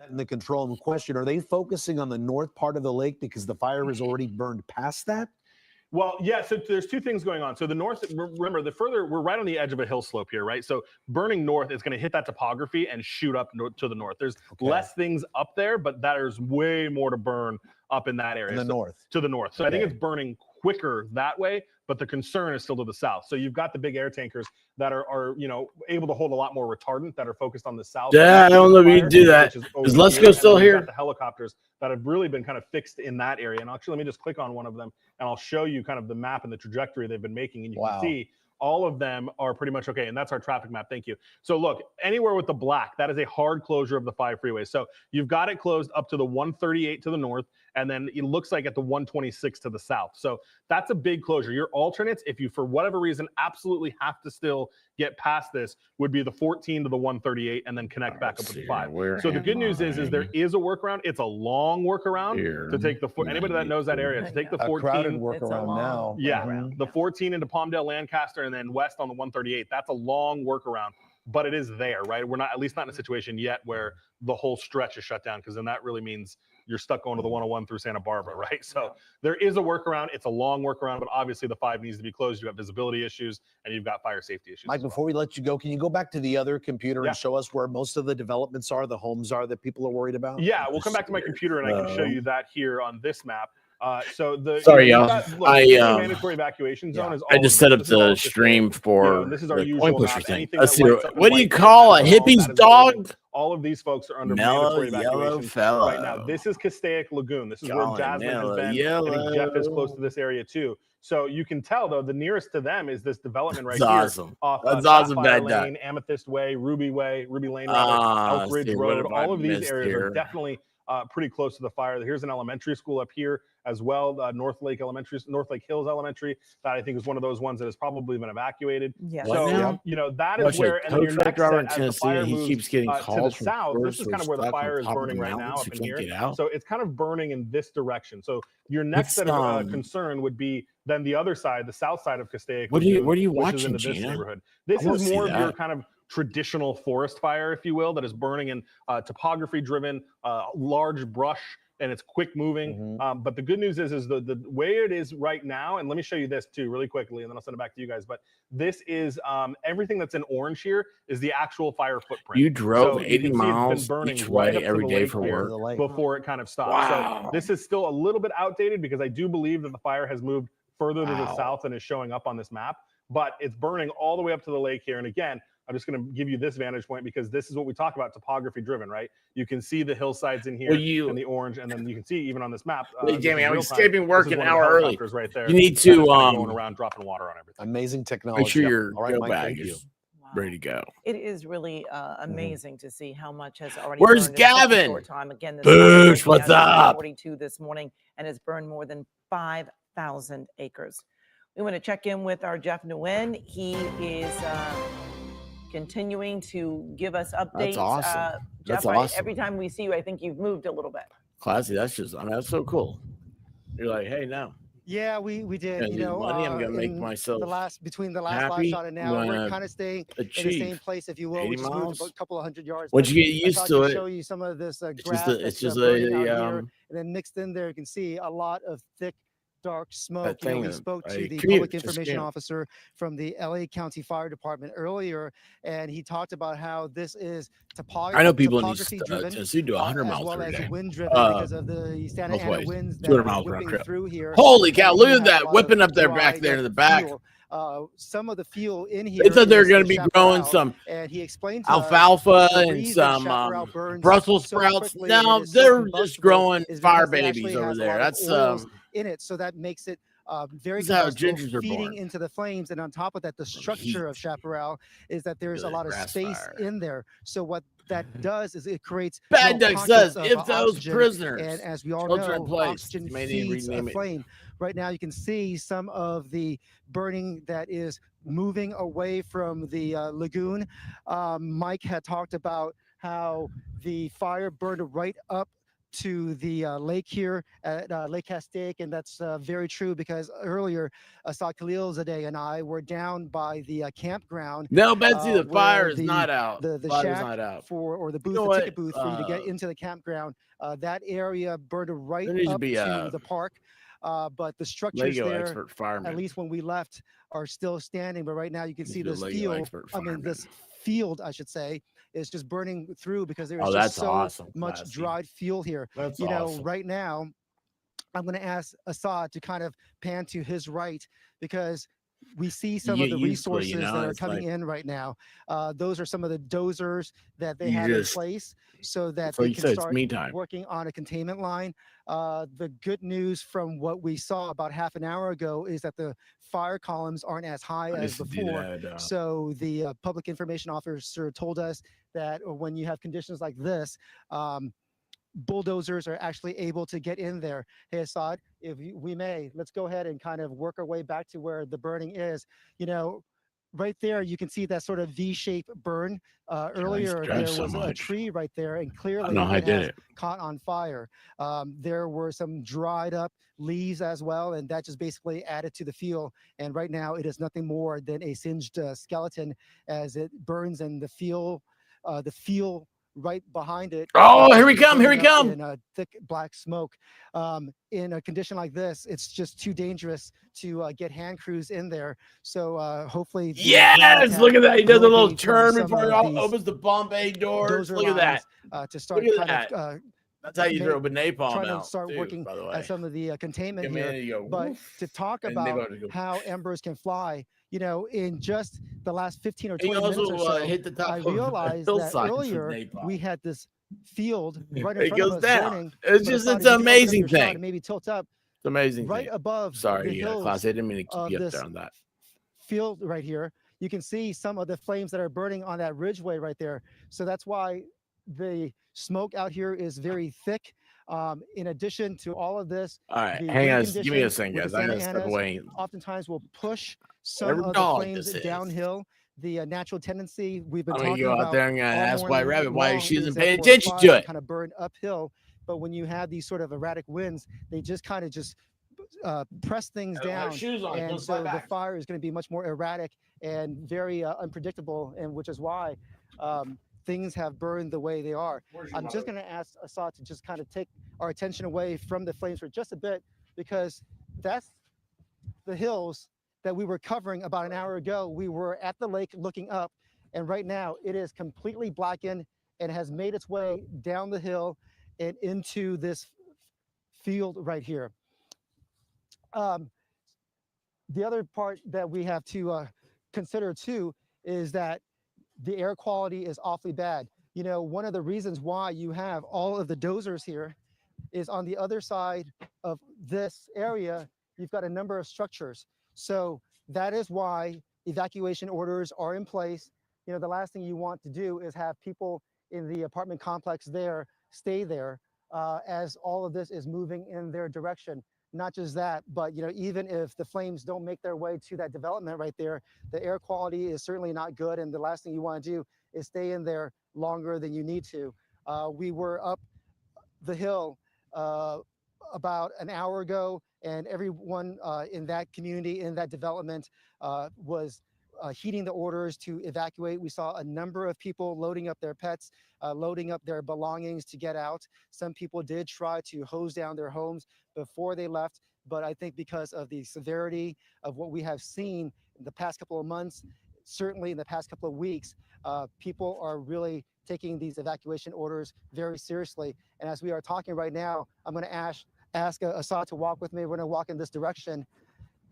And the control room question, are they focusing on the north part of the lake because the fire has already burned past that? Well, yeah, so there's two things going on. So the north, remember, the further, we're right on the edge of a hill slope here, right? So burning north is going to hit that topography and shoot up to the north. There's less things up there, but there's way more to burn up in that area. In the north. To the north. So I think it's burning quicker that way, but the concern is still to the south. So you've got the big air tankers that are able to hold a lot more retardant that are focused on the south. Yeah, I don't know if you can do that. Is Let's Go still here? The helicopters that have really been kind of fixed in that area. And actually, let me just click on one of them and I'll show you kind of the map and the trajectory they've been making. And you can see all of them are pretty much okay. And that's our traffic map. Thank you. So look, anywhere with the black, that is a hard closure of the 5 freeways. So you've got it closed up to the 138 to the north, and then it looks like at the 126 to the south. So that's a big closure. Your alternates, if you for whatever reason absolutely have to still get past this, would be the 14 to the 138 and then connect back up with the 5. So the good news is there is a workaround. It's a long workaround to take the anybody that knows that area to take the 14. A crowded workaround now. Yeah, the 14 into Palmdale, Lancaster, and then west on the 138. That's a long workaround, but it is there, right? We're not, at least not in a situation yet where the whole stretch is shut down, because then that really means you're stuck going to the 101 through Santa Barbara, right? So there is a workaround. It's a long workaround, but obviously the 5 needs to be closed. You have visibility issues and you've got fire safety issues. Mike, before we let you go, can you go back to the other computer and show us where most of the developments are, the homes are that people are worried about? Yeah, we'll come back to my computer and I can show you that here on this map. So the mandatory evacuation zone is. I just set up the stream for the coin pusher thing. Let's see. What do you call a hippie's dog? All of these folks are under mandatory evacuation right now. This is Castaic Lagoon. This is where Jasmine has been. I think Jeff is close to this area too. So you can tell, though, the nearest to them is this development right here. Awesome. Off That's awesome. Sapphire Lane, Amethyst Way, Ruby Lane, Elk Ridge Road. All of these areas are definitely pretty close to the fire. Here's an elementary school up here as well, North Lake Hills Elementary, that I think is one of those ones that has probably been evacuated. Yeah. So that is where, and then your next set, as the fire moves keeps getting to the south, this is kind of where the fire is burning right now up in here. So it's kind of burning in this direction. So your next set of concern would be then the other side, the south side of Castaic. What are you watching, this neighborhood? This is more of your kind of traditional forest fire, if you will, that is burning in topography driven, large brush, and it's quick moving. But the good news is the way it is right now, and let me show you this too really quickly, and then I'll send it back to you guys. But this is everything that's in orange here is the actual fire footprint. You drove 80 miles each way every day for work before it kind of stopped. Wow. So this is still a little bit outdated, because I do believe that the fire has moved further to the south than is showing up on this map, but it's burning all the way up to the lake here. And again, I'm just going to give you this vantage point, because this is what we talk about, topography driven, right? You can see the hillsides in here and the orange, and then you can see even on this map. Jamie, I'm escaping work an hour early. Right there. You need to going around dropping water on everything. Amazing technology. Make sure your go bag is ready to go. It is really amazing to see how much has already. Where's burned in such a Gavin? short time. Again, this Boosh, what's up? 42 this morning, and has burned more than 5,000 acres. We want to check in with our Jeff Nguyen. He is continuing to give us updates. That's awesome. Jeff, That's awesome. Every time we see you, I think you've moved a little bit. Classy. That's just, that's so cool. You're like, hey, now. Yeah, we did. And money, I'm gonna make myself between the last live shot and now, we're kind of staying in the same place, if you will, which is moved a couple of hundred yards. Once you get used to it, show you some of this grass. It's just a and then mixed in there, you can see a lot of thick, dark smoke. We spoke to the public information officer from the LA County Fire Department earlier, and he talked about how this is topography. I know people in Tennessee do 100 miles per day. Wind driven because of the Santa Ana winds that 200 are miles whipping round through here. Holy cow! Look at that whipping up there back there in the back. Some of the fuel in here. They thought they were going to be growing some and he explained to alfalfa and some Brussels sprouts. No, they're just growing fire babies over there. That's in it, so that makes it very feeding into the flames. And on top of that, the structure of chaparral is that there's a lot of space in there. So what that does is it creates Bad Duck says if those prisoners and as we all know, oxygen feeds a flame. Right now you can see some of the burning that is moving away from the lagoon. Mike had talked about how the fire burned right up to the lake here at Lake Castaic, and that's very true, because earlier Assad Khalilzadeh and I were down by the campground. No, Betsy, the fire is not out. The fire's shack not out. or the booth, the ticket booth for you to get into the campground. That area burned right up to the park. but the structures Lego there, expert fireman. at least when we left, are still standing. But right now you can see He's a this Lego field. expert I mean, fireman. this field, I should say, is just burning through because there is Oh, just that's so awesome, much Classy. dried fuel here. That's you know, awesome. right now, I'm going to ask Assad to kind of pan to his right because we see some You of the get used to it, resources you know, that are it's coming like- in right now. Those are some of the dozers that they You have just- in place so that So they you can said it's start me time. working on a containment line. The good news from what we saw about half an hour ago is that the fire columns aren't as high I as used to do before. that, So the public information officer told us that when you have conditions like this, bulldozers are actually able to get in there. Hey, Assad, if we may, let's go ahead and kind of work our way back to where the burning is. You know, right there, you can see that sort of V-shaped burn. Earlier, drive there so was a much. tree right there, and clearly know how I it did has it. caught on fire. There were some dried up leaves as well, and that just basically added to the fuel. And right now, it is nothing more than a singed skeleton as it burns, and the fuel right behind it. Oh, here we is come, here we burning up come. In a thick black smoke. In a condition like this, it's just too dangerous to get hand crews in there. So hopefully, the ground Yes, look at attack that. He does a will little be from turn some before he of these opens the bomb bay doors. dozer Look at that. lines, to start Look at kind that. of That's how you ma- throw a napalm trying to out, start too, working by the way. at some of the containment Come in here. and you go, But woof, to talk and they about go- how embers can fly, you know, in just the last 15 or He 20 minutes or also, so, hit the top I of the realized that hillsides with earlier napalm. we had this field right in It front of goes us down. burning. It's but just, Assad, it's if an you can open up amazing your shot thing. and maybe tilt up It's amazing right thing. above the Sorry, hills Class. I didn't mean to keep of you up this there on that. field right here. You can see some of the flames that are burning on that ridgeway right there. So that's why the smoke out here is very thick. In addition to all of this, All right, the hang wind on. Give me a conditions second, with guys. the I Santa gotta step Anas away. oftentimes will push some Every of the dog flames this is. downhill. The natural tendency we've been I'm gonna talking go out about there and all ask White morning Rabbit why long she isn't is that paying for a attention fire to it. kind of burn uphill. But when you have these sort of erratic winds, they just kind of just press things I don't have down, shoes on. and Don't so slide the back. fire is going to be much more erratic and very unpredictable, and which is why things have burned the way they are. Where's your I'm just mother? going to ask Assad to just kind of take our attention away from the flames for just a bit, because that's the hills that we were covering about an hour ago. We were at the lake looking up, and right now it is completely blackened and has made its way down the hill and into this field right here. The other part that we have to consider too is that the air quality is awfully bad. You know, one of the reasons why you have all of the dozers here is on the other side of this area, you've got a number of structures. So that is why evacuation orders are in place. You know, the last thing you want to do is have people in the apartment complex there stay there as all of this is moving in their direction. Not just that, but you know, even if the flames don't make their way to that development right there, the air quality is certainly not good. And the last thing you want to do is stay in there longer than you need to. We were up the hill about an hour ago, and everyone in that community, in that development, was heeding the orders to evacuate. We saw a number of people loading up their pets, loading up their belongings to get out. Some people did try to hose down their homes before they left, but I think because of the severity of what we have seen in the past couple of months, certainly in the past couple of weeks, people are really taking these evacuation orders very seriously. And as we are talking right now, I'm going to ask Assad to walk with me. We're going to walk in this direction,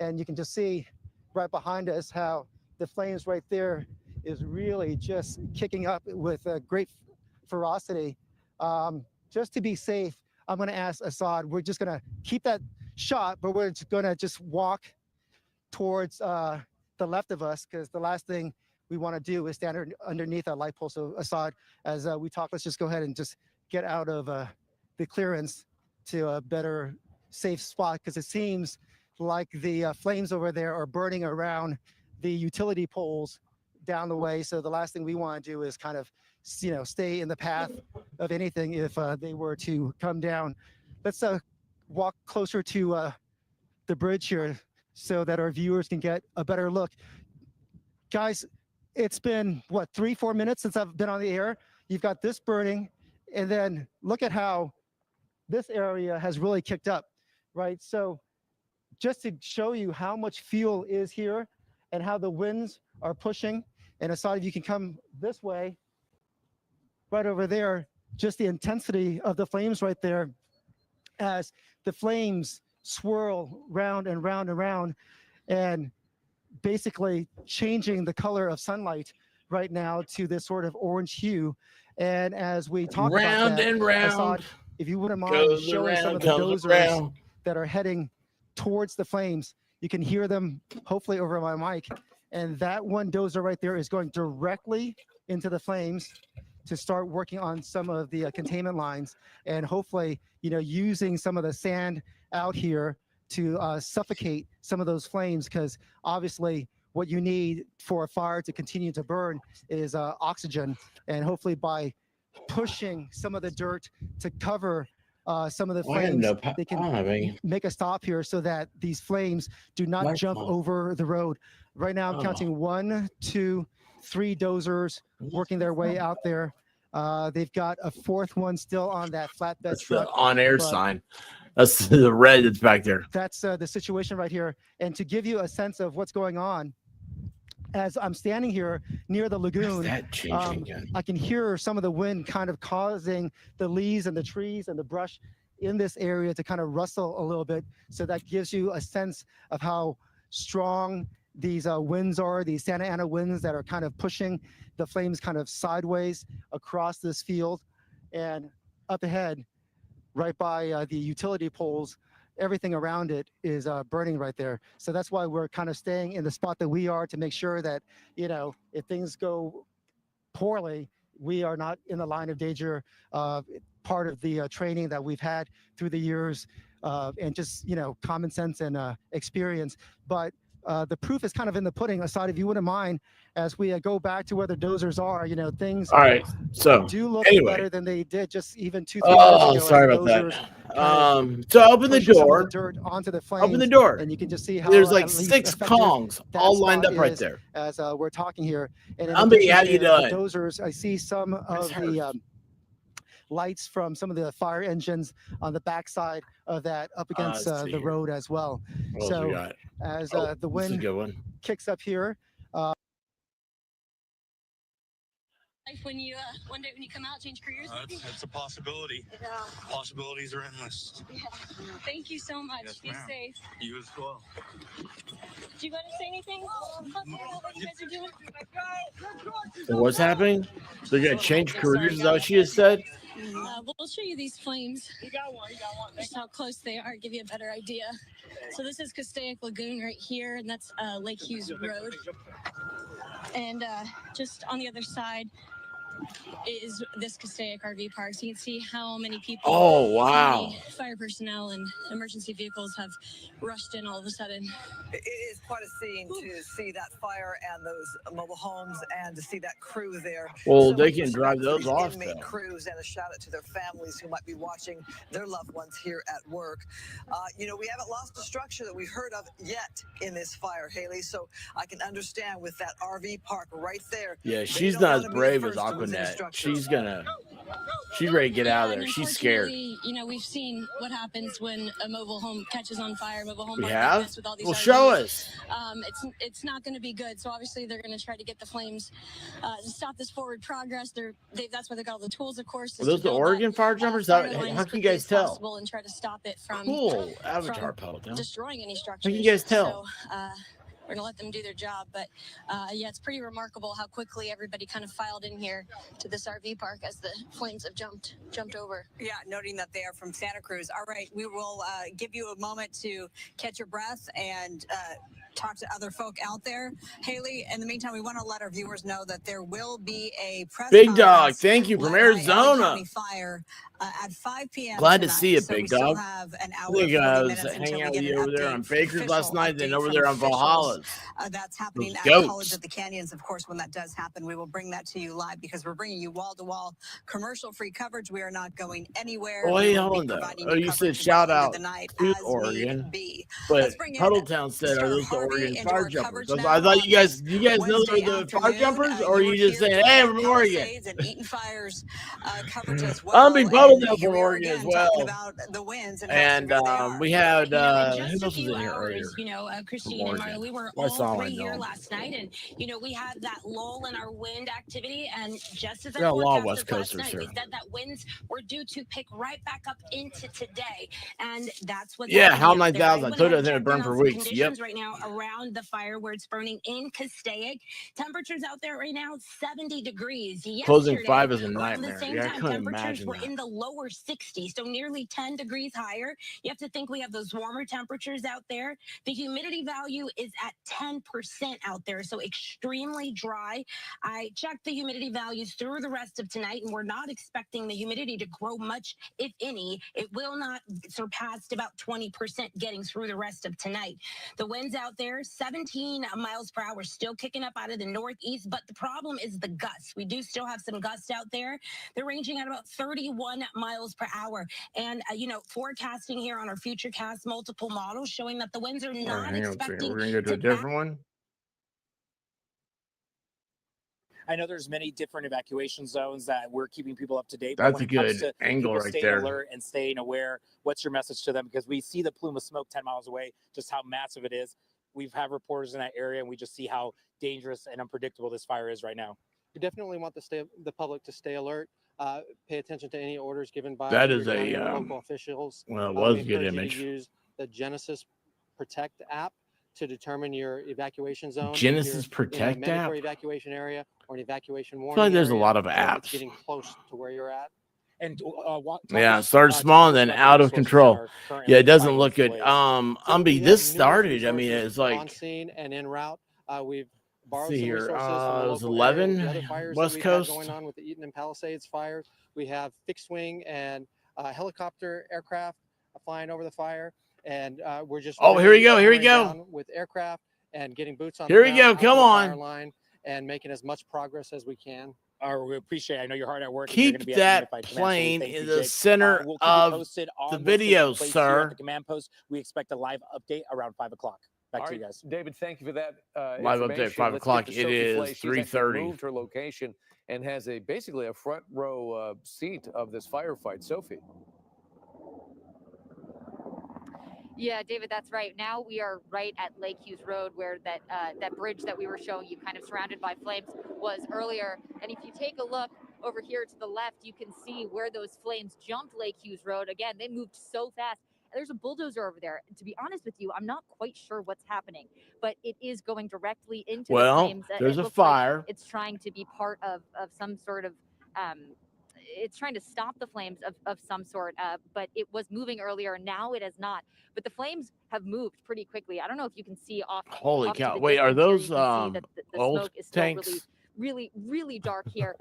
and you can just see right behind us how the flames right there is really just kicking up with great ferocity. Just to be safe, I'm going to ask Assad, we're just going to keep that shot, but we're going to just walk towards the left of us, because the last thing we want to do is stand underneath a light pole. So Assad, as we talk, let's just go ahead and just get out of the clearance to a better safe spot, because it seems like the flames over there are burning around the utility poles down the way. So the last thing we want to do is kind of, you know, stay in the path of anything if they were to come down. Let's walk closer to the bridge here so that our viewers can get a better look. Guys, it's been, what, 3-4 minutes since I've been on the air? You've got this burning, and then look at how this area has really kicked up, right? So just to show you how much fuel is here and how the winds are pushing. And aside, if you can come this way, right over there, just the intensity of the flames right there as the flames swirl round and round and round, and basically changing the color of sunlight right now to this sort of orange hue. And as we talk Round about that, and round, Assad, if you wouldn't mind goes showing some around, of the comes dozers around. that are heading towards the flames. You can hear them hopefully over my mic. And that one dozer right there is going directly into the flames to start working on some of the containment lines, and hopefully, using some of the sand out here to suffocate some of those flames, because obviously what you need for a fire to continue to burn is oxygen. And hopefully by pushing some of the dirt to cover some of the flames, they can make a stop here so that these flames do not jump over the road. Right now, I'm counting 1, 2, 3 dozers working their way out there. They've got a 4th one still on that flatbed That's truck. the on-air sign. That's the red that's back there. That's the situation right here. And to give you a sense of what's going on, as I'm standing here near the lagoon, I can hear some of the wind kind of causing the leaves and the trees and the brush in this area to kind of rustle a little bit. So that gives you a sense of how strong these winds are, these Santa Ana winds that are kind of pushing the flames kind of sideways across this field. And up ahead, right by the utility poles, everything around it is burning right there. So that's why we're kind of staying in the spot that we are, to make sure that, if things go poorly, we are not in the line of danger. Part of the training that we've had through the years, and just, common sense and experience. But the proof is kind of in the pudding. Assad, if you wouldn't mind, as we go back to where the dozers are, things all right, so do look better than they did just even 2-3 years ago. Sorry about that. So open the door. Dirt onto the flames, open the door, and you can just see how there's like at least 6 Kongs all lined up right there. As we're talking here. And how you doing? The dozers, I see some of the lights from some of the fire engines on the backside of that up against the road as well. So as the wind kicks up here, when you one day when you come out, change careers? It's a possibility. Yeah. Possibilities are endless. Yeah. Thank you so much. Yes, be safe. You as well. Do you got to say anything about what you guys are doing? So what's happening? They're gonna change careers, is that what she has said? We'll show you these flames. You got one. Just how close they are, give you a better idea. So this is Castaic Lagoon right here, and that's Lake Hughes Road. And just on the other side is this Castaic RV park. So you can see how many people, how many fire personnel and emergency vehicles have rushed in all of a sudden. It is quite a scene to see that fire and those mobile homes and to see that crew there. Well, they can drive those off. Inmate crews, and a shout out to their families who might be watching their loved ones here at work. We haven't lost the structure that we've heard of yet in this fire, Haley. So I can understand with that RV park right there. Yeah, she's not as brave as Aquanet. She's ready to get out of there. She's scared. We've seen what happens when a mobile home catches on fire. Mobile home. We have? With all these Well, RVs. show us. It's not going to be good. So obviously they're going to try to get the flames to stop this forward progress. That's why they got all the tools, of course. Are those the Oregon fire jumpers? How can you guys tell? And try to stop it from cool Avatar Peloton. Destroying any structures. How can you guys tell? So, we're gonna let them do their job, but it's pretty remarkable how quickly everybody kind of filed in here to this RV park as the flames have jumped over. Yeah, noting that they are from Santa Cruz. All right, we will give you a moment to catch your breath and talk to other folk out there. Haley, in the meantime, we want to let our viewers know that there will be a press Big Dog, thank you from Arizona. Fire at 5 p.m. Glad tonight. to see it, So Big we still Dog. have an I hour think I was until hanging we out get with you an over there update, on Baker's last night, then update over from there on officials. Valhalla's. That's happening Those at goats. College of the Canyons. Of course, when that does happen, we will bring that to you live because we're bringing you wall-to-wall commercial-free coverage. We are not going anywhere. Oh, We hey, will be hold on. providing Oh, you you said coverage shout well out into the night to as Oregon, need be. but Let's bring in Puddletown said, are Mr. those the Harvey Oregon into fire our jumpers. coverage I now thought on you this guys know Wednesday they're the fire afternoon. jumpers, or are You're you just here saying, for hey, the I'm from Oregon? Palisades and Eaton Fires coverage as I'm well. being public And now here from we are Oregan as again talking well. about the winds and how And severe they are. we had In who just a else was few in here earlier? hours, From Christine and Marla, Oregon. we were That's all all I three here know. last night, and we had that lull in our wind activity. And just as We our got a lot of forecasters West last Coasters night, here. we said that winds were due to pick right back up into today, and that's what's Yeah, happening HAL out there. 9000. I I went told ahead you I and think it checked in burned for on some weeks. Yep. conditions right now around the fire where it's burning in Castaic. Temperatures out there right now 70 degrees. Closing Yesterday, 5 is a around the nightmare. same Yeah, I time, couldn't temperatures imagine were that. in the lower 60s, so nearly 10 degrees higher. You have to think we have those warmer temperatures out there. The humidity value is at 10% out there, so extremely dry. I checked the humidity values through the rest of tonight, and we're not expecting the humidity to grow much, if any. It will not surpass about 20% getting through the rest of tonight. The winds out there, 17 miles per hour, still kicking up out of the northeast, but the problem is the gusts. We do still have some gusts out there. They're ranging at about 31 miles per hour. And, forecasting here on our Futurecast multiple models showing that the winds are All right, not hang on a second. expecting We're going to go to a different one. I know there's many different evacuation zones that we're keeping people up to date. That's but when a it comes good to angle people right staying there. alert and staying aware, what's your message to them? Because we see the plume of smoke 10 miles away, just how massive it is. We've had reporters in that area, and we just see how dangerous and unpredictable this fire is right now. We definitely want the public to stay alert. Pay attention to any orders given by That your is county a, or local officials. well, it We was a good encourage you image. to use the Genesis Protect app to determine your evacuation zone. If Genesis you're Protect in a mandatory app? evacuation area or an evacuation warning I feel like there's a area, lot of or if it's apps. getting close to where you're at. And Yeah, it started small and then out of control. Yeah, it doesn't look good. This started. I mean, it's on like, scene and en route. We've let's borrowed see some here. resources from the It was local area with 11 the other fires West that we've Coast. had going on with the Eaton and Palisades fire. We have fixed wing and helicopter aircraft flying over the fire, and we're just Oh, here we go. Here we hammering go. down with aircraft and getting boots on Here the we ground, go. out to Come the fire on. line, and making as much progress as we can. We appreciate it. I know you're hard at work. And you're going to Keep be at the that Unified Command, so we plane thank in you, the Jake. center We'll keep you of posted the on what's video, taking place here at sir. the command post. We expect a live update around 5 o'clock. Back to you guys. David, thank you for that Live update, information. 5 Let's o'clock. get to It Sophie is Flay. She's actually 3:30. moved her location and has basically a front row seat of this firefight. Sophie. Yeah, David, that's right. Now we are right at Lake Hughes Road, where that bridge that we were showing you, kind of surrounded by flames, was earlier. And if you take a look over here to the left, you can see where those flames jumped Lake Hughes Road. Again, they moved so fast. There's a bulldozer over there. To be honest with you, I'm not quite sure what's happening, but it is going directly into the flames. There's it a looks fire. like it's trying to be part of some sort of it's trying to stop the flames of some sort, but it was moving earlier. Now it has not. But the flames have moved pretty quickly. I don't know if you can see off. Holy off to cow. the Wait, are distance here, those you can see that the old smoke is still tanks? really dark here.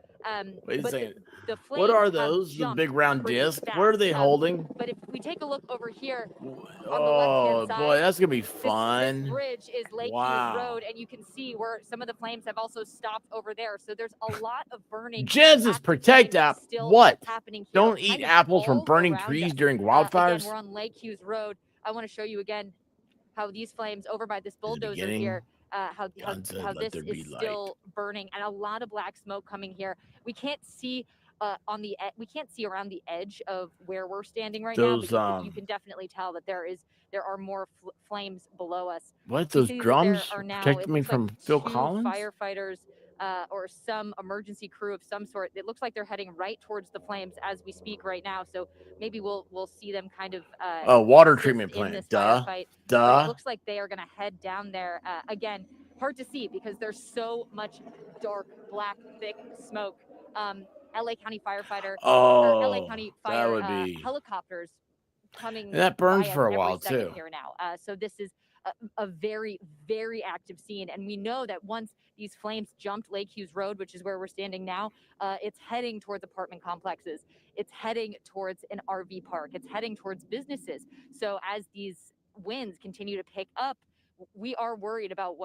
Wait a but second. the flames What are have those? The jumped big round pretty disc? fast. What are they holding? But if we take a look over here on the Oh, left-hand side, boy, that's going to be this fun. bridge is Lake Wow. Hughes Road, and you can see where some of the flames have also stopped over there. So there's a lot of burning. Genesis Protect app. Still What? happening here, Don't eat kind of apples from all burning around trees us. during Again, wildfires? we're on Lake Hughes Road. I want to show you again how these flames over by this bulldozer beginning. here, how Let this there be is light. still burning, and a lot of black smoke coming here. We can't see we can't see around the edge of where we're standing right now, Those, because you can definitely tell that there are more flames below us. What? We Those see that drums there are now, protecting it me looks from like Phil 2 Collins? firefighters or some emergency crew of some sort. It looks like they're heading right towards the flames as we speak right now. So maybe we'll see them kind of Oh, water assist treatment in plant. this Duh. firefight. But Duh. it looks like they are going to head down there again. Hard to see because there's so much dark, black, thick smoke. LA County firefighter or LA Oh, County that fire would be. helicopters coming And that burns by us for a every while, second too. here now. So this is a very, very active scene. And we know that once these flames jumped Lake Hughes Road, which is where we're standing now, it's heading towards apartment complexes. It's heading towards an RV park. It's heading towards businesses. So as these winds continue to pick up, we are worried about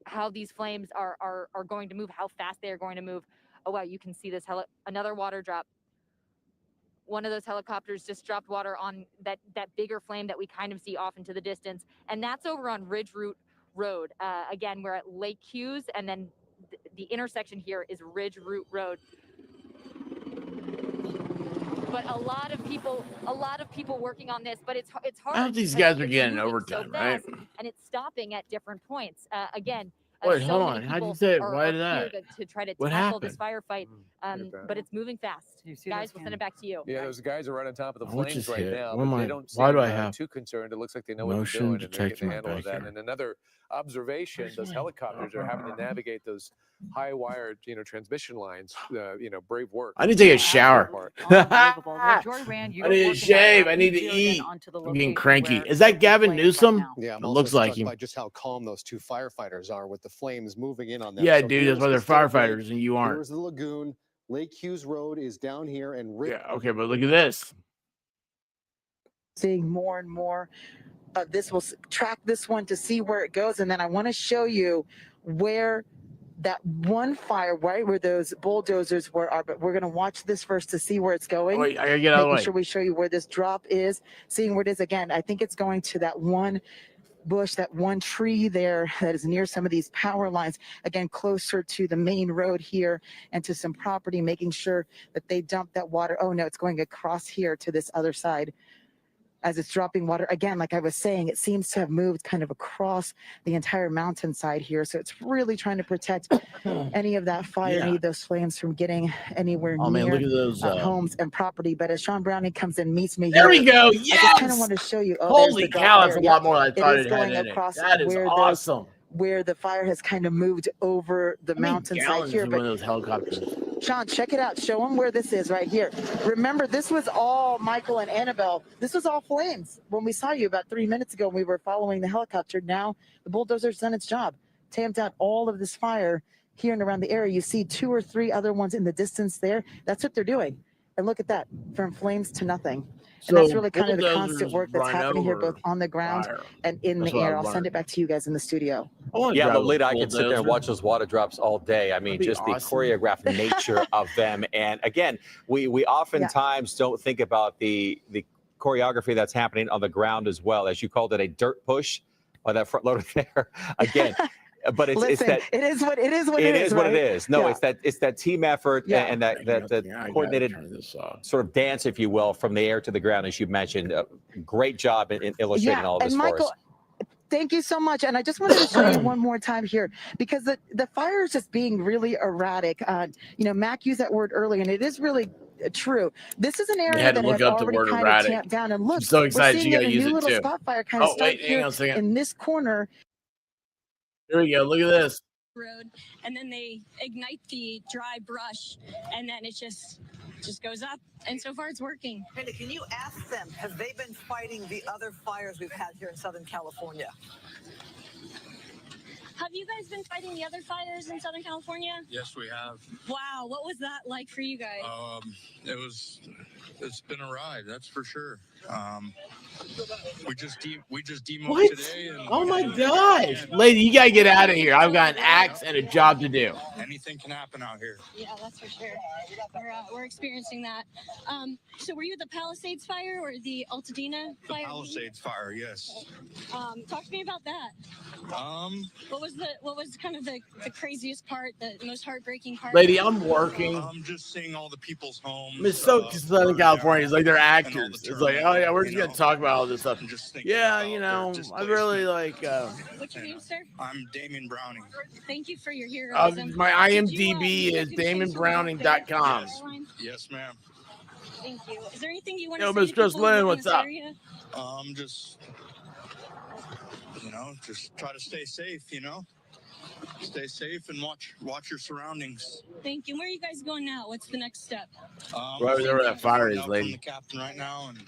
how these flames are going to move, how fast they are going to move. Oh wow, you can see this another water drop. one of those helicopters just dropped water on that bigger flame that we kind of see off into the distance, and that's over on Ridge Road. Again, we're at Lake Hughes, and then the intersection here is Ridge Road. But a lot of people working on this, but it's hard. I hope these because guys are it's getting moving overtime, so right? fast, and it's stopping at different points. Again, Wait, so hold many on. How'd you people say it? are Why here that? to try to What tackle this happened? firefight, but it's moving fast. Guys, we'll send it back to you. Yeah, those guys are right on top of the I flames just right hit. now, What am but they I- don't why seem do I have too concerned. It looks like they know what motion they're doing and they're detecting getting a my handle of back that. here? And another observation: those helicopters are having to navigate those high-wired, transmission lines. Brave work. I need to take a shower. Unbelievable. Well, Joy Rand, I need to working shave. out I there. need to You zeroed in eat. onto the I'm getting location cranky. where Is that the Gavin flames Newsom? right now. Yeah, I'm It also looks like struck him. by just how calm those two firefighters are with the flames moving in on them. Yeah, So dude, that's here's why the they're stairway, firefighters and you aren't. Here's the lagoon. Lake Hughes Road is down here, and Yeah, okay, but look at this. Seeing more and more. This will track this one to see where it goes, and then I want to show you where that one fire, right where those bulldozers were, are. But we're going to watch this first to see where it's going. Oh, wait, I gotta get out of the Making way. sure we show you where this drop is, seeing where it is. Again, I think it's going to that one bush, that one tree there that is near some of these power lines, again closer to the main road here and to some property, making sure that they dump that water. Oh no, it's going across here to this other side as it's dropping water. Again, like I was saying, it seems to have moved kind of across the entire mountainside here, so it's really trying to protect any of that fire, any of those flames from getting anywhere Oh, man, near look at those, homes and property. But as Sean Browning comes and meets me There here, we go. I just kind of Yes! want to show you. Oh, there's Holy the drop cow, that's there. a Yep. lot more than I thought It is it had going in it. across That is where awesome. where the fire has kind of moved over the mountainside Gallons here. in But one of those helicopters. Sean, check it out. Show them where this is right here. Remember, this was all, Michael and Annabelle, this was all flames when we saw you about 3 minutes ago. We were following the helicopter. Now the bulldozer's done its job, tamped out all of this fire here and around the area. You see 2 or 3 other ones in the distance there. That's what they're doing. And look at that, from flames to nothing. And that's really kind of the constant work that's happening here, both on the ground and in That's the what I air. I'll send learned. it back to you guys in the studio. Yeah, Lolita, I could sit there and watch those water drops all day. I mean, That'd be just the awesome. choreographed nature of them. And again, we oftentimes don't think about the choreography that's happening on the ground as well. As you called it, a dirt push by that front loader there. Again, but it's Listen, that it is what it is. What it is what it right? is. No, Yeah. it's that team effort Yeah. and that coordinated sort of dance, if you will, from the air to the ground, as you mentioned. Great job in illustrating all of this and for Michael, us. thank you so much. And I just wanted to show you one more time here, because the fire is just being really erratic. Mac used that word earlier, and it is really true. This is an area had to that look had up the already word kind erratic. of tamped down. And look, I'm so excited we're she seeing gotta a use new it little too. spot fire kind of Oh, start wait, hang here on a second. in this corner. Here we go. Look at this. Road, and then they ignite the dry brush, and then it just goes up. And so far, it's working. Penny, can you ask them, have they been fighting the other fires we've had here in Southern California? Have you guys been fighting the other fires in Southern California? Yes, we have. Wow, what was that like for you guys? It's been a ride, that's for sure. We just demoed What? today. And Oh my gosh. Lady, you got to get out of here. I've got an axe and a job to do. Anything can happen out here. Yeah, that's for sure. We're experiencing that. So were you at the Palisades fire or the Altadena The fire? Palisades fire, yes. Talk to me about that. What was kind of the craziest part, the most heartbreaking part? Lady, I'm working. I'm just seeing all the people's homes. It's so Southern California. It's like they're actors. It's like, oh yeah, we're just gonna talk about all this stuff. Yeah, I really like. What's your name, sir? I'm Damien Browning. Thank you for your heroism. My Did you, IMDb is DamonBrowning.com. Yes, ma'am. Thank you. Is there anything you want Yo, to say Miss to people who Jocelyn, live in what's this up? area? Just try to stay safe, Stay safe and watch your surroundings. Thank you. Where are you guys going now? What's the next step? Right over there where that fire is, From lady. the captain right now, and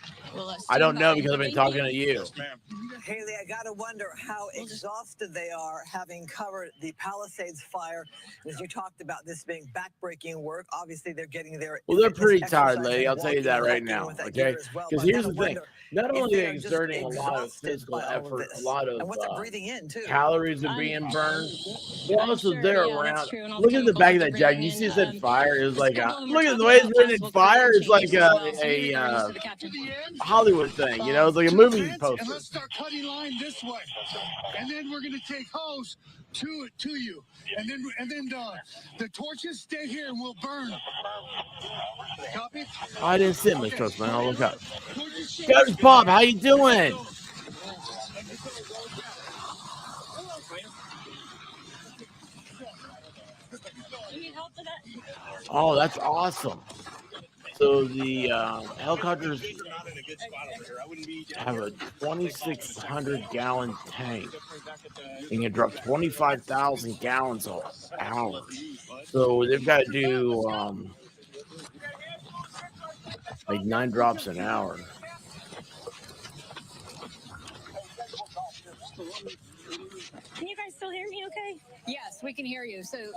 I don't know because I've been talking to you. Yes, ma'am. Haley, I got to wonder how exhausted they are having covered the Palisades fire. As you talked about this being backbreaking work, obviously they're getting their Well, they're fitness pretty tired, exercise lady. and I'll tell you walking that and right hiking now, with that okay? gear as well. Because But I here's the gotta thing. wonder Not if only they are are just exerting a lot of exhausted physical by all of effort, a this. lot of And what they're breathing in, too. calories are being burned, Well, also Sure, they're yeah, that's around. true, and all the Look at the chemicals back of that that they're jacket. You bringing see, it in. said fire. It was like Couple of them are look at the talking way it's about written in possible fire. career It's like changes as well, so maybe they're a news to the captain. Hollywood thing, you know, it's like a To movie the fence, poster. and let's start cutting line this way, and then we're gonna take hose to you, and then the torches stay here and we'll burn them. Copy? I didn't see it, Miss Trust, man. I'll look up. Torches Coach Bob, how you doing? You need help with that? Oh, that's awesome. So the helicopters have a 2,600 gallon tank and can drop 25,000 gallons an hour. So they've got to do like 9 drops an hour. Can you guys still hear me okay? Yes, we can hear you. So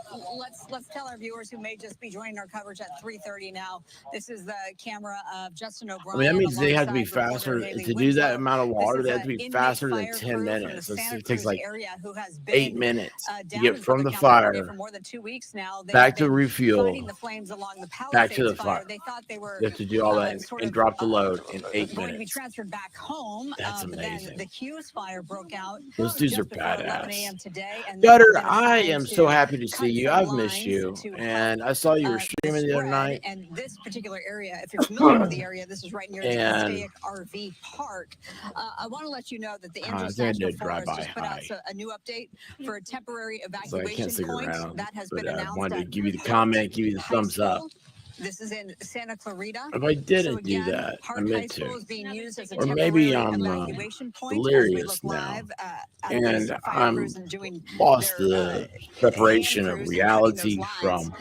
let's tell our viewers who may just be joining our coverage at 3:30 now. This is the camera of Justin O'Brien. I mean, that means they have to be alongside reporter faster Haley to do that Winslow. amount of water. This They is have to be an faster inmate than fire 10 crew from minutes. the Santa It takes Cruz like area who has 8 been, minutes to down get in from Southern the California fire for more than 2 weeks now. They back have to been refuel, fighting the flames along the back to Palisades the fire. fire. They thought they were You have to do all that sort and of drop the load in 8 going to be minutes. transferred back home. That's But then amazing. the Hughes Fire broke out Those dudes are just before 11 badass. a.m. today, and they have Gutter, been I assigned am so to happy to see cut you. some I've missed lines you. to help And I saw you were the streaming the other spread. night. And this particular area, if you're familiar with the area, this is right near the And Castaic RV Park. I want to let you know that the I Angeles think I National did Forest drive-by just put out high. a new update for a temporary So I can't evacuation stick point around. that has But been I announced wanted to at give you the Park comment, give you the High thumbs up. School. This is in Santa Clarita. If I So didn't do again, that, I Park High meant School to. is being used as a Or maybe temporary I'm evacuation point as we delirious look now. live at these And fire I'm crews and doing lost their the hand separation of crews and cutting those reality lines. from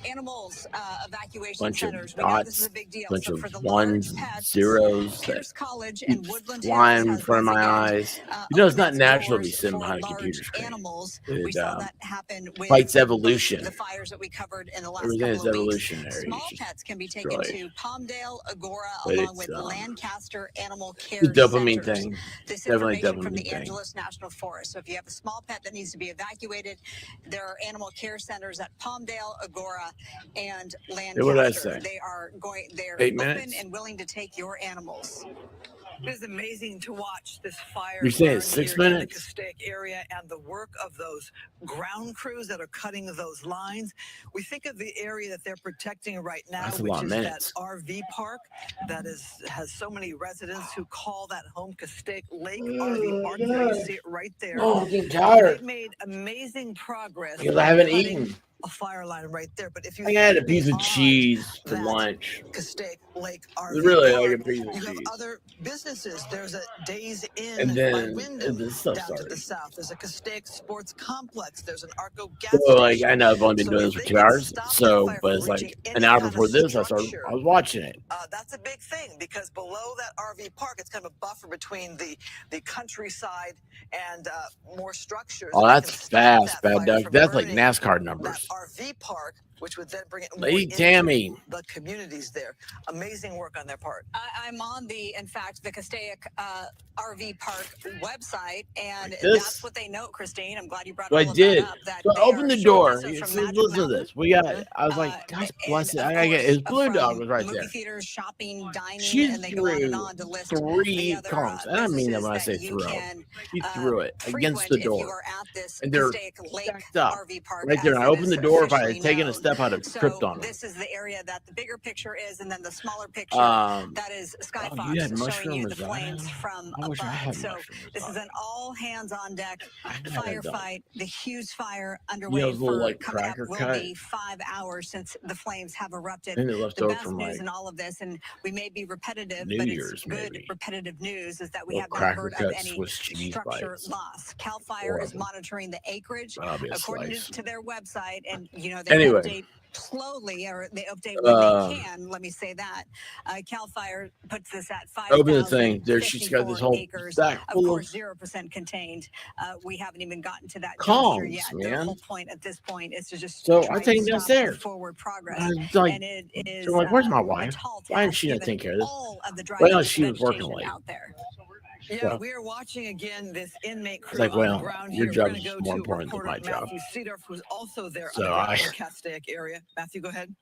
Animals evacuation bunch of centers. We know this is dots, a big deal. bunch So of for the ones, large pets, zeros that Pierce College keep and Woodland flying Hills in has front of once my again eyes. You know, it's opened not its natural to be doors sitting for behind a computer large screen. animals. We It, saw that happen with fights both evolution. the fires that we covered in the last Everything couple is of weeks. evolutionary. Small It's just pets can be taken destroyed. to Palmdale, Agora, But along it's with Lancaster Animal the Care dopamine Centers. thing. This Definitely information from dopamine the thing. Angeles National Forest. So if you have a small pet that needs to be evacuated, there are animal care centers at Palmdale, Agora, and Hey, what did I Lancaster. say? They're 8 open minutes? and willing to take your animals. It is amazing to watch this fire You're saying burn it's 6 here in the minutes? Castaic area and the work of those ground crews that are cutting those lines. We think of the area that they're protecting right now, That's a which lot of is minutes. that RV park that has so many residents who call that home Castaic Lake RV Park. There you see it right there. Oh, I'm getting tired. They've made amazing progress Because I haven't cutting eaten. a fire line right there. But if you I think I had a think piece of beyond cheese for that lunch. Castaic Lake It's RV really Park, like a piece of you have cheese. other businesses. There's a Days Inn And by then Wyndham this stuff down to started. the south. There's a Castaic Sports Complex. There's an Arco gas So, like, station. I know I've only been So doing if this for they 2 can hours. stop that So, fire but from it's like reaching an any hour kind before of this, I structure, was watching it. that's a big thing because below that RV park, it's kind of a buffer between the countryside and more structures. Oh, And they that's can stop fast, that Bad fire Duck. from That's like burning NASCAR that numbers. RV park, which would then bring it more Lady into Tammy. the communities there. Amazing work on their part. I'm on in fact, the Castaic RV Park website, and Like this? that's what they note, Christine. I'm glad you brought So I all of did. that up. That So I they opened are the a door. short distance See, from Magic listen to Mountain. this. We got. I was like, gosh bless it. And I of gotta get. course, His blue dog from was right movie there. theaters, shopping, dining, She and they go on and threw on to list the 3 other conks. And I mean that businesses when I that say you throw. can He threw it against frequent the if you door. are at this And they're Castaic Lake stacked up RV Park, right there. as And I it opened is the door. If I officially had taken a known. step, I'd have tripped So on them. this is the area that the bigger picture is, and then the smaller picture that is Sky Oh, Fox you had showing mushroom you the risotto? flames from I wish I above. had So mushroom this is risotto. an all hands on deck had that done. firefight. The Hughes Fire You underway know, those little for like coming up cracker will cut. be 5 hours since the flames have erupted. And it left The over best from news like in all of this, and we may be repetitive, New but Year's, it's good maybe. repetitive news, is that we Little have not cracker heard of cut any Swiss cheese structure bites. loss. Cal 4 Fire of is them. monitoring the acreage That'll be a according slice. to their website, and they Anyway. update slowly, or they update when they can. Let me say that. Cal Fire puts this at Open the thing. There, she's got 5,054 this whole acres. stack Of full course, of 0% contained. We haven't even gotten to that juncture Kongs, yet. man. Their whole point at this point is to just So try I to take it stop the downstairs. forward progress. I was like, And it so is I'm like, where's my a wife? tall Why didn't task she not given take care of this? all of the dry Well, she was working vegetation late. out there. Yeah, we are watching again this inmate It's crew like, on the well, ground your here. We're job going is to go more to important than reporter my job. Matthew Seedorf, who's also there So on the ground in the Castaic area. Matthew, go ahead.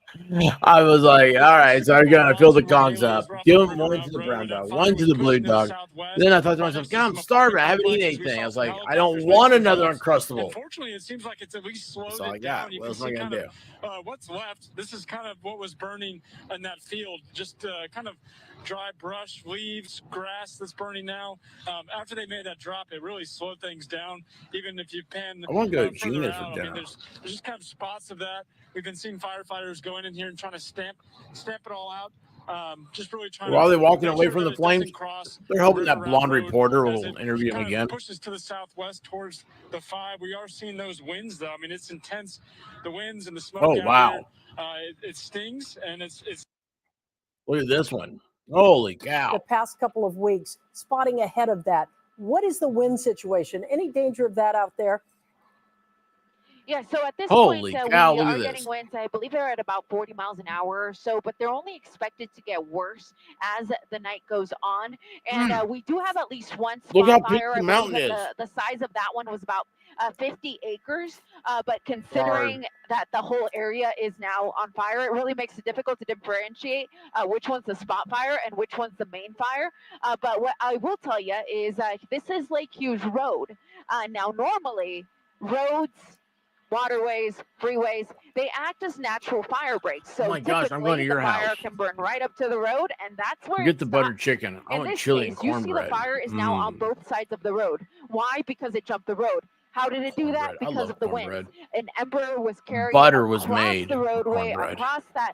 I was like, all right, so I'm gonna fill the gongs up, give them one to the brown dog, one to the blue dog. Then I thought to myself, God, I'm starving. I haven't eaten anything. I was like, I don't want another Uncrustable. Unfortunately, it seems like it's at least slowed That's all I it down. got. You What can else am I see gonna kind do? of what's left. This is kind of what was burning in that field. Just kind of dry brush, leaves, grass that's burning now. After they made that drop, it really slowed things down. Even if you pan I want to go to further Gina's for out, I dinner. mean, there's just kind of spots of that. We've been seeing firefighters going in here and trying to stamp it all out. Just really trying While to they're walking make away sure from that the it flames, doesn't cross they're hoping the that River blonde Road reporter as will it interview him kind of again. pushes to the southwest towards the 5. We are seeing those winds, though. I mean, it's intense. The winds and the smoke Oh, out wow. here. It stings, and it's. Look at this one. Holy cow. The past couple of weeks, spotting ahead of that. What is the wind situation? Any danger of that out there? Yeah, so at this Holy point, cow, we look at are this. getting winds. I believe they're at about 40 miles an hour or so, but they're only expected to get worse as the night goes on. And we do have at least one Look how spot big fire. the I believe mountain that the size of that one was about 50 acres. But Darn. considering that the whole area is now on fire, it really makes it difficult to differentiate which one's the spot fire and which one's the main fire. But what I will tell you is this is Lake Hughes Road. Now, normally, roads, waterways, freeways, they act as natural fire breaks. So Oh my gosh, I'm going to typically your the fire house. can burn right up to the road, and that's where Forget it the stops. buttered chicken. I In want this chili case, and you see the cornbread. fire is now on both sides of the road. Why? Because it jumped the road. How did it do that? Cornbread. I Because love of the cornbread. winds. An ember was carried Butter was across made the with roadway, cornbread. across that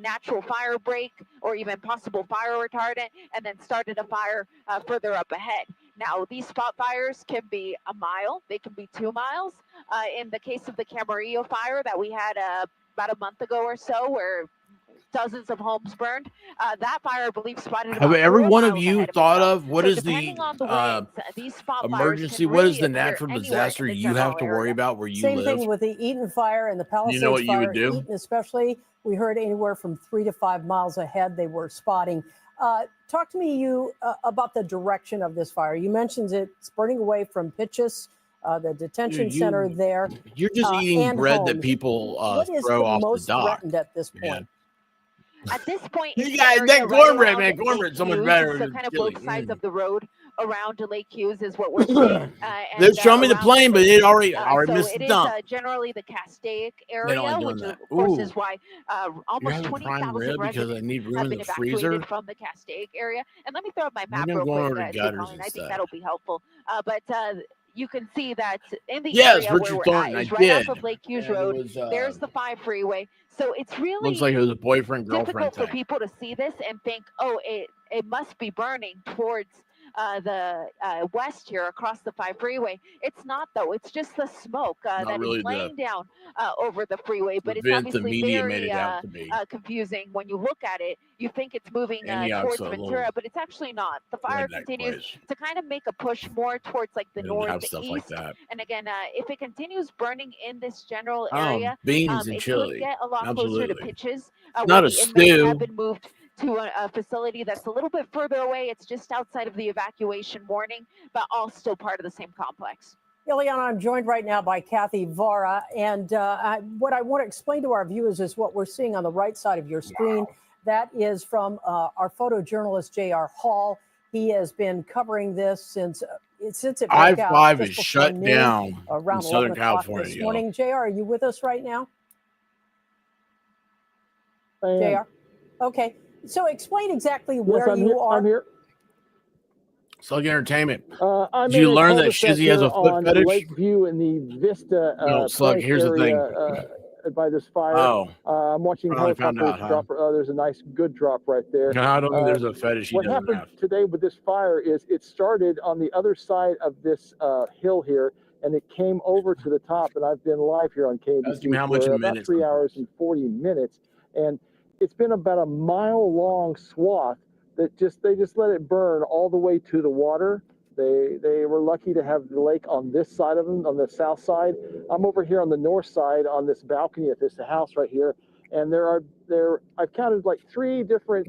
natural fire break, or even possible fire retardant, and then started a fire further up ahead. Now, these spot fires can be a mile, they can be 2 miles. In the case of the Camarillo fire that we had about a month ago or so, where dozens of homes burned, that fire, I believe, spotted Have about every 4 one of miles you ahead of thought itself. of what So is the depending on the winds, these spot fires emergency? can What is really the appear natural anywhere disaster in the you have general to worry area. about where you Same live? thing with the Eaton fire and the Palisades You know what you fire. would do? Eaton especially, we heard anywhere from 3 to 5 miles ahead they were spotting. Talk to me about the direction of this fire. You mentioned it's burning away from Pitchess, the detention Dude, center there. You're just eating and bread that homes. people What is throw the off the most dock. threatened at this point? Man. At this point, You it's the guys, area that right cornbread, around man, Lake cornbread's so much Hughes. better So than kind of chili. both sides of the road around Lake Hughes is what we're seeing. They show me the around plane, but lake. it already So missed it the is dump. generally the Castaic They don't area, like doing which that. of course Ooh, is why you're almost having prime 20,000 rib because I residents need room have in been the evacuated freezer. from the Castaic area. And let me throw up my map Maybe I'm real going quick, over to too, Gutters Colleen. I think instead. that'll be helpful. But you can see that in the Yes, area where Richard we're Thornton, at I is right off did. of Lake Hughes And it Road. was There's the 5 freeway. So it's looks really like it was a boyfriend girlfriend difficult for thing. people to see this and think, oh, it must be burning towards the west here across the 5 freeway. It's not, though. It's just the smoke Not that really is laying down over the freeway. But it's event the obviously media made very it out to be. confusing when you look at it. You think it's moving And the towards also Ventura, but it's actually not. The fire redneck continues place. to kind of make a push more towards like the They don't north, have the stuff east. like that. And again, if it continues burning in this general Oh, area, beans and it could chili. get a lot closer to Absolutely. Pitches, It's where not a the inmates have stew. been moved to a facility that's a little bit further away. It's just outside of the evacuation warning, but all still part of the same complex. Ileana, I'm joined right now by Kathy Vara. And what I want to explain to our viewers is what we're seeing on the right side of your screen. That is from our photojournalist, J.R. Hall. He has been covering this since it broke out. I-5 is just before shut noon, down in around 11 Southern o'clock California, this y'all. morning. JR, are you with us right now? I am. JR? Okay. So explain exactly Yes, where I'm you here. are. I'm here. Slug Entertainment. I'm Did you in a learn that cul-de-sac Shizzy has here a foot on fetish? Lakeview in the Vista No, Slug, Place here's the area thing. by this fire. Oh, I'm watching finally found helicopters out, huh? drop. There's a nice, good drop right there. I don't think there's a fetish he What doesn't happened have. today with this fire is it started on the other side of this hill here, and it came over to the top. And I've been live here on Ask him KBC how much for a about minute 3 hours and 40 minutes, and it's been about a mile-long swath that they just let it burn all the way to the water. They were lucky to have the lake on this side of them, on the south side. I'm over here on the north side on this balcony at this house right here, and I've counted like 3 different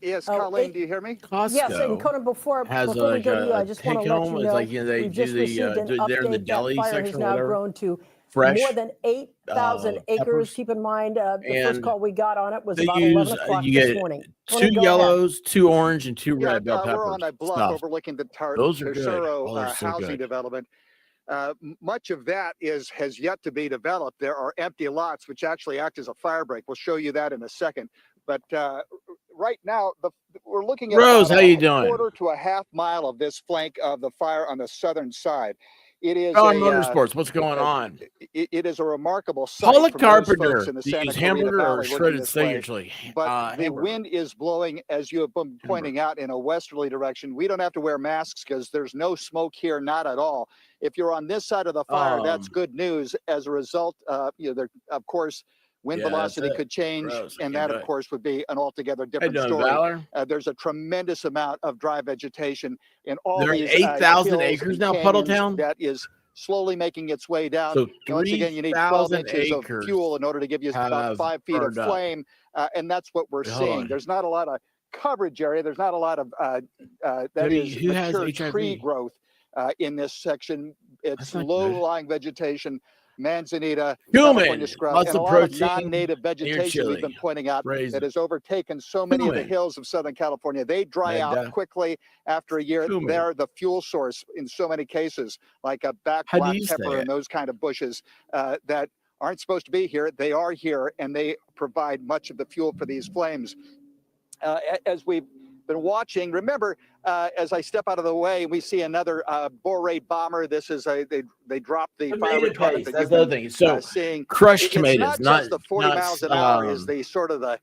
Yes, Oh, Colleen, do you hear me? Yes, and Costco Conan, before has we like go to you, I a just want to take let home. you It's know like, you know, they we've do just the received an they're in the update. That deli fire has section or now whatever. grown to Fresh more than 8,000 acres. peppers, Keep in mind, the first and call we got on it was they about 11 use o'clock you this get morning. 2 Tony, go ahead. yellows, 2 orange, and 2 Yeah, red bell we're on peppers a bluff stuffed. overlooking the Those are good. Tesoro Oh, they're so housing good. development. Much of that has yet to be developed. There are empty lots which actually act as a fire break. We'll show you that in a second. But right now, we're looking at Rose, about how you a doing? quarter to a half mile of this flank of the fire on the southern side. It is Sean Motorsports, what's going on? It is a remarkable sight Paula from those folks Carpenter, in the do you Santa use Clarita hamburger or Valley looking shredded this steak way. usually? But the Hamburger. wind is blowing, as you have been pointing out, in a westerly direction. We don't have to wear masks because there's no smoke here, not at all. If you're on this side of the fire, that's good news. As a result, there, of course, wind Yeah, that's velocity it. could change, Gross, I and can't that, do of it. course, would be an altogether How you different doing, story. Valor? There's a tremendous amount of dry vegetation in all There are these 8,000 hills acres and now, canyons Puddletown? that is slowly making its way down. So And once again, you need 12 3,000 inches of acres fuel in order to give you about have 5 feet of burned up. flame, and that's what we're Wait, hold seeing. on. There's not a lot of coverage area. There's not a lot of that Jody, is who has mature tree HIV? growth in this section. It's That's not good. low-lying vegetation, manzanita, California Cumin, scrub, lots and a of lot of protein non-native in your vegetation we've been chili. pointing out Raise that it. has overtaken so many of the Cumin. hills of Southern California. They dry out Magda. quickly after a year. Cumin. They're the fuel source in so many cases, like a black How do you say pepper it? and those kind of bushes that aren't supposed to be here. They are here, and they provide much of the fuel for these flames. As we've been watching, remember, as I step out of the way, we see another Borate bomber. This is they dropped the fire Tomato retardant paste, that that's you've the other been thing. So seeing. crushed It's tomatoes, not just the 40 miles an hour is um, the sort of the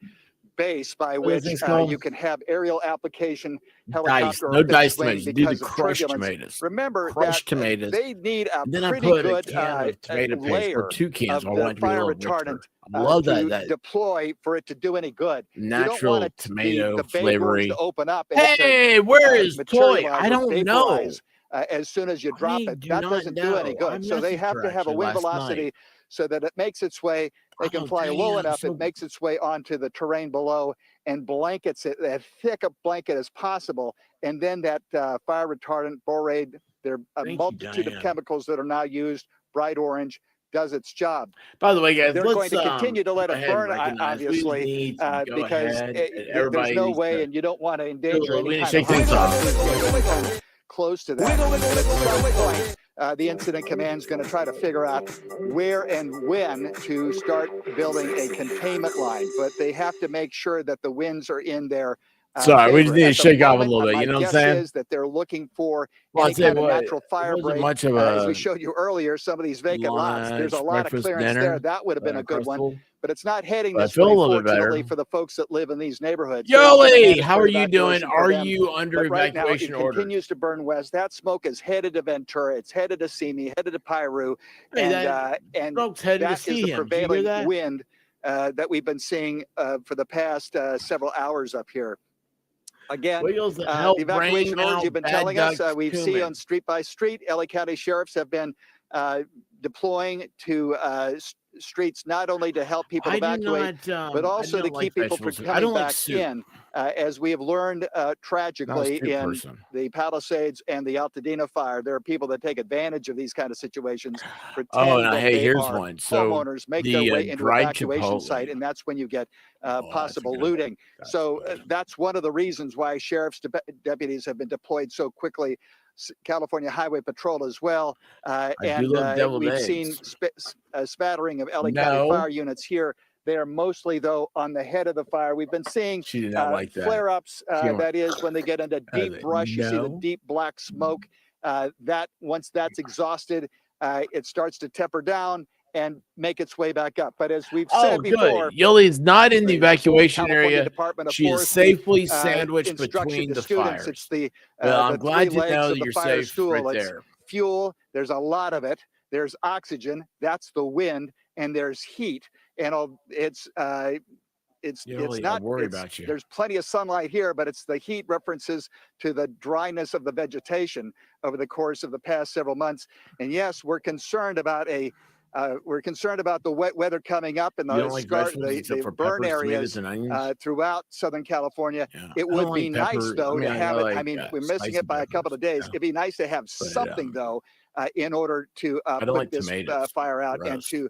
base by what are those which things called? you can have aerial application, Diced, helicopter, no or fixed diced wing tomatoes. You do the because of crushed turbulence. tomatoes. Remember Crushed that tomatoes. they need a And then I pretty put a good can of tomato paste or layer 2 cans. of I the want it to be a fire little retardant richer. I love to that deploy for it to do any good. You don't want natural it tomato the bay doors to flavoring. open up and it Hey, to where is Toy? materialize I or don't know. vaporize as soon as you drop I it. do That not doesn't do any know. I good. So they messaged have her to have a actually wind last velocity night. so that it makes its way. They can Oh, fly low damn. enough. So It makes its way onto the terrain below and blankets it as thick a blanket as possible. And then that fire retardant, borate, there are a thank you, multitude of Diane. chemicals that are now used. Bright orange does its job. By the way, guys, They're going let's to continue to let go it ahead and burn, recognize. We obviously, need to go because ahead and there's everybody no needs way, to and you don't want to endanger we any need to kind shake of things high off. close to that. And at some point, the incident command is going to try to figure out where and when to start building a containment line, but they have to make sure that the winds are in their Sorry, we favor. just need to At the shake off a moment, little bit. my You know what I'm guess saying? is that they're looking for Well, any I'll tell you kind of what, natural it fire wasn't break. much of As we a showed you earlier, some of these vacant lots, there's a lunch, lot of breakfast, clearance there. dinner, That would have been a good one, crustful. but it's not heading But I this feel a way, little bit fortunately, better. for the folks that live in these neighborhoods. They're gonna Yoli, manage how their are you doing? evacuation for Are them. you under But right now, it evacuation orders? continues to burn west. That smoke is headed to Ventura. It's headed to Simi, headed to Piru, Hey, and smoke's headed to that is see the him. Did you hear prevailing that? wind that we've been seeing for the past several hours up here. Again, Wiggles that the help evacuation bring orders out you've been bad telling us, ducks we see cumin. on street by street. LA County sheriffs have been deploying to streets not only to help people I do evacuate, not, but I also to don't like keep people from vegetables. I coming don't like back soup. in. As we have learned Not a tragically soup in person. the Palisades and the Altadena fire, there are people that take advantage of these kind of situations, Oh, pretend now that hey, they here's are one. So homeowners, make their the way into dried evacuation site, chipotle. and that's when you get Oh, that's a possible good. looting. That's So good. that's one of the reasons why sheriff's deputies have been deployed so quickly. California Highway Patrol as well, I do and love deviled we've eggs. seen a spattering of LA County No, fire units here. They are mostly, though, on the head of the fire. We've been seeing she did not like that. flare-ups. She went, That is when they get into deep brush. You see the no. deep black smoke. That once that's exhausted, it starts to temper down and make its way back up. But as we've Oh, said good. before, Yoli is not in the evacuation California area. Department of She is Forestry safely sandwiched instruction between to the students. It's fires. the Well, I'm the glad three to know legs that of the you're fire safe stool. right It's there. fuel. There's a lot of it. There's oxygen. That's the wind, and there's heat. And it's Yoli, I not. worry about you. There's plenty of sunlight here, but it's the heat references to the dryness of the vegetation over the course of the past several months. And yes, we're concerned about the wet weather coming up and You don't like vegetables except the for burn peppers, tomatoes, areas and onions? throughout Southern California. Yeah. It I would don't be like nice, pepper. though, I mean, to I have it. I like mean, we're missing spicy it by a couple peppers. of days. Yeah. It'd be nice to have But something, though, in order to I don't put like this tomatoes. fire out and Gross. to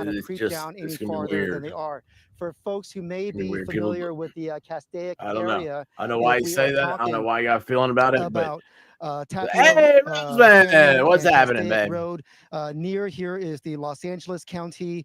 kind of It's creep just down any it's gonna be farther than weird. they are. For folks who may be Weird people. familiar with the Castaic I don't know. area, I don't know why if you we say are that. I don't know talking why you got a feeling about it, but about Tapio hey, Roseman, Canyon what's and happening, Castaic babe? Road. Near here is the Los Angeles County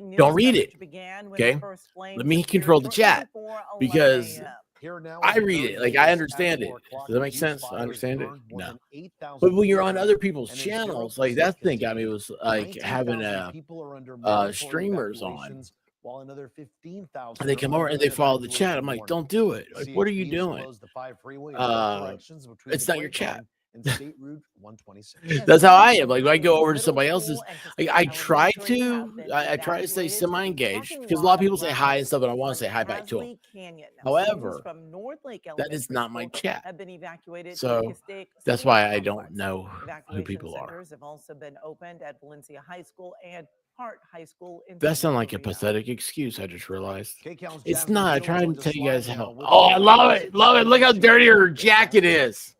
breaking news Don't read coverage it. began when Okay. the first flames Let me appeared control the shortly chat before 11 because a.m. Here now, I in the read very it. Like, I latest understand at it. 4 o'clock, Does that the make Hughes sense? I Fire has understand it? burned more No. than 8,000 But when you're on people, other people's and in 0 channels, like, that's the thing got me continued. was, like, having 19,000 people are under mandatory streamers on. evacuations, while another 15,000 And they are come over under and they an follow the chat. evacuation I'm like, warning. don't do it. Like, what are you CHP has doing? closed the 5 freeway in both directions between It's the not your chat. Grapevine and State Route 126. That's how I am. Like, when I go over to Middle somebody school else's, and like, Castaic I try Elementary to, have been I try to stay evacuated to the semi-engaged parking because a lot of lot people say hi and around stuff, and I want to say hi back to them. Hasley Canyon. Now, However, students from North Lake that Elementary is not my School chat. have been evacuated to So the Castaic that's City why I Complex. don't know who Evacuation people are. centers have also been opened at Valencia High School and Hart High School in That sounds Santa like a Maria. pathetic excuse. I just realized KCAL's it's Jasmine not. I Fields try and joins us tell you live guys now how. with Oh, I the love latest. it. Love it. Look how dirty her jacket is.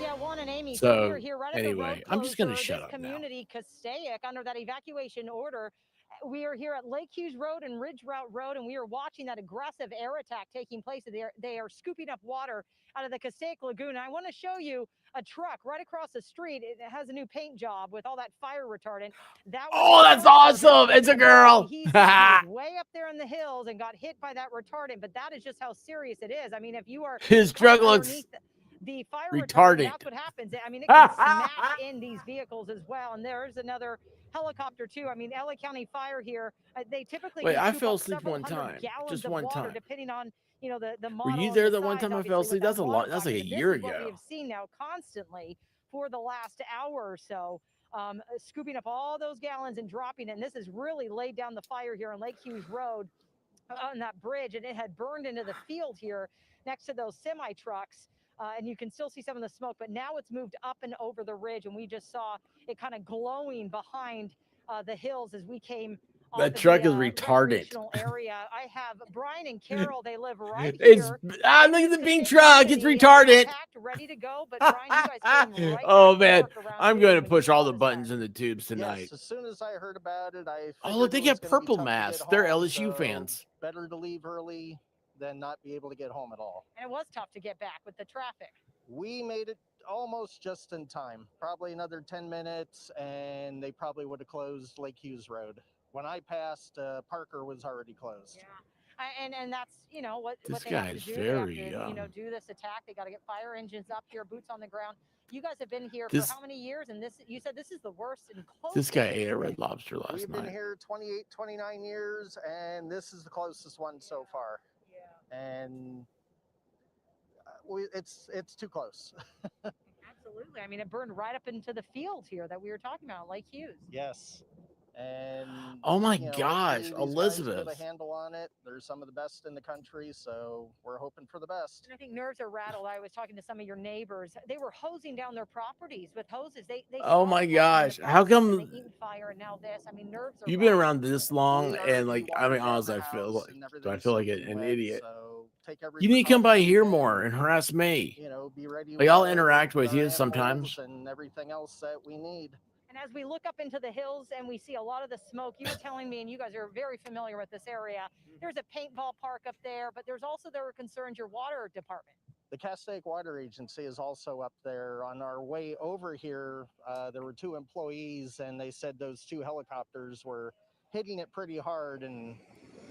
Yeah, Juan and Amy. So, we are here right at the anyway, road I'm just gonna closure, shut this up now. community, Castaic, under that evacuation order. We are here at Lake Hughes Road and Ridge Route Road, and we are watching that aggressive air attack taking place. They are scooping up water out of the Castaic Lagoon. I want to show you a truck right across the street. It has a new paint job with all that fire retardant. That was Oh, that's awesome. It's a girl. he was way up there in the hills and got hit by that retardant, but that is just how serious it is. I mean, if you are His caught truck looks underneath the fire retardant, retarded. that's what happens. I mean, it can smash in these vehicles as well. And there's another helicopter too. I mean, LA County Fire here, they typically Wait, can I scoop fell up asleep several one hundred time. gallons Just of one water, time. depending on the Were model. you and there the the one size, time I fell obviously, asleep? with that That's a water lot. That's like a volume. But year this is what we ago. have seen now constantly for the last hour or so. Scooping up all those gallons and dropping it. And this has really laid down the fire here on Lake Hughes Road on that bridge, and it had burned into the field here next to those semi trucks. And you can still see some of the smoke, but now it's moved up and over the ridge, and we just saw it kind of glowing behind the hills as we came. That truck is retarded. Recreational area. I have Brian and Carol. They live right It's here. look at the big truck. It's retarded. Packed, ready to go. But Brian, you guys came right Oh back to man, work around I'm noon going to when you push all saw the this buttons fire. in the tubes tonight. Yes, as soon as I heard about it, I Oh, look, they figured it got was gonna be purple tough to masks. get They're home, LSU so fans. better to leave early than not be able to get home at all. And it was tough to get back with the traffic. We made it almost just in time, probably another 10 minutes, and they probably would have closed Lake Hughes Road. When I passed, Parker was already closed. Yeah. And that's what This they have guy's to do. very, they have to do this attack. They got to get fire engines up here, boots on the ground. You guys have been here This- for how many years? And you said this is the worst and closest. This guy ate a Red Lobster last We've been night. here 28, 29 years, and this is the closest one so far. Yeah. And it's too close. Absolutely. I mean, it burned right up into the field here that we were talking about, Lake Hughes. Yes. And Oh my hopefully gosh, these guys Elizabeth. get a handle on it. They're some of the best in the country, so we're hoping for the best. And I think nerves are rattled. I was talking to some of your neighbors. They were hosing down their properties with hoses. They Oh my gosh, how come the Eaton fire and now this? I mean, nerves are you've been rattled. around this long We and already like I watered mean down honestly the I feel house like and do I everything's feel like soaking an wet, idiot. so take every You need to come by precaution here you more can, and harass me. be ready Like I'll with interact with our you animals sometimes. and everything else that we need. And as we look up into the hills and we see a lot of the smoke, you were telling me, and you guys are very familiar with this area, there's a paintball park up there, but there were concerns your water department. The Castaic Water Agency is also up there. On our way over here, there were 2 employees, and they said those 2 helicopters were hitting it pretty hard, and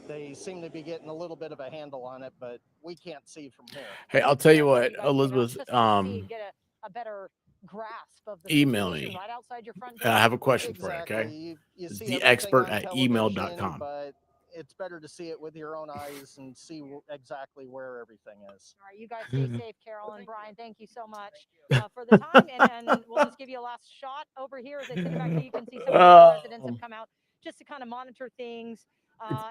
they seem to be getting a little bit of a handle on it, but we can't see from here. Hey, I'll tell you That's what, you guys came out Elizabeth, just to get a better grasp of the email situation me. right outside your front I door. have a question for you, okay? You It's see the everything expert on at television, email.com. but it's better to see it with your own eyes and see exactly where everything is. All right, you guys stay safe, Carol and Brian. Thank you so much for the time, and we'll just give you a last shot over here as they send it back to you. You can see some of the residents have come out just to kind of monitor things.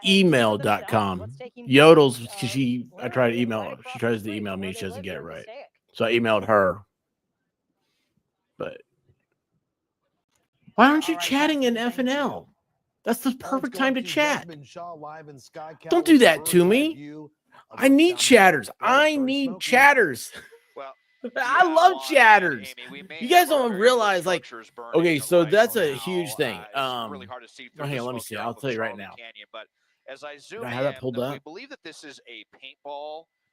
Email.com. Yodels, because I try to email her. She tries to email me. She doesn't get it right. So I emailed her. But why aren't you chatting in FNL? That's the perfect time to chat. Don't do that to me. I need chatters. I need chatters. Well, I love chatters. You guys don't realize, like, okay, so that's a huge thing. really hard to see through hang the on, let me smoke see. here I'll off of tell you right Charlotte now. Canyon, but as I zoom Do I have that in, pulled we up? believe that this is a paintball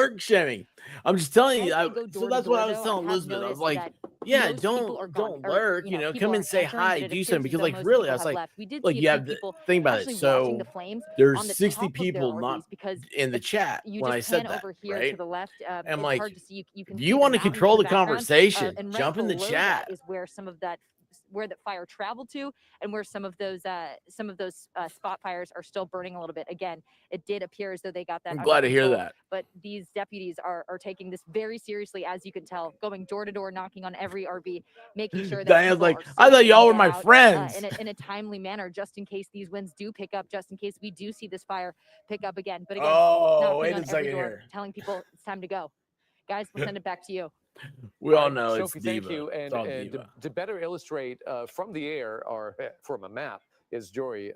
lurk shaming. I'm just telling As you. they go So door to that's what I door, was though, telling I have Elizabeth. I was noticed like, that yeah, most people are gone, don't or lurk. you know, people come and aren't say answering, hi, but it do appears something. as Because though like most really, I people was have like, left. We did look, see you a have few the people think about it. actually watching So the flames there's on the 60 top of their people not RVs, because in the if chat you when I just said pan that, over here right? to the left, And it's like, hard to see. You can if see you the want to mountains in control the the background, conversation, and right jump in the below chat. that is where some of that where the fire traveled to, and where some of those spot fires are still burning a little bit. Again, it did appear as though they got that. I'm under glad to hear control, that. But these deputies are taking this very seriously, as you can tell, going door to door, knocking on every RV, making sure that Diane's people like, are I thought safe y'all and were get my out, friends. in a timely manner, just in case these winds do pick up, just in case we do see this fire pick up again. But again, Oh, knocking wait on a every second door, here. telling people it's time to go. Guys, we'll send it back to you. We all right, know it's Sophie, Diva. thank you. It's And, all and Diva. to better illustrate from the air or from a map is Jory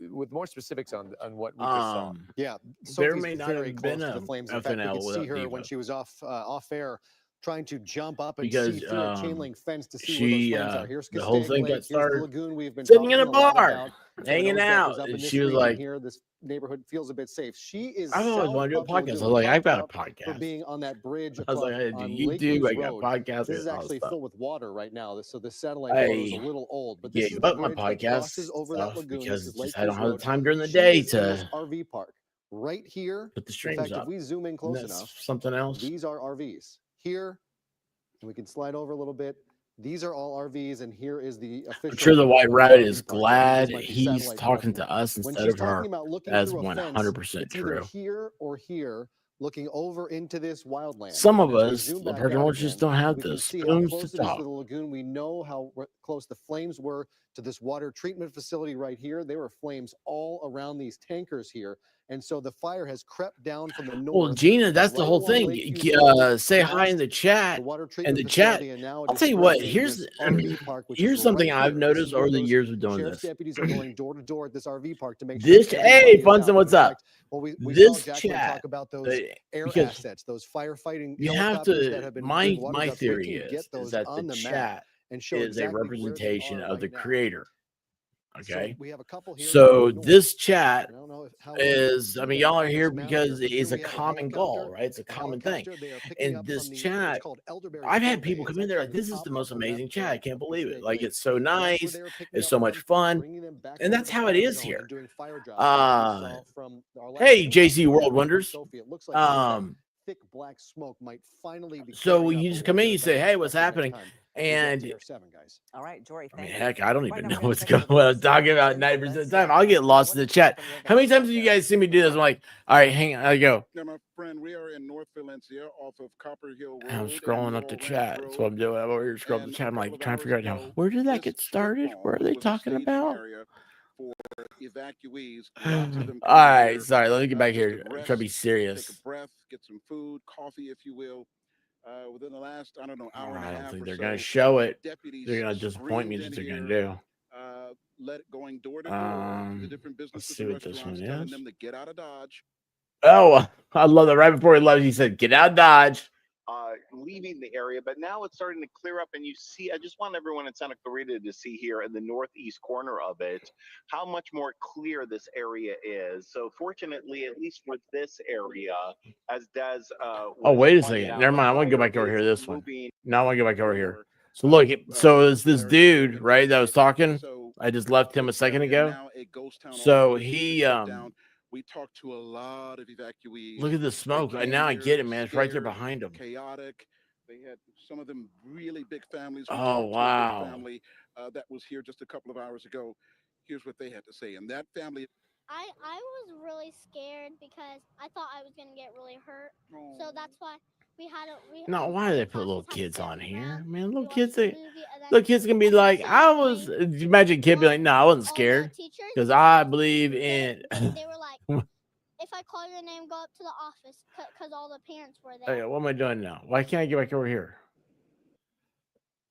with more specifics on what we just saw. Yeah, There Sophie's may not very have close been to a the flames. In fact, we FNL could see without her Diva. when she was off air, trying to jump up and Because see through a chain link fence to see where she those flames are. Here's the whole Castaic thing Lake. got Here's the started lagoon we've been sitting in talking a a lot bar, about. hanging Knows that out. goes up in And the she was street, like, and here this neighborhood feels a bit safe. She is I've always south wanted to do a of the podcast. I lagoon. was We like, I've talked got a about her podcast. being on that bridge I was like, across I do on YouTube, Lake Hughes I got Road. podcasts, This is I got all actually stuff. filled with water right now, so the satellite photo is a I little old. But gave this is the up my bridge that podcast crosses over that stuff lagoon. This because is it's Lake just I don't Hughes have the Road. time during the She day is in this to RV park right here. put the In streams fact, if up. we zoom in And close that's enough, something else. these are RVs. Here, and we can slide over a little bit. These are all RVs, and here is the official. I'm sure the White RV Rabbit is park. glad This might be he's satellite talking production. to us When instead she's of her. talking about looking That's through a fence, 100% it's either true. here or here, looking over into this wildland. Some of And as we us, zoom the back pregnant out ones, just again, don't have we the can see how spoons close to it is to talk. the lagoon. We know how close the flames were to this water treatment facility right here. There were flames all around these tankers here. And so the fire has crept down from the north. Well, Gina, that's the right whole along thing. Lake Hughes Road, Say hi in past the chat. the water In treatment the chat, facility, and now it I'll is tell you what. spreading in Here's this RV park, which here's is something right I've here. This noticed is where over the those years of doing sheriff's this. deputies are going door to door at this RV park to make This, sure hey, everybody is Bunsen, out. what's In up? fact, well, we saw This Jacqueline chat, talk about those air because assets, those firefighting you have helicopters that to. have been doing water My jobs. We theory can get is those that on the the map chat and show is a exactly where they representation are of right the now. creator. So Okay. we have a couple here. So this chat I don't know how well you can is, see I mean, that y'all are on here this map because here. it is Here a we have a common goal, helicopter. right? It's a A common thing. helicopter. They are picking And up this from the. It's chat, called Elderberry I've had Forebay. people It's come in there actually like, this is top the most of that amazing chat. I can't believe it. Castaic Like, Lake. it's so And that's where nice. they are picking It's up so much from, fun. bringing them back And into that's the how it fire is zone here. and doing fire jobs. As we saw from our last Hey, JC World from Wonders. Sophie, it looks like some of that thick black smoke might finally be So clearing up you a just little come in, bit, you but say, I hey, what's suspect next happening? time we get And to Air 7, guys. All right, Jory, I mean, thank you. heck, I don't Right even now, know we're gonna what's take a going look on. at I'm this talking about situation. 90% of the Let's time. I'll get lost in the chat. How many times do you guys see me do this? I'm like, all right, hang on. I go. Now, my friend, we are in North Valencia off of Copper Hill Road. I'm and scrolling up Laurel the Ranch chat. That's what Road. I'm doing. I'm over here scrolling up the And chat. a I'm couple like of trying to hours figure out now, ago, where did that this get strip started? What are mall they was a talking staging about? area for evacuees. Lots of them All coming right, here, sorry. Let me get back just here. to Try to be rest, take serious. a breath, get some food, coffee, if you will. Within the last, I don't know, hour and a I don't half think or they're so, going to show it. deputies They're going to disappoint me. screamed That in they're going here, to do. going door to door to the different Let's businesses see and what this restaurants, one telling is. them to get out of Dodge. Oh, I love that. Right before he left, he said, "Get out, Dodge." Leaving the area, but now it's starting to clear up, and you see, I just want everyone in Santa Clarita to see here in the northeast corner of it how much more clear this area is. So fortunately, at least for this area, as Des Oh, wait a second. Never mind. I want to go back over here. This one. No, I want to go back over here. So look, so it's this dude, right, that was talking. I just left him a second ago. So he we talked to a lot of evacuees. look at the smoke. Now I get it, man. It's right there behind him. Chaotic. They had some of them really big families. Oh, talked to a wow. big family that was here just a couple of hours ago. Here's what they had to say. And that family. I was really scared because I thought I was gonna get really hurt. So that's why we had a. No, why do they put little kids on here, man? Little kids can be like, I was. Imagine a kid be like, no, I wasn't scared because I believe in. They were like, if I call your name, go up to the office because all the parents were there. Okay, what am I doing now? Why can't I get back over here?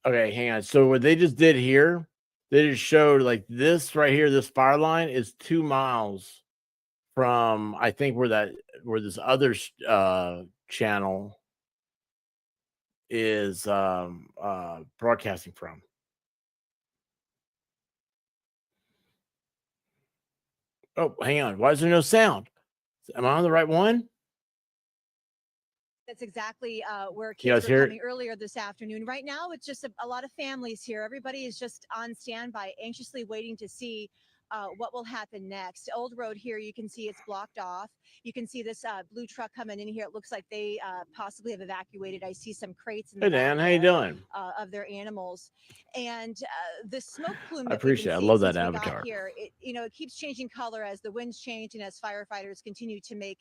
Okay, hang on. So what they just did here, they just showed like this right here. This fire line is 2 miles from, I think, where this other channel is broadcasting from. Oh, hang on. Why is there no sound? Am I on the right one? That's exactly where You guys kids hear were it? coming earlier this afternoon. Right now, it's just a lot of families here. Everybody is just on standby, anxiously waiting to see what will happen next. Old Road here, you can see it's blocked off. You can see this blue truck coming in here. It looks like they possibly have evacuated. I see some crates in the Hey, back Dan, how you there, doing? of their animals. And the smoke plume I that we've appreciate it. been I seeing love since that we got avatar. here, it keeps changing color as the winds change and as firefighters continue to make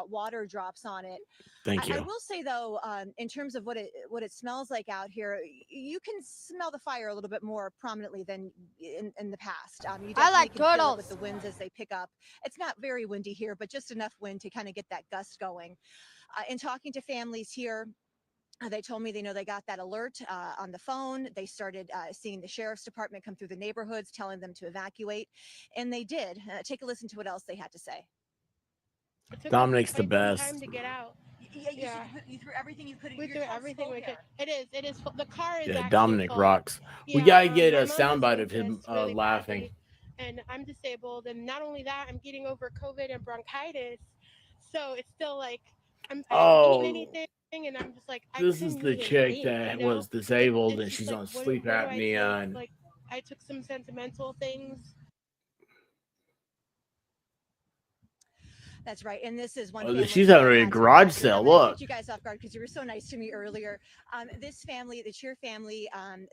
water drops on it. Thank I you. will say though, in terms of what it smells like out here, you can smell the fire a little bit more prominently than in the past. You I definitely like can feel it turtles. with the winds as they pick up. It's not very windy here, but just enough wind to kind of get that gust going. In talking to families here, they told me they got that alert on the phone. They started seeing the sheriff's department come through the neighborhoods, telling them to evacuate, and they did. Take a listen to what else they had to say. It took us Dominic's the quite some best. time to get out. Yeah, you threw everything you could. We threw everything we could. It is. The car is Yeah, actually Dominic full. rocks. We Yeah, gotta get my a mom has soundbite of him lupus really laughing. badly, and I'm disabled. And not only that, I'm getting over COVID and bronchitis. So it's still like I don't eat anything, and I'm just like I This couldn't is the even chick think, that was disabled and just she's like, on what sleep do I take? apnea. And Like I took some sentimental things. That's right. And this is one oh, family. she's that having a had to garage evacuate. sale. I'm gonna Look. catch you guys off guard because you were so nice to me earlier. This family, the Cheer family,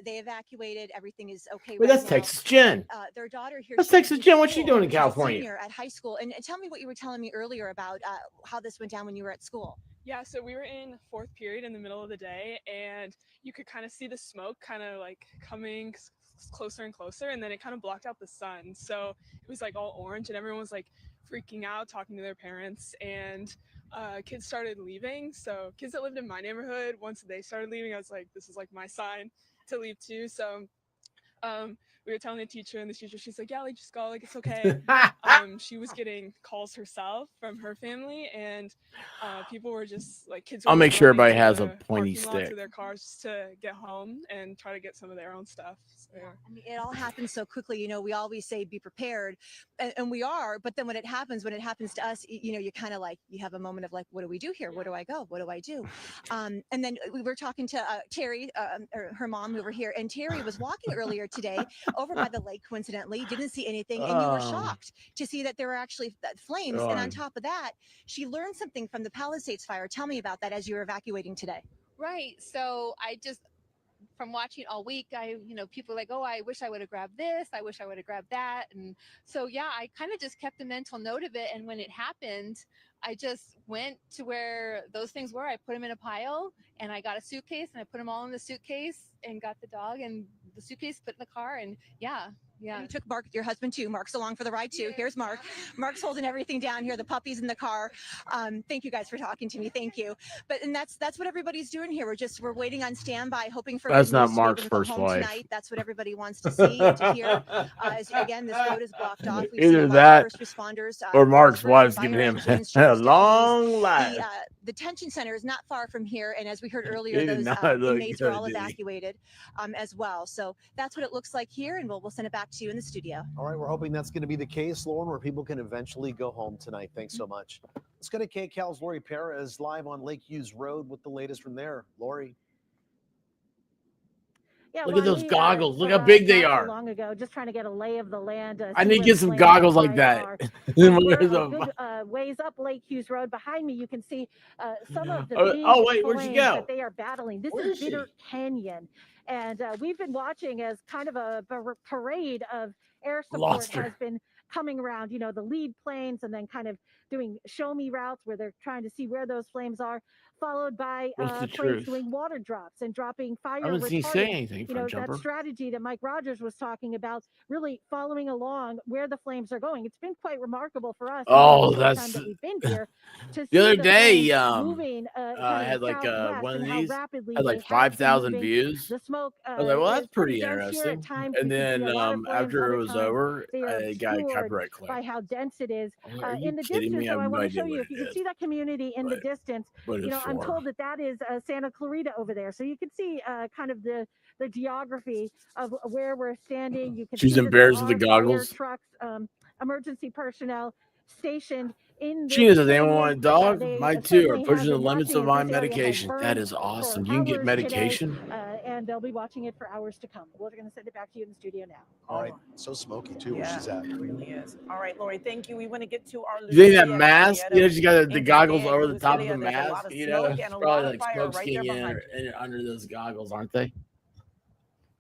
they evacuated. Everything is okay. Wait, right that's now. Texas Jen. Their daughter here. That's she's Texas in Jen. What's she school. doing in She's a California? senior at high school. And tell me what you were telling me earlier about how this went down when you were at school. Yeah, so we were in fourth period in the middle of the day, and you could kind of see the smoke kind of like coming closer and closer, and then it kind of blocked out the sun. So it was like all orange, and everyone was like freaking out, talking to their parents, and kids started leaving. So kids that lived in my neighborhood, once they started leaving, I was like, this is like my sign to leave too. So we were telling the teacher, and the teacher, she's like, yeah, like just go, like it's okay. She was getting calls herself from her family, and people were just like kids. I'll were make just sure running everybody to has a the pointy parking lot stick. to their cars to get home and try to get some of their own stuff. So, yeah. I mean, it all happens so quickly. We always say be prepared, and we are. But then when it happens to us, you kind of like you have a moment of like, what do we do here? Where do I go? What do I do? And then we were talking to Terry, or her mom over here, and Terry was walking earlier today over by the lake. Coincidentally, didn't see anything, and you were shocked to see that there were actually flames. And on top of that, she learned something from the Palisades fire. Tell me about that as you were evacuating today. Right. So I just, from watching all week, people are like, oh, I wish I would have grabbed this. I wish I would have grabbed that. And so, yeah, I kind of just kept a mental note of it. And when it happened, I just went to where those things were. I put them in a pile, and I got a suitcase, and I put them all in the suitcase and got the dog and the suitcase put in the car. And yeah. And you took Mark, your husband too. Mark's along for the ride too. Here's Mark. Mark's holding everything down here. The puppy's in the car. Thank you guys for talking to me. Thank you. And that's what everybody's doing here. We're waiting on standby, hoping for That's good not news to be able Mark's to go first home wife. tonight. That's what everybody wants to see and to hear. Again, this road is blocked off. We've seen Either a lot that of first responders or go Mark's through, wife's fire giving him engines, a Sheriff's long deputies. life. The detention center is not far from here, and as we heard He earlier, did those not look inmates are good, all did he? evacuated as well. So that's what it looks like here, and we'll send it back to you in the studio. All right, we're hoping that's going to be the case, Lauren, where people can eventually go home tonight. Thanks so much. Let's go to KCAL's Lori Perez live on Lake Hughes Road with the latest from there. Lori. Yeah, Look at those we, goggles. Look how arrived big they not so are. long ago, just trying to get a lay of the land. I See need to where get the some flames goggles like outside that. are. We're We're a good ways up Lake Hughes Road. Behind me, you can see some of the big wait, where'd she flames go? that they are battling. This Where is is she? Bitter Canyon. And we've been watching as kind of a parade of air support Lost her. has been coming around, the lead planes, and then kind of doing show me routes where they're trying to see where those flames are, followed by What's the planes truth? doing water drops and dropping fire I haven't seen you say retardant. anything, front That jumper. strategy that Mike Rogers was talking about, really following along where the flames are going. It's been quite remarkable for us. Oh, in the short time that's that we've been here to the see other the day. flames moving I kind had of like southwest one of and how these. rapidly Had they like have been 5,000 moving. views. The smoke I was like, well, that's is pretty pretty dense here at interesting. times. And We can see then a lot of flames. after Other it was times over, they are I got a obscured copyright claim. by how dense it is. I was like, are you In the kidding distance, me? I though, I have no want to show idea you, what if you it can is. see that community in the distance, What it's I'm for. told that is Santa Clarita over there. So you can see kind of the geography of where we're standing. You can She's see that there embarrassed with the are fire goggles. trucks, emergency personnel stationed in this Gina, does anyone canyon. want a dog? They Mine too. Are certainly have pushing the been limits watching of as my this area has medication. That burned is for awesome. You can get hours today. medication. and they'll be watching it for hours to come. We're going to send it back to you in the studio now. All right. So smoky too, where Yeah, she's at. it really is. All right, Lori, thank you. We want to get to our You think that Lucelia mask? You know, she got the in goggles just a over bit. the top of Lucelia, the there's a lot mask. of You know, smoke it's and a probably lot of like fire smoke right there skinny behind you. under those goggles, aren't they?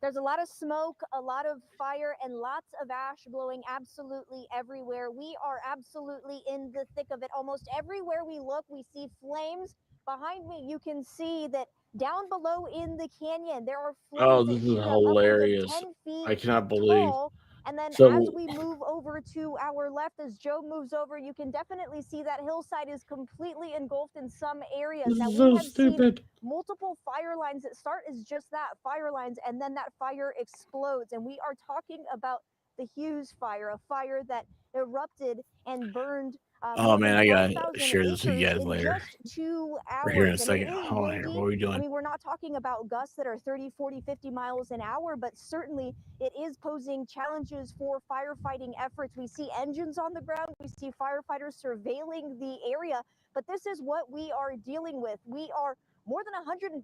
There's a lot of smoke, a lot of fire, and lots of ash blowing absolutely everywhere. We are absolutely in the thick of it. Almost everywhere we look, we see flames. Behind me, you can see that down below in the canyon, there are Oh, flames this that is shoot up upwards of hilarious. 10 feet I cannot believe. tall. And then as So we move over to our left, as Joe moves over, you can definitely see that hillside is completely engulfed in some areas. this Now, is we so have seen stupid. multiple fire lines that start as just that, fire lines, and then that fire explodes. And we are talking about the Hughes Fire, a fire that erupted and burned Oh more man, than I gotta 12,000 share this with you acres guys in later. just 2 Right here in a hours. And it second. is Hold on here. windy. What are we I doing? mean, we're not talking about gusts that are 30, 40, 50 miles an hour, but certainly it is posing challenges for firefighting efforts. We see engines on the ground. We see firefighters surveilling the area, but this is what we are dealing with. We are more than 100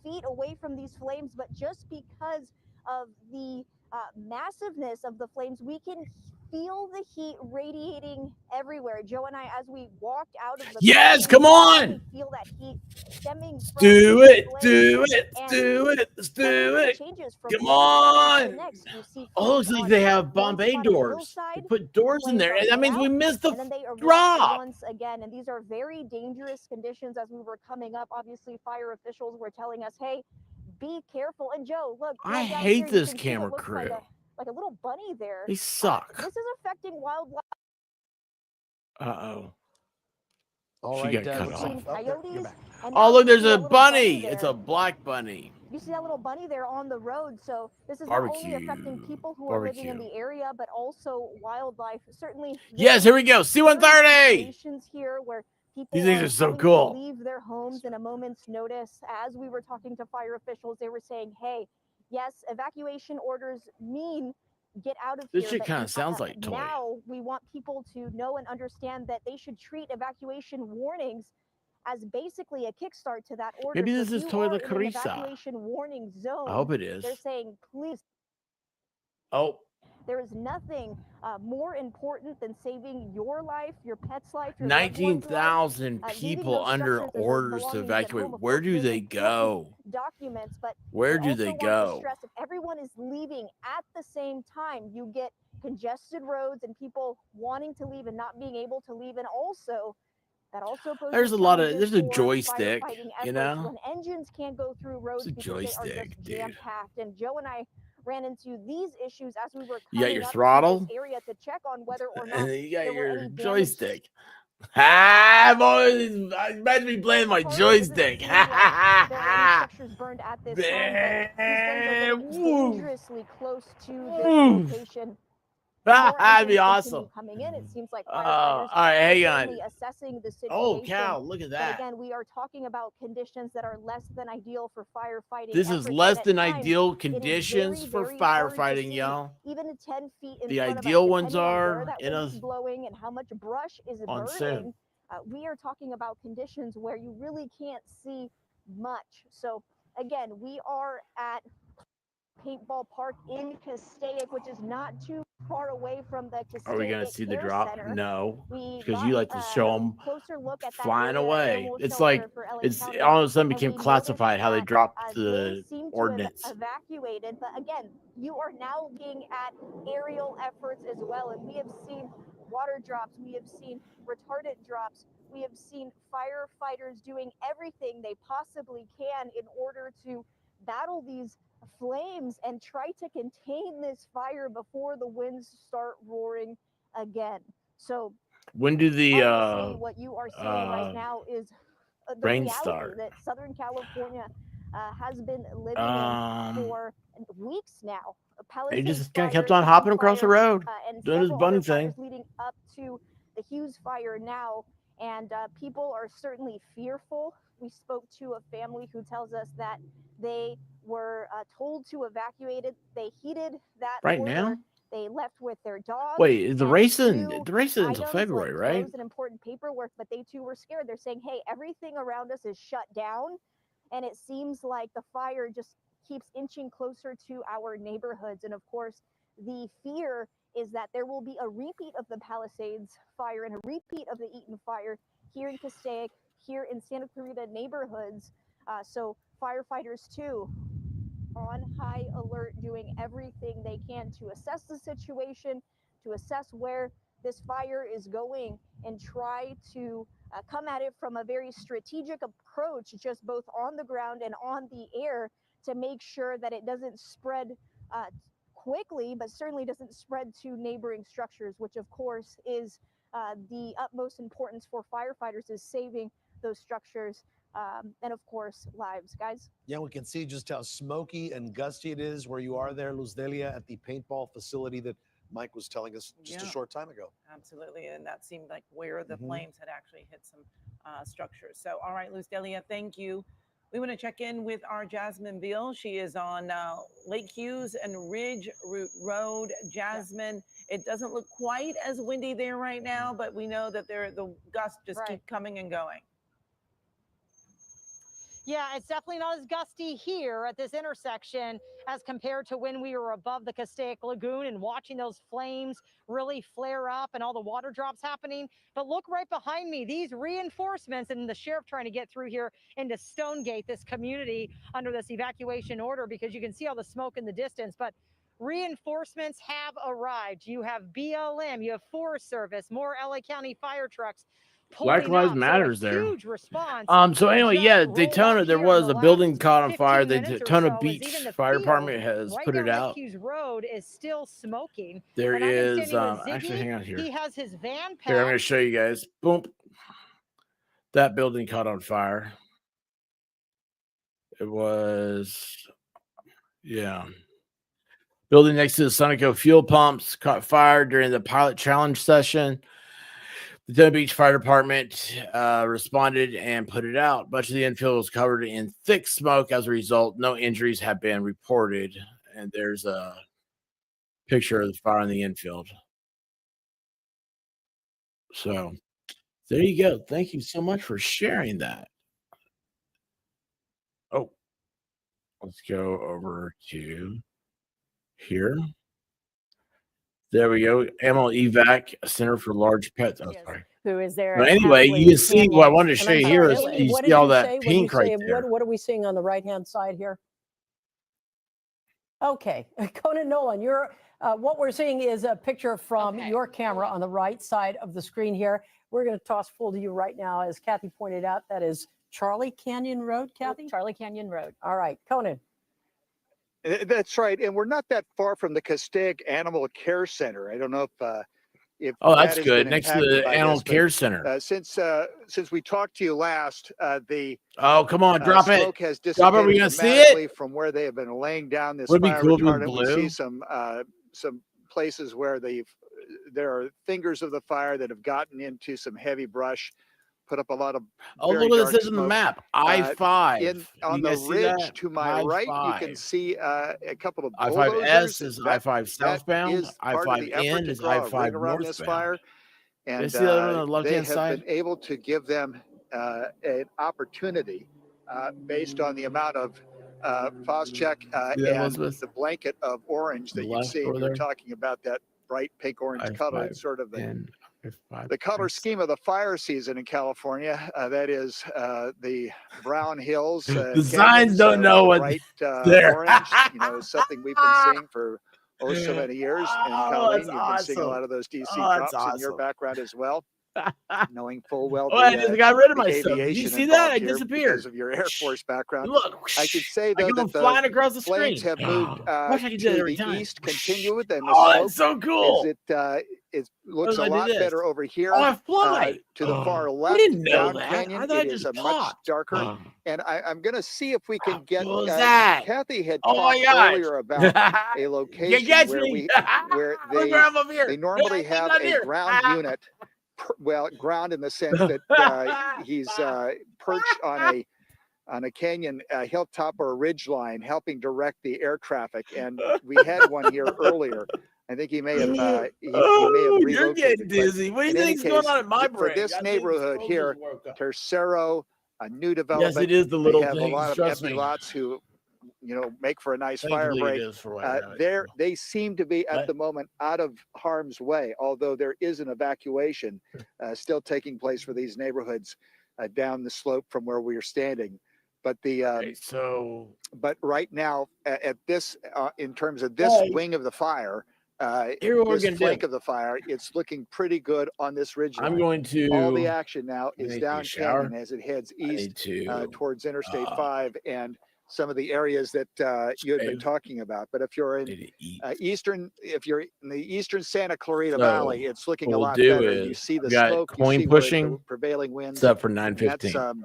feet away from these flames, but just because of the massiveness of the flames, we can feel the heat radiating everywhere. Joe and I, as we walked out of the Yes, canyon, come we could on. definitely feel that heat stemming from Do these it. flames. Do it. Let's And do it. Let's do everything it. changes from Come one fire to the on. next. You see Oh, flames looks like on they have one Bombay spot on the doors. They hillside, put doors in flames there, are and that put means we out, missed the and then they erupt drop. once again. And these are very dangerous conditions. As we were coming up, obviously fire officials were telling us, hey, be careful. And Joe, look, I right down hate here, you this can see camera what looks crew. like a little bunny there. They suck. This is affecting wildlife. Uh-oh. All She right, got cut looks off. like oh, there, you're back. And Oh, now look, you there's see a that little bunny bunny. It's there. a black bunny. You see that little bunny there on the road. So this is not only affecting Barbecue. people who are living in Barbecue. the area, but also wildlife. Certainly, Yes, here we go. C-130. situations here where people These things are are so having cool. to leave their homes in a moment's notice. As we were talking to fire officials, they were saying, "Hey, yes, evacuation orders mean get out of This here." shit But kind of sounds like toy. now we want people to know and understand that they should treat evacuation warnings as basically a kickstart to that order. Maybe So this if is you Toy are La in an Carissa. evacuation warning zone, I hope it is. they're saying, please. Oh. There is nothing more important than saving your life, your pet's life, your loved one's life. 19,000 Leaving people those under structures and those orders to belongings at evacuate. home, of Where course, do is they important go? documents, but Where I do also they want go? to stress, if everyone is leaving at the same time, you get congested roads and people wanting to leave and not being able to leave. And also, that also poses There's a lot of, challenges there's a for joystick, firefighting you efforts know? when engines can't go through roads It's a because they are joystick, just dude. jam-packed. And Joe and I ran into these issues as we were You got coming your up to throttle, this area to check on whether or not and then you got there were your any damaged joystick. I'm always, imagine me playing my joystick. there are any structures burned at this time, but these flames are getting dangerously close to this location. More That'd be engines awesome. continue coming in. It seems like All firefighters right, are hang on. certainly assessing the situation. Oh, cow, look at But that. again, we are talking about conditions that are less than ideal for firefighting. This is less than ideal conditions very, for very hard to firefighting, see, y'all. even 10 feet in The front of us, ideal ones depending on where are that in wind is a blowing and how much brush is on burning. soon. We are talking about conditions where you really can't see much. So again, we are at Paintball Park in Castaic, which is not too far away from the Castaic Are we gonna see the Care drop? Center. No, We because got you like to show them closer look at that flying area, away. animal It's shelter like for LA it's County, all of a sudden and became we noticed classified how they that, dropped they the seem to ordinance. have evacuated. But again, you are now looking at aerial efforts as well, and we have seen water drops, we have seen retardant drops, we have seen firefighters doing everything they possibly can in order to battle these flames and try to contain this fire before the winds start roaring again. So When do the obviously what you are seeing right now is the rain reality start? that Southern California has been living in for weeks now. He Palisades just kind of fire, kept on Eaton hopping across the fire, road, and doing his several bunny other fires thing. leading up to the Hughes fire now, and people are certainly fearful. We spoke to a family who tells us that they were told to evacuate it. They heeded that Right order. now? They left with their dogs. Wait, the and race a isn't few the race isn't until items February, like right? clothes and important paperwork, but they too were scared. They're saying, hey, everything around us is shut down, and it seems like the fire just keeps inching closer to our neighborhoods. And of course, the fear is that there will be a repeat of the Palisades fire and a repeat of the Eaton fire here in Castaic, here in Santa Clarita neighborhoods. So firefighters too on high alert, doing everything they can to assess the situation, to assess where this fire is going, and try to come at it from a very strategic approach, just both on the ground and on the air, to make sure that it doesn't spread quickly, but certainly doesn't spread to neighboring structures, which of course is the utmost importance for firefighters, is saving those structures and of course lives. Guys? Yeah, we can see just how smoky and gusty it is where you are there, Luz Delia, at the paintball facility that Mike was telling us just a short time ago. Absolutely, and that seemed like where the flames had actually hit some structures. So, all right, Luz Delia, thank you. We want to check in with our Jasmine Beal. She is on Lake Hughes and Ridge Road. Jasmine, it doesn't look quite as windy there right now, but we know that the gusts just keep coming and going. Yeah, it's definitely not as gusty here at this intersection as compared to when we were above the Castaic Lagoon and watching those flames really flare up and all the water drops happening. But look right behind me, these reinforcements and the sheriff trying to get through here into Stonegate, this community under this evacuation order, because you can see all the smoke in the distance. But reinforcements have arrived. You have BLM, you have Forest Service, more LA County fire trucks. Black Lives Matters there. Huge response. So anyway, yeah, Daytona, there was a building caught on fire. The Daytona Beach Fire Department has put it out. Hughes Road is still smoking. There is, actually, hang on here. He has his van packed. Here, I'm going to show you guys. Boom. That building caught on fire. It was, yeah. Building next to the Sunoco fuel pumps caught fire during the pilot challenge session. The Daytona Beach Fire Department responded and put it out. Much of the infield was covered in thick smoke. As a result, no injuries have been reported. And there's a picture of the fire in the infield. So there you go. Thank you so much for sharing that. Oh, let's go over to here. There we go. Ammo Evac Center for Large Pets. Oh, sorry. Who is there? But anyway, you can see what I wanted to show you here is you see all that pink right there. What are we seeing on the right-hand side here? Okay, Conan Nolan, you're what we're seeing is a picture from your camera on the right side of the screen here. We're going to toss full to you right now. As Kathy pointed out, that is Charlie Canyon Road, Kathy? Charlie Canyon Road. All right, Conan. That's right, and we're not that far from the Castaic Animal Care Center. I don't know if oh, that's good. Next to the Animal Care Center. Since we talked to you last, the come on, drop it. Smoke has Drop it. Are we gonna see it from where they have been laying down this Would be fire cool if it was retardant. blue. We see some places where there are fingers of the fire that have gotten into some heavy brush. Put up a lot of. Oh, look what it says on the map. I-5. On the ridge to my right, you can see a couple of I-5S is I-5 southbound. I-5N is I-5 northbound. And see that on the left-hand they have side? been able to give them an opportunity based on the amount of Phos-Check and the blanket of orange that you see. We're talking about that bright pink orange color. It's sort of the color scheme of the fire season in California. That is the brown hills. The signs don't know what there. Orange, is something we've been seeing for so many years. And Colleen, you've been seeing a lot of those DC drops in your background as well. Knowing full well. I just got rid of myself. You see that? I disappeared because of your Air Force background. Look, I could say though that flying across the flames screen. have moved I to every the time. east, continue with them. That's so cool. It looks a lot better over here. I fly to the far left. I didn't know down that. Canyon, I thought it is a much darker. And I'm going to see if we can get. What was that? Kathy had Oh my talked gosh. earlier about a location where they normally have a ground unit. Well, ground in the sense that he's perched on a canyon hilltop or a ridge line, helping direct the air traffic. And we had one here earlier. I think he may have. He may have relocated. You're getting dizzy. What do you think's going on in my brain? For this neighborhood here, Tercero, a new development. Yes, it is the little they have thing. a lot of Trust empty me. lots who make for a nice fire Thankfully, it break. is for right now. They seem to be at What? the moment out of harm's way, although there is an evacuation still taking place for these neighborhoods down the slope from where we are standing. But but right now at this, in terms of this wing of the fire, this flank of the fire, it's looking pretty good on this ridge line. I'm going to. All the action now I is need to down take a shower. canyon as it heads east to, towards Interstate 5 and some of the areas that you had been talking about. But if you're in if you're in the eastern Santa Clarita Valley, it's looking a lot better. You see the smoke, you see where the prevailing winds. It's up for 9:15.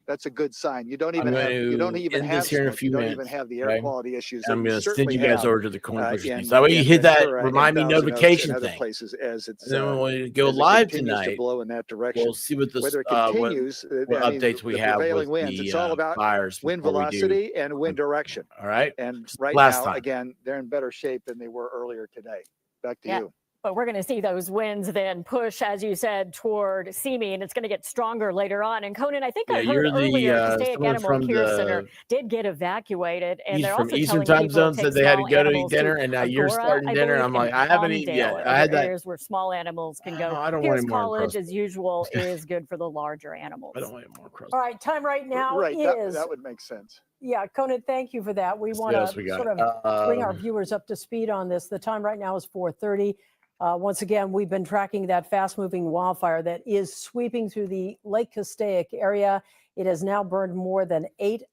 That's a good sign. You don't even have smoke. You don't even have the air quality issues. I'm going to send you certainly guys have, over to the coin pushing thing. in- So that way you in hit that Ventura remind me and Thousand Oaks notification and other thing. places as it's And then when we go as it live continues to tonight, blow in that direction. we'll see what the Whether it what continues, what I mean, updates we the have with prevailing winds. the It's all about fires wind before we do. velocity and wind direction. All right. And right last now, time. again, they're in better shape than they were earlier today. Back to you. But we're going to see those winds then push, as you said, toward Simi, and it's going to get stronger later on. And Conan, I think I heard earlier Passaic Animal Care Center did get evacuated, and they're from also Eastern telling time people zone to said take they had to small go to eat animals dinner, and now you're Agora, starting I dinner. believe, I'm like, and I haven't eaten yet. Palmdale, I had other that. areas where small animals can go. I don't want Pierce any more College, crust. as usual, is good for the larger animals. I don't want any more crust. All right, time right now Right, is. that would make sense. Yeah, Conan, thank you for that. We Let's see want what else to we got. sort of bring our viewers up to speed on this. The time right now is 4:30. Once again, we've been tracking that fast-moving wildfire that is sweeping through the Lake Castaic area. It has now burned more than 8,000.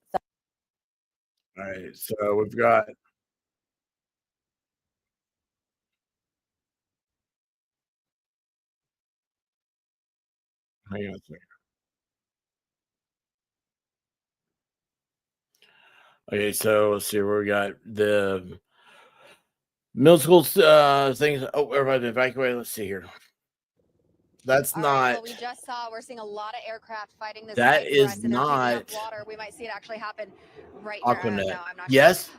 All right, so we've got. Hang on a second. Okay, so let's see where we got the middle school things. Oh, everybody evacuated. Let's see here. That's All not. right, well, we just saw, we're seeing a lot of aircraft fighting this That fight for us, is and they're keeping not up water. We might see it actually happen right here. Aquanet. No, I'm not Yes? sure.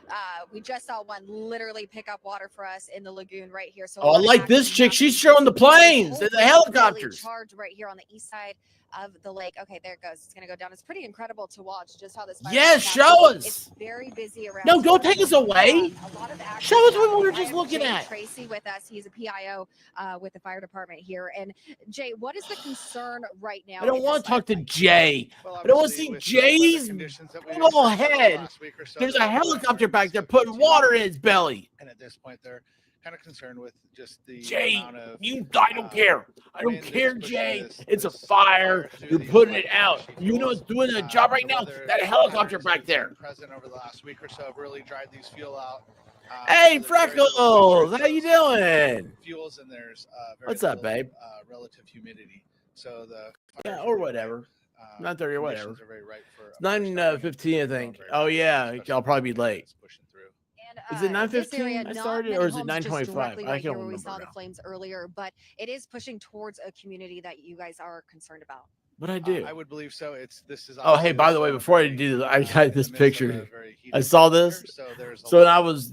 We just saw one literally pick up water for us in the lagoon right here. So a Oh, I lot of like this action chick. happening. She's showing the planes and the Completely helicopters. charged right here on the east side of the lake. Okay, there it goes. It's going to go down. It's pretty incredible to watch just how this fire Yes, is show happening. us. It's very busy around. No, don't here. take us away. A lot of action Show us what we happening. were I just have looking Jay at. Tracy with us. He's a PIO with the fire department here. And Jay, what is the concern right now? I don't want to talk to Jay. I don't want to see Jay's little head. There's a helicopter back there putting water in his belly. And at this point, they're kind of concerned with just the Jay, amount of I don't care. I don't care, Jay. It's a fire. You're putting it out. You know what's doing the job right now? That helicopter back there. President over the last week or so have really dried these fuel out. Hey, Freckles, how you doing? Fuels and there's What's up, babe? Relative humidity. So the Yeah, or whatever. 9:30 or whatever. conditions are very right for It's 9:15, I think. Oh yeah, I'll probably be late. Is it This 9:15 area, I not started, many or is it homes just 9:25? directly I right here can't where we remember saw the now. flames earlier, but it is pushing towards a community that you guys are concerned about. What'd I do? I would believe so. This is. Oh, hey, by the way, before I do this, I got this picture. I saw this. So when I was,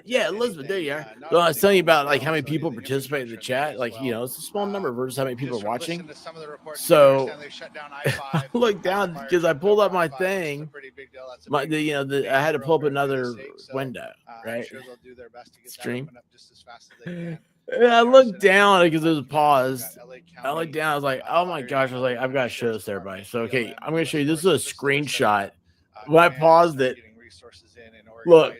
yeah, Elizabeth, there you are. So I was telling you about like how many people participate in the chat. Like, you know, it's a small number versus how many people are watching. So I looked down because I pulled up my thing. I had to pull up another window, right? Stream. And I looked down because it was paused. I looked down. I was like, "Oh my gosh!" I was like, "I've got to show this to everybody." So, okay, I'm going to show you. This is a screenshot. When I paused it, look.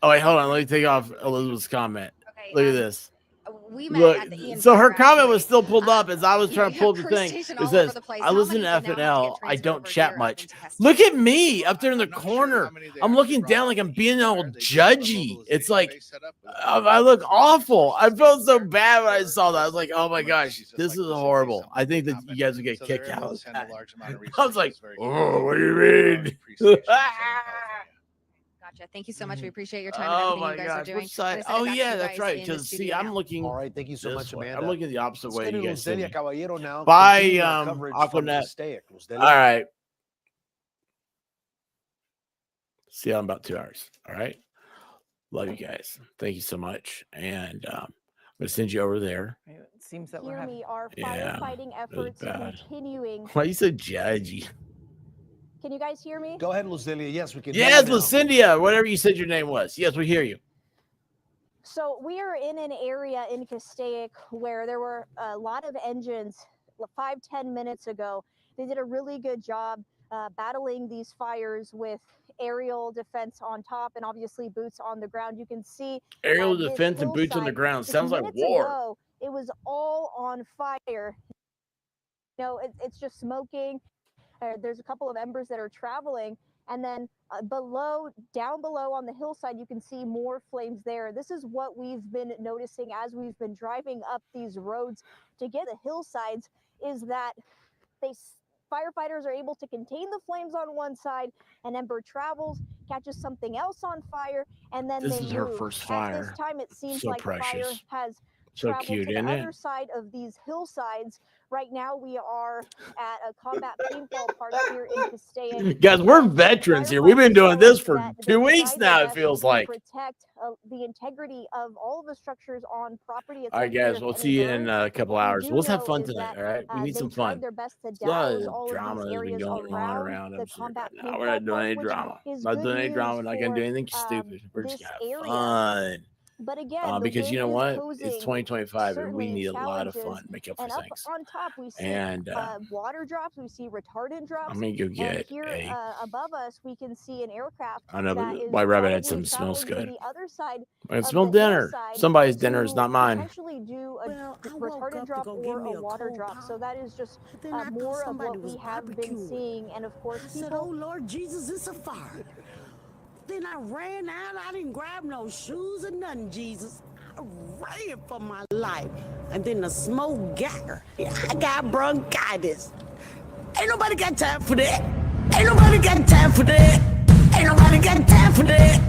Oh wait, hold on. Let me take off Elizabeth's comment. Look at this. We met Look, at the Ian so her Fire, comment was still pulled up as I was trying to pull up the thing. Conversation It all says, over the place. I How listen to many did now FNL. I don't chat much. Look at me up there in the corner. I'm looking down like I'm being all judgy. It's like, I look awful. I felt so bad when I saw that. I was like, oh my gosh, this is horrible. I think that you guys would get kicked out of that. I was like, oh, what do you mean? Gotcha. Thank you so much. We appreciate your time Oh and my everything you guys are gosh, doing. which side? I'm gonna send it Oh back to yeah, you that's guys right. in the Because see, studio I'm now. looking. All right, thank you so this much, way. Amanda. I'm looking the opposite Let's way. go to You guys see Luzdelia me. Caballero now. Bye, Continuing our coverage from Aquanet. Castaic. Luzdelia. All right. See you in about 2 hours. All right. Love you guys. Thank you so much. And I'm gonna send you over there. It seems that we're Hear having. me, our Yeah, firefighting it was efforts bad. continuing. Why are you so judgy? Can you guys hear me? Go ahead, Lucilia. Yes, we can. Yes, Lucinda, whatever you said your name was. Yes, we hear you. So we are in an area in Castaic where there were a lot of engines 5-10 minutes ago. They did a really good job battling these fires with aerial defense on top and obviously boots on the ground. You can see aerial defense and boots on the ground. Sounds like war. Ago, it was all on fire. You know, it's just smoking. There's a couple of embers that are traveling. And then down below on the hillside, you can see more flames there. This is what we've been noticing as we've been driving up these roads to get the hillsides, is that firefighters are able to contain the flames on one side, and ember travels, catches something else on fire, and then this they is move. her first fire. At this time, it seems so like precious. fire has so traveled cute, to the isn't other it? side of these hillsides. Right now, we are at a combat paintball park here in Castaic. Guys, we're veterans here. We've been doing this for 2 weeks now, it feels like. Protect the integrity of all of the structures on property. All right, guys, we'll see you in a couple hours. Let's have fun tonight, all right? We need some fun. Their best to A lot douse of all drama of these has been areas going on around the us. combat No, we're not doing any drama. Not doing any drama. We're not going to do anything stupid. We're just going to have fun. But again, because you know what? It's 2025 and we need a lot of fun. Make up for and things. Up on top, we see and water drops. We see retardant drops. I'm going to go get and here above us, we can see an aircraft. I know, but White Rabbit had some smells good. The other side I can smell dinner. Somebody's dinner is not mine. Actually do a retardant drop or a water drop. So that is just more of what we have been seeing. And of course, people. I said, oh, Lord Jesus, it's a fire. Then I ran out. I didn't grab no shoes or nothing, Jesus. I ran for my life. And then the smoke got her. I got bronchitis. Ain't nobody got time for that. Ain't nobody got time for that. Ain't nobody got time for that.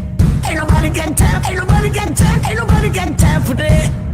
Ain't nobody got time. Ain't nobody got time. Ain't nobody got time for that.